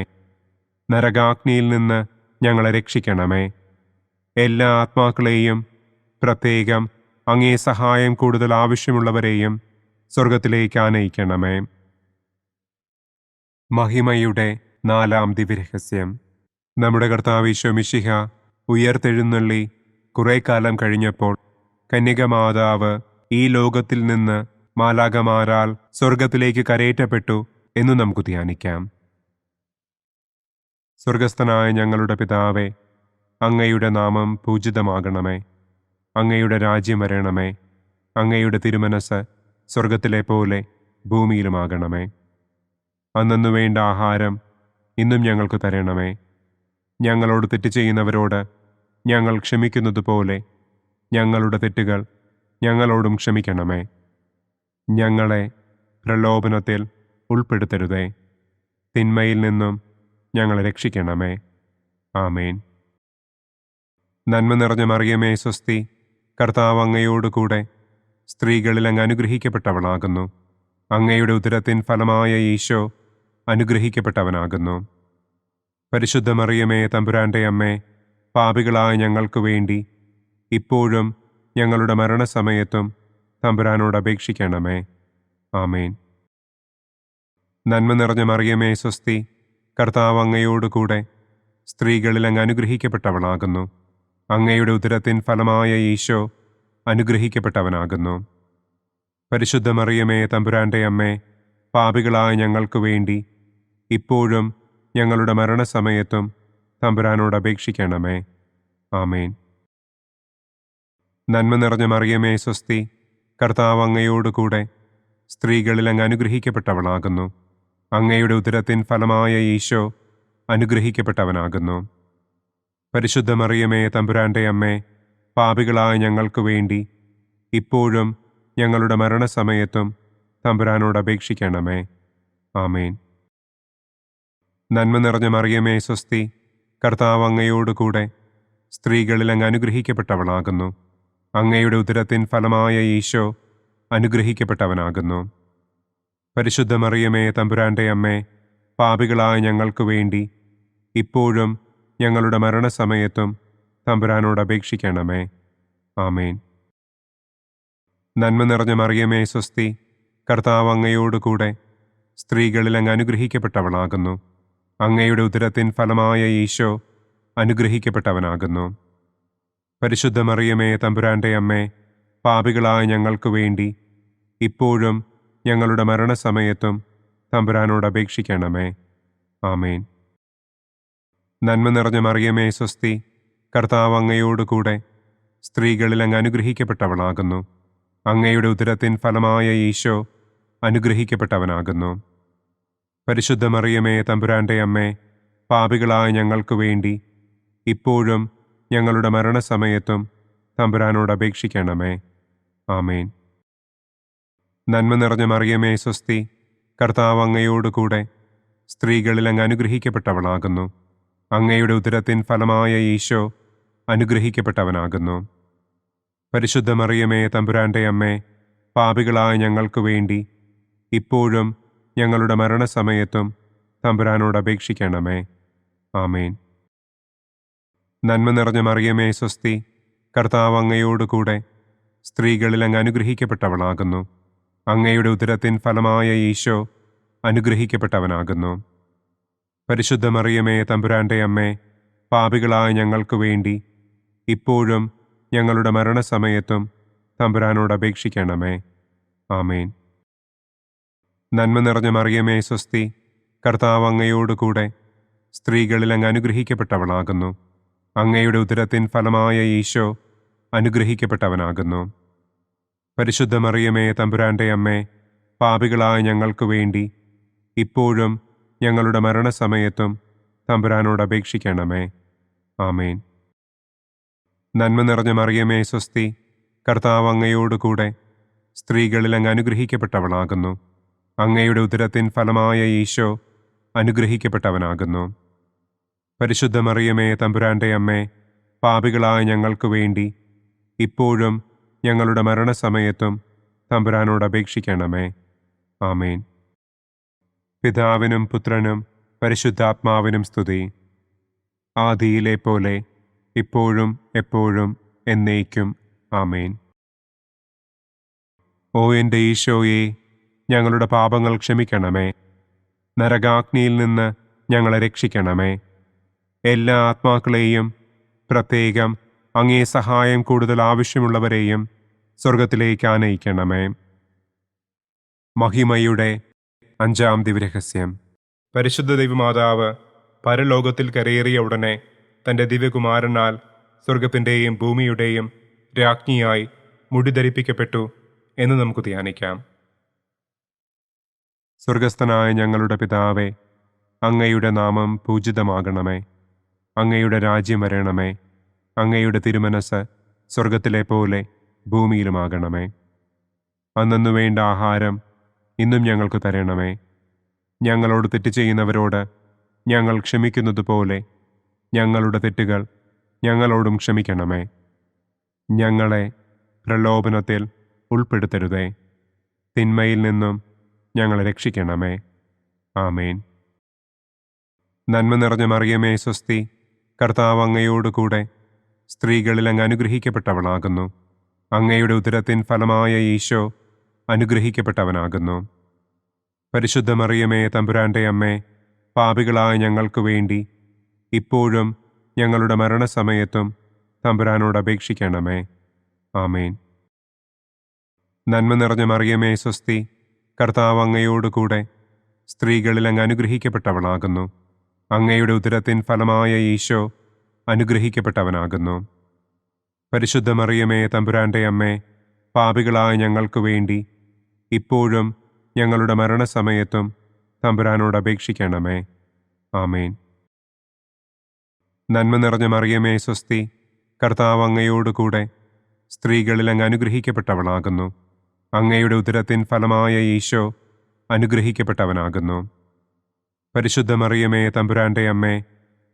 നരകാഗ്നിയിൽ നിന്ന് ഞങ്ങളെ രക്ഷിക്കണമേ. എല്ലാ ആത്മാക്കളെയും, പ്രത്യേകം അങ്ങേ സഹായം കൂടുതൽ ആവശ്യമുള്ളവരെയും സ്വർഗത്തിലേക്ക് ആനയിക്കണമേ. മഹിമയുടെ 4-ാം ദിവ്യരഹസ്യം. നമ്മുടെ കർത്താവ് ഈശോ മിശിഹ ഉയർത്തെഴുന്നള്ളി കുറെ കാലം കഴിഞ്ഞപ്പോൾ കന്യകമാതാവ് ഈ ലോകത്തിൽ നിന്ന് മാലാഖമാരാൽ സ്വർഗത്തിലേക്ക് കരയേറ്റപ്പെട്ടു എന്നു നമുക്ക് ധ്യാനിക്കാം. സ്വർഗസ്ഥനായ ഞങ്ങളുടെ പിതാവേ, അങ്ങയുടെ നാമം പൂജിതമാകണമേ. അങ്ങയുടെ രാജ്യം വരണമേ. അങ്ങയുടെ തിരുമനസ് സ്വർഗത്തിലെ പോലെ ഭൂമിയിലുമാകണമേ. അന്നന്നു വേണ്ട ആഹാരം ഇന്നും ഞങ്ങൾക്ക് തരണമേ. ഞങ്ങളോട് തെറ്റ് ചെയ്യുന്നവരോട് ഞങ്ങൾ ക്ഷമിക്കുന്നത് പോലെ ഞങ്ങളുടെ തെറ്റുകൾ ഞങ്ങളോടും ക്ഷമിക്കണമേ. ഞങ്ങളെ പ്രലോഭനത്തിൽ ഉൾപ്പെടുത്തരുതേ. തിന്മയിൽ നിന്നും ഞങ്ങളെ രക്ഷിക്കണമേ. ആമേൻ. നന്മ നിറഞ്ഞ മറിയമേ സ്വസ്തി, കർത്താവ് അങ്ങയോടുകൂടെ സ്ത്രീകളിൽ അങ്ങ് അനുഗ്രഹിക്കപ്പെട്ടവളാകുന്നു. അങ്ങയുടെ ഉദരത്തിൻ ഫലമായ ഈശോ അനുഗ്രഹിക്കപ്പെട്ടവനാകുന്നു. പരിശുദ്ധ മറിയമേ തമ്പുരാന്റെ അമ്മേ, പാപികളായ ഞങ്ങൾക്ക് വേണ്ടി ഇപ്പോഴും ഞങ്ങളുടെ മരണസമയത്തും തമ്പുരാനോട് അപേക്ഷിക്കണമേ. ആമേൻ. നന്മ നിറഞ്ഞ മറിയമേ സ്വസ്തി, കർത്താവ് അങ്ങയോടുകൂടെ സ്ത്രീകളിൽ അങ്ങ് അനുഗ്രഹിക്കപ്പെട്ടവളാകുന്നു. അങ്ങയുടെ ഉദരത്തിൻ ഫലമായ ഈശോ അനുഗ്രഹിക്കപ്പെട്ടവനാകുന്നു. പരിശുദ്ധ മറിയമേ, തമ്പുരാന്റെ അമ്മേ, പാപികളായ ഞങ്ങൾക്ക് വേണ്ടി ഇപ്പോഴും ഞങ്ങളുടെ മരണസമയത്തും തമ്പുരാനോട് അപേക്ഷിക്കണമേ. ആമേൻ. നന്മ നിറഞ്ഞ മറിയമേ, സ്വസ്തി. കർത്താവ് അങ്ങയോടുകൂടെ സ്ത്രീകളിൽ അങ്ങ് അനുഗ്രഹിക്കപ്പെട്ടവളാകുന്നു. അങ്ങയുടെ ഉദരത്തിൻ ഫലമായ ഈശോ അനുഗ്രഹിക്കപ്പെട്ടവനാകുന്നു. പരിശുദ്ധ മറിയമേ, തമ്പുരാന്റെ അമ്മേ, പാപികളായ ഞങ്ങൾക്ക് വേണ്ടി ഇപ്പോഴും ഞങ്ങളുടെ മരണസമയത്തും തമ്പുരാനോട് അപേക്ഷിക്കണമേ. ആമേൻ. നന്മ നിറഞ്ഞ മറിയമേ, സ്വസ്തി. കർത്താവ് അങ്ങയോടുകൂടെ സ്ത്രീകളിൽ അങ്ങ് അനുഗ്രഹിക്കപ്പെട്ടവളാകുന്നു. അങ്ങയുടെ ഉദരത്തിൻ ഫലമായ ഈശോ അനുഗ്രഹിക്കപ്പെട്ടവനാകുന്നു. പരിശുദ്ധ മറിയമേ, തമ്പുരാന്റെ അമ്മേ, പാപികളായ ഞങ്ങൾക്ക് വേണ്ടി ഇപ്പോഴും ഞങ്ങളുടെ മരണസമയത്തും തമ്പുരാനോട് അപേക്ഷിക്കണമേ. ആമേൻ. നന്മ നിറഞ്ഞ മറിയമേ, സ്വസ്തി. കർത്താവ് അങ്ങയോടുകൂടെ സ്ത്രീകളിൽ അങ്ങ് അനുഗ്രഹിക്കപ്പെട്ടവളാകുന്നു. അങ്ങയുടെ ഉദരത്തിൻ ഫലമായ ഈശോ അനുഗ്രഹിക്കപ്പെട്ടവനാകുന്നു. പരിശുദ്ധ മറിയമേ, തമ്പുരാന്റെ അമ്മേ, പാപികളായ ഞങ്ങൾക്ക് വേണ്ടി ഇപ്പോഴും ഞങ്ങളുടെ മരണസമയത്തും തമ്പുരാനോട് അപേക്ഷിക്കണമേ. ആമേൻ. നന്മ നിറഞ്ഞ മറിയമേ, സ്വസ്തി. കർത്താവ് അങ്ങയോടുകൂടെ സ്ത്രീകളിൽ അങ്ങ് അനുഗ്രഹിക്കപ്പെട്ടവളാകുന്നു. അങ്ങയുടെ ഉദരത്തിൻ ഫലമായ ഈശോ അനുഗ്രഹിക്കപ്പെട്ടവനാകുന്നു. പരിശുദ്ധ മറിയമേ, തമ്പുരാന്റെ അമ്മേ, പാപികളായ ഞങ്ങൾക്ക് വേണ്ടി ഇപ്പോഴും ഞങ്ങളുടെ മരണസമയത്തും തമ്പുരാനോട് അപേക്ഷിക്കണമേ. ആമേൻ. നന്മ നിറഞ്ഞ മറിയമേ, സ്വസ്തി. കർത്താവ് അങ്ങയോടുകൂടെ സ്ത്രീകളിൽ അങ്ങ് അനുഗ്രഹിക്കപ്പെട്ടവളാകുന്നു. അങ്ങയുടെ ഉദരത്തിൻ ഫലമായ ഈശോ അനുഗ്രഹിക്കപ്പെട്ടവനാകുന്നു. പരിശുദ്ധ മറിയമേ, തമ്പുരാന്റെ അമ്മേ, പാപികളായ ഞങ്ങൾക്ക് വേണ്ടി ഇപ്പോഴും ഞങ്ങളുടെ മരണസമയത്തും തമ്പുരാനോട് അപേക്ഷിക്കണമേ. ആമേൻ. നന്മ നിറഞ്ഞ മറിയമേ, സ്വസ്തി. കർത്താവ് അങ്ങയോടുകൂടെ സ്ത്രീകളിൽ അങ്ങ് അനുഗ്രഹിക്കപ്പെട്ടവളാകുന്നു. അങ്ങയുടെ ഉദരത്തിൻ ഫലമായ ഈശോ അനുഗ്രഹിക്കപ്പെട്ടവനാകുന്നു. പരിശുദ്ധ മറിയമേ, തമ്പുരാന്റെ അമ്മേ, പാപികളായ ഞങ്ങൾക്ക് വേണ്ടി ഇപ്പോഴും ഞങ്ങളുടെ മരണസമയത്തും തമ്പുരാനോട് അപേക്ഷിക്കണമേ. ആമേൻ. നന്മ നിറഞ്ഞ മറിയമേ, സ്വസ്തി. കർത്താവ് അങ്ങയോടുകൂടെ സ്ത്രീകളിൽ അങ്ങ് അനുഗ്രഹിക്കപ്പെട്ടവളാകുന്നു. അങ്ങയുടെ ഉദരത്തിൻ ഫലമായ ഈശോ അനുഗ്രഹിക്കപ്പെട്ടവനാകുന്നു. പരിശുദ്ധ മറിയമേ, തമ്പുരാന്റെ അമ്മേ, പാപികളായ ഞങ്ങൾക്ക് വേണ്ടി ഇപ്പോഴും ഞങ്ങളുടെ മരണസമയത്തും തമ്പുരാനോട് അപേക്ഷിക്കണമേ. ആമേൻ. നന്മ നിറഞ്ഞ മറിയമേ, സ്വസ്തി. കർത്താവ് അങ്ങയോടുകൂടെ സ്ത്രീകളിൽ അങ്ങ് അനുഗ്രഹിക്കപ്പെട്ടവളാകുന്നു. അങ്ങയുടെ ഉദരത്തിൻ ഫലമായ ഈശോ അനുഗ്രഹിക്കപ്പെട്ടവനാകുന്നു. പരിശുദ്ധ മറിയമേ, തമ്പുരാന്റെ അമ്മേ, പാപികളായ ഞങ്ങൾക്ക് വേണ്ടി ഇപ്പോഴും ഞങ്ങളുടെ മരണസമയത്തും തമ്പുരാനോട് അപേക്ഷിക്കണമേ. ആമേൻ. പിതാവിനും പുത്രനും പരിശുദ്ധാത്മാവിനും സ്തുതി. ആദിയിലെ പോലെ ഇപ്പോഴും എപ്പോഴും എന്നേക്കും. ആമേൻ. ഓ എൻ്റെ ഈശോയെ, ഞങ്ങളുടെ പാപങ്ങൾ ക്ഷമിക്കണമേ. നരകാഗ്നിയിൽ നിന്ന് ഞങ്ങളെ രക്ഷിക്കണമേ. എല്ലാ ആത്മാക്കളെയും, പ്രത്യേകം അങ്ങേ സഹായം കൂടുതൽ ആവശ്യമുള്ളവരെയും സ്വർഗത്തിലേക്ക് ആനയിക്കണമേ. മഹിമയുടെ 5-ാം ദിവ്യരഹസ്യം. പരിശുദ്ധ ദൈവമാതാവ് പരലോകത്തിൽ കരയേറിയ ഉടനെ തൻ്റെ ദിവ്യകുമാരനാൽ സ്വർഗത്തിൻ്റെയും ഭൂമിയുടെയും രാജ്ഞിയായി മുടിധരിപ്പിക്കപ്പെട്ടു എന്ന് നമുക്ക് ധ്യാനിക്കാം. സ്വർഗസ്ഥനായ ഞങ്ങളുടെ പിതാവേ, അങ്ങയുടെ നാമം പൂജിതമാകണമേ. അങ്ങയുടെ രാജ്യം വരണമേ. അങ്ങയുടെ തിരുമനസ് സ്വർഗത്തിലെ പോലെ ഭൂമിയിലുമാകണമേ. അന്നു വേണ്ട ആഹാരം ഇന്നും ഞങ്ങൾക്ക് തരണമേ. ഞങ്ങളോട് തെറ്റ് ചെയ്യുന്നവരോട് ഞങ്ങൾ ക്ഷമിക്കുന്നത് പോലെ ഞങ്ങളുടെ തെറ്റുകൾ ഞങ്ങളോടും ക്ഷമിക്കണമേ. ഞങ്ങളെ പ്രലോഭനത്തിൽ ഉൾപ്പെടുത്തരുതേ. തിന്മയിൽ നിന്നും ഞങ്ങളെ രക്ഷിക്കണമേ. ആമേൻ. നന്മ നിറഞ്ഞ മറിയമേ, സ്വസ്തി. കർത്താവ് അങ്ങയോടുകൂടെ സ്ത്രീകളിൽ അങ്ങ് അനുഗ്രഹിക്കപ്പെട്ടവളാകുന്നു. അങ്ങയുടെ ഉദരത്തിൻ ഫലമായ ഈശോ അനുഗ്രഹിക്കപ്പെട്ടവനാകുന്നു. പരിശുദ്ധ മറിയമേ, തമ്പുരാന്റെ അമ്മേ, പാപികളായ ഞങ്ങൾക്ക് വേണ്ടി ഇപ്പോഴും ഞങ്ങളുടെ മരണസമയത്തും തമ്പുരാനോട് അപേക്ഷിക്കണമേ. ആമേൻ. നന്മ നിറഞ്ഞ മറിയമേ സ്വസ്തി, കർത്താവ് അങ്ങയോടുകൂടെ സ്ത്രീകളിൽ അങ്ങ് അനുഗ്രഹിക്കപ്പെട്ടവളാകുന്നു. അങ്ങയുടെ ഉദരത്തിൻ ഫലമായ ഈശോ അനുഗ്രഹിക്കപ്പെട്ടവനാകുന്നു. പരിശുദ്ധ മറിയമേ തമ്പുരാന്റെ അമ്മേ, പാപികളായ ഞങ്ങൾക്ക് വേണ്ടി ഇപ്പോഴും ഞങ്ങളുടെ മരണസമയത്തും തമ്പുരാനോട് അപേക്ഷിക്കണമേ. ആമേൻ. നന്മ നിറഞ്ഞ മറിയമേ സ്വസ്തി, കർത്താവ് അങ്ങയോടുകൂടെ സ്ത്രീകളിൽ അങ്ങ് അനുഗ്രഹിക്കപ്പെട്ടവളാകുന്നു. അങ്ങയുടെ ഉദരത്തിൻ ഫലമായ ഈശോ അനുഗ്രഹിക്കപ്പെട്ടവനാകുന്നു. പരിശുദ്ധ മറിയമേ തമ്പുരാന്റെ അമ്മേ,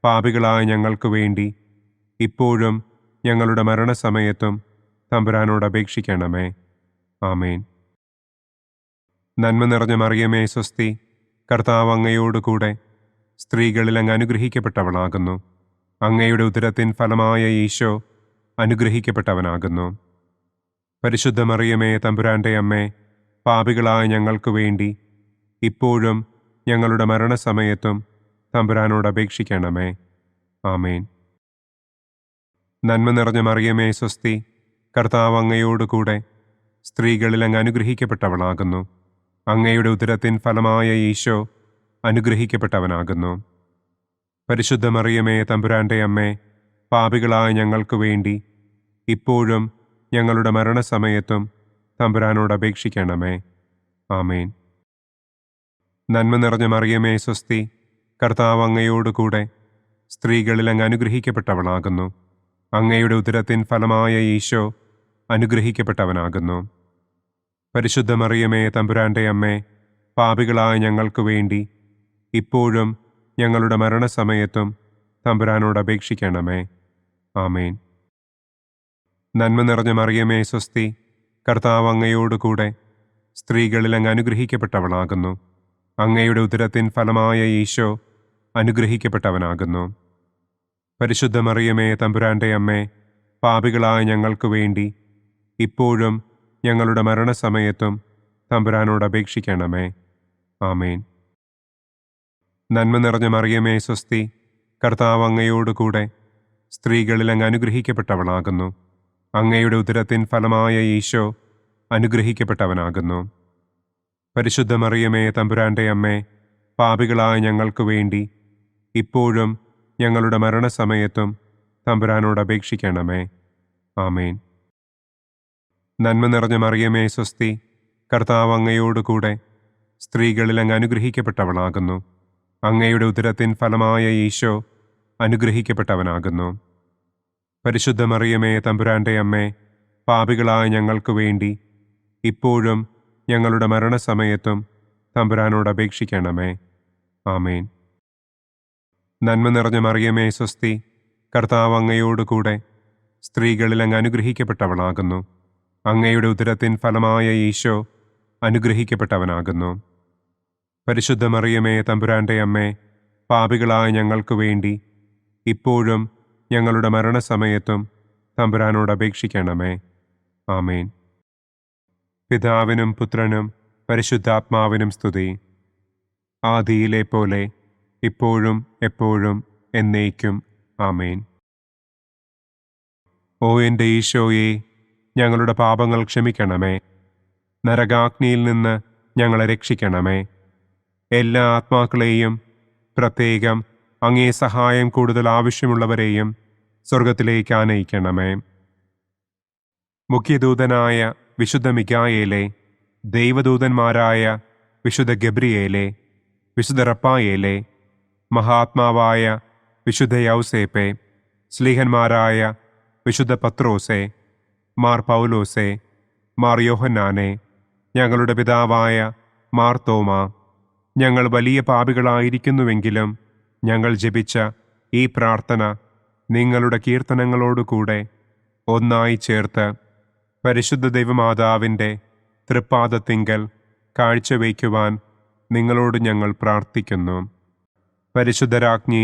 പാപികളായ ഞങ്ങൾക്ക് വേണ്ടി ഇപ്പോഴും ഞങ്ങളുടെ മരണസമയത്തും തമ്പുരാനോട് അപേക്ഷിക്കണമേ. ആമേൻ. നന്മ നിറഞ്ഞ മറിയമേ സ്വസ്തി, കർത്താവ് അങ്ങയോടുകൂടെ സ്ത്രീകളിൽ അങ്ങ് അനുഗ്രഹിക്കപ്പെട്ടവളാകുന്നു. അങ്ങയുടെ ഉദരത്തിൻ ഫലമായ ഈശോ അനുഗ്രഹിക്കപ്പെട്ടവനാകുന്നു. പരിശുദ്ധ മറിയമേ തമ്പുരാന്റെ അമ്മേ, പാപികളായ ഞങ്ങൾക്ക് വേണ്ടി ഇപ്പോഴും ഞങ്ങളുടെ മരണസമയത്തും തമ്പുരാനോട് അപേക്ഷിക്കണമേ. ആമേൻ. നന്മ നിറഞ്ഞ മറിയമേ സ്വസ്തി, കർത്താവ് അങ്ങയോടുകൂടെ സ്ത്രീകളിൽ അങ്ങ് അനുഗ്രഹിക്കപ്പെട്ടവളാകുന്നു. അങ്ങയുടെ ഉദരത്തിൻ ഫലമായ ഈശോ അനുഗ്രഹിക്കപ്പെട്ടവനാകുന്നു. പരിശുദ്ധ മറിയമേ തമ്പുരാന്റെ അമ്മേ, പാപികളായ ഞങ്ങൾക്ക് വേണ്ടി ഇപ്പോഴും ഞങ്ങളുടെ മരണസമയത്തും തമ്പുരാനോട് അപേക്ഷിക്കണമേ. ആമേൻ. നന്മ നിറഞ്ഞ മറിയമേ സ്വസ്തി, കർത്താവ് അങ്ങയോടുകൂടെ സ്ത്രീകളിൽ അങ്ങ് അനുഗ്രഹിക്കപ്പെട്ടവളാകുന്നു. അങ്ങയുടെ ഉദരത്തിൻ ഫലമായ ഈശോ അനുഗ്രഹിക്കപ്പെട്ടവനാകുന്നു. പരിശുദ്ധ മറിയമേ തമ്പുരാന്റെ അമ്മേ, പാപികളായ ഞങ്ങൾക്ക് വേണ്ടി ഇപ്പോഴും ഞങ്ങളുടെ മരണസമയത്തും തമ്പുരാനോട് അപേക്ഷിക്കണമേ. ആമേൻ. നന്മ നിറഞ്ഞ മറിയമേ സ്വസ്തി, കർത്താവ് അങ്ങയോടുകൂടെ സ്ത്രീകളിൽ അങ്ങ് അനുഗ്രഹിക്കപ്പെട്ടവളാകുന്നു. അങ്ങയുടെ ഉദരത്തിൻ ഫലമായ ഈശോ അനുഗ്രഹിക്കപ്പെട്ടവനാകുന്നു. പരിശുദ്ധ മറിയമേ തമ്പുരാന്റെ അമ്മേ, പാപികളായ ഞങ്ങൾക്ക് വേണ്ടി ഇപ്പോഴും ഞങ്ങളുടെ മരണസമയത്തും തമ്പുരാനോട് അപേക്ഷിക്കണമേ. ആമേൻ. നന്മ നിറഞ്ഞ മറിയമേ സ്വസ്തി, കർത്താവ് അങ്ങയോടുകൂടെ സ്ത്രീകളിൽ അങ്ങ് അനുഗ്രഹിക്കപ്പെട്ടവളാകുന്നു. അങ്ങയുടെ ഉദരത്തിൻ ഫലമായ ഈശോ അനുഗ്രഹിക്കപ്പെട്ടവനാകുന്നു. പരിശുദ്ധ മറിയമേ തമ്പുരാന്റെ അമ്മേ, പാപികളായ ഞങ്ങൾക്ക് വേണ്ടി ഇപ്പോഴും ഞങ്ങളുടെ മരണസമയത്തും തമ്പുരാനോട് അപേക്ഷിക്കണമേ. ആമേൻ. നന്മ നിറഞ്ഞ മറിയമേ സ്വസ്തി, കർത്താവ് അങ്ങയോടുകൂടെ സ്ത്രീകളിൽ അങ്ങ് അനുഗ്രഹിക്കപ്പെട്ടവളാകുന്നു. അങ്ങയുടെ ഉദരത്തിൻ ഫലമായ ഈശോ അനുഗ്രഹിക്കപ്പെട്ടവനാകുന്നു. പരിശുദ്ധ മറിയമേ തമ്പുരാന്റെ അമ്മേ, പാപികളായ ഞങ്ങൾക്ക് വേണ്ടി ഇപ്പോഴും ഞങ്ങളുടെ മരണസമയത്തും തമ്പുരാനോട് അപേക്ഷിക്കണമേ. ആമേൻ. നന്മ നിറഞ്ഞ മറിയമേ സ്വസ്തി, കർത്താവ് അങ്ങയോടുകൂടെ സ്ത്രീകളിൽ അങ്ങ് അനുഗ്രഹിക്കപ്പെട്ടവളാകുന്നു. അങ്ങയുടെ ഉദരത്തിൻ ഫലമായ ഈശോ അനുഗ്രഹിക്കപ്പെട്ടവനാകുന്നു. പരിശുദ്ധ മറിയമേ തമ്പുരാന്റെ അമ്മേ, പാപികളായ ഞങ്ങൾക്ക് വേണ്ടി ഇപ്പോഴും ഞങ്ങളുടെ മരണസമയത്തും തമ്പുരാനോട് അപേക്ഷിക്കണമേ. ആമേൻ. പിതാവിനും പുത്രനും പരിശുദ്ധാത്മാവിനും സ്തുതി. ആദിയിലെ പോലെ ഇപ്പോഴും എപ്പോഴും എന്നേക്കും. ആമേൻ. ഓ എൻ്റെ ഈശോയെ, ഞങ്ങളുടെ പാപങ്ങൾ ക്ഷമിക്കണമേ. നരകാഗ്നിയിൽ നിന്ന് ഞങ്ങളെ രക്ഷിക്കണമേ. എല്ലാ ആത്മാക്കളെയും, പ്രത്യേകം അങ്ങേ സഹായം കൂടുതൽ ആവശ്യമുള്ളവരെയും സ്വർഗത്തിലേക്ക് ആനയിക്കണമേ. മുഖ്യദൂതനായ വിശുദ്ധ മിഖായേലേ, ദൈവദൂതന്മാരായ വിശുദ്ധ ഗബ്രിയേലേ, വിശുദ്ധ റപ്പായേലേ, മഹാത്മാവായ വിശുദ്ധ യൗസേപ്പേ, സ്ലീഹന്മാരായ വിശുദ്ധ പത്രോസേ, മാർ പൗലോസേ, മാർ യോഹന്നാനെ, ഞങ്ങളുടെ പിതാവായ മാർ തോമാ, ഞങ്ങൾ വലിയ പാപികളായിരിക്കുന്നുവെങ്കിലും ഞങ്ങൾ ജപിച്ച ഈ പ്രാർത്ഥന നിങ്ങളുടെ കീർത്തനങ്ങളോടുകൂടെ ഒന്നായി ചേർത്ത് പരിശുദ്ധ ദൈവമാതാവിൻ്റെ തൃപ്പാദത്തിങ്കൽ കാഴ്ചവയ്ക്കുവാൻ നിങ്ങളോട് ഞങ്ങൾ പ്രാർത്ഥിക്കുന്നു. പരിശുദ്ധരാജ്ഞി,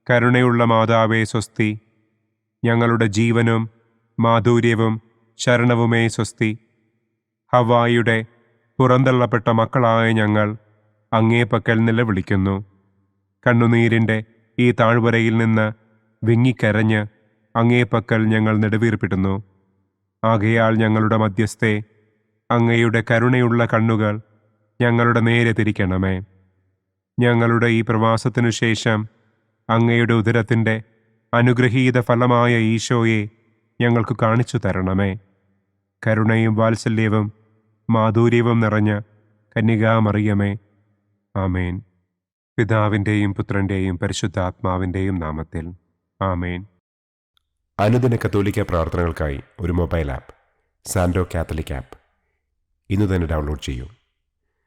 കരുണയുള്ള മാതാവേ സ്വസ്തി. ഞങ്ങളുടെ ജീവനും മാധുര്യവും ശരണവുമേ സ്വസ്തി. ഹവ്വായുടെ പുറന്തള്ളപ്പെട്ട മക്കളായ ഞങ്ങൾ അങ്ങേ പക്കൽ നിലവിളിക്കുന്നു. കണ്ണുനീരിൻ്റെ ഈ താഴ്വരയിൽ നിന്ന് വിങ്ങിക്കരഞ്ഞ് അങ്ങേ പക്കൽ ഞങ്ങൾ നെടുവീർപ്പിടുന്നു. ആകയാൽ ഞങ്ങളുടെ മധ്യസ്ഥെ, അങ്ങയുടെ കരുണയുള്ള കണ്ണുകൾ ഞങ്ങളുടെ നേരെ തിരിക്കണമേ. ഞങ്ങളുടെ ഈ പ്രവാസത്തിനു ശേഷം അങ്ങയുടെ ഉദരത്തിൻ്റെ അനുഗ്രഹീത ഫലമായ ഈശോയെ ഞങ്ങൾക്ക് കാണിച്ചു തരണമേ. കരുണയും വാത്സല്യവും മാധുര്യവും നിറഞ്ഞ കന്യകാമറിയമേ, ആമേൻ. പിതാവിൻ്റെയും പുത്രൻ്റെയും പരിശുദ്ധാത്മാവിൻ്റെയും നാമത്തിൽ, ആമേൻ. അനുദിന കത്തോലിക്ക പ്രാർത്ഥനകൾക്കായി ഒരു മൊബൈൽ ആപ്പ്, സാൻഡോ കാത്തലിക് ആപ്പ്, ഇന്ന് തന്നെ ഡൗൺലോഡ് ചെയ്യൂ.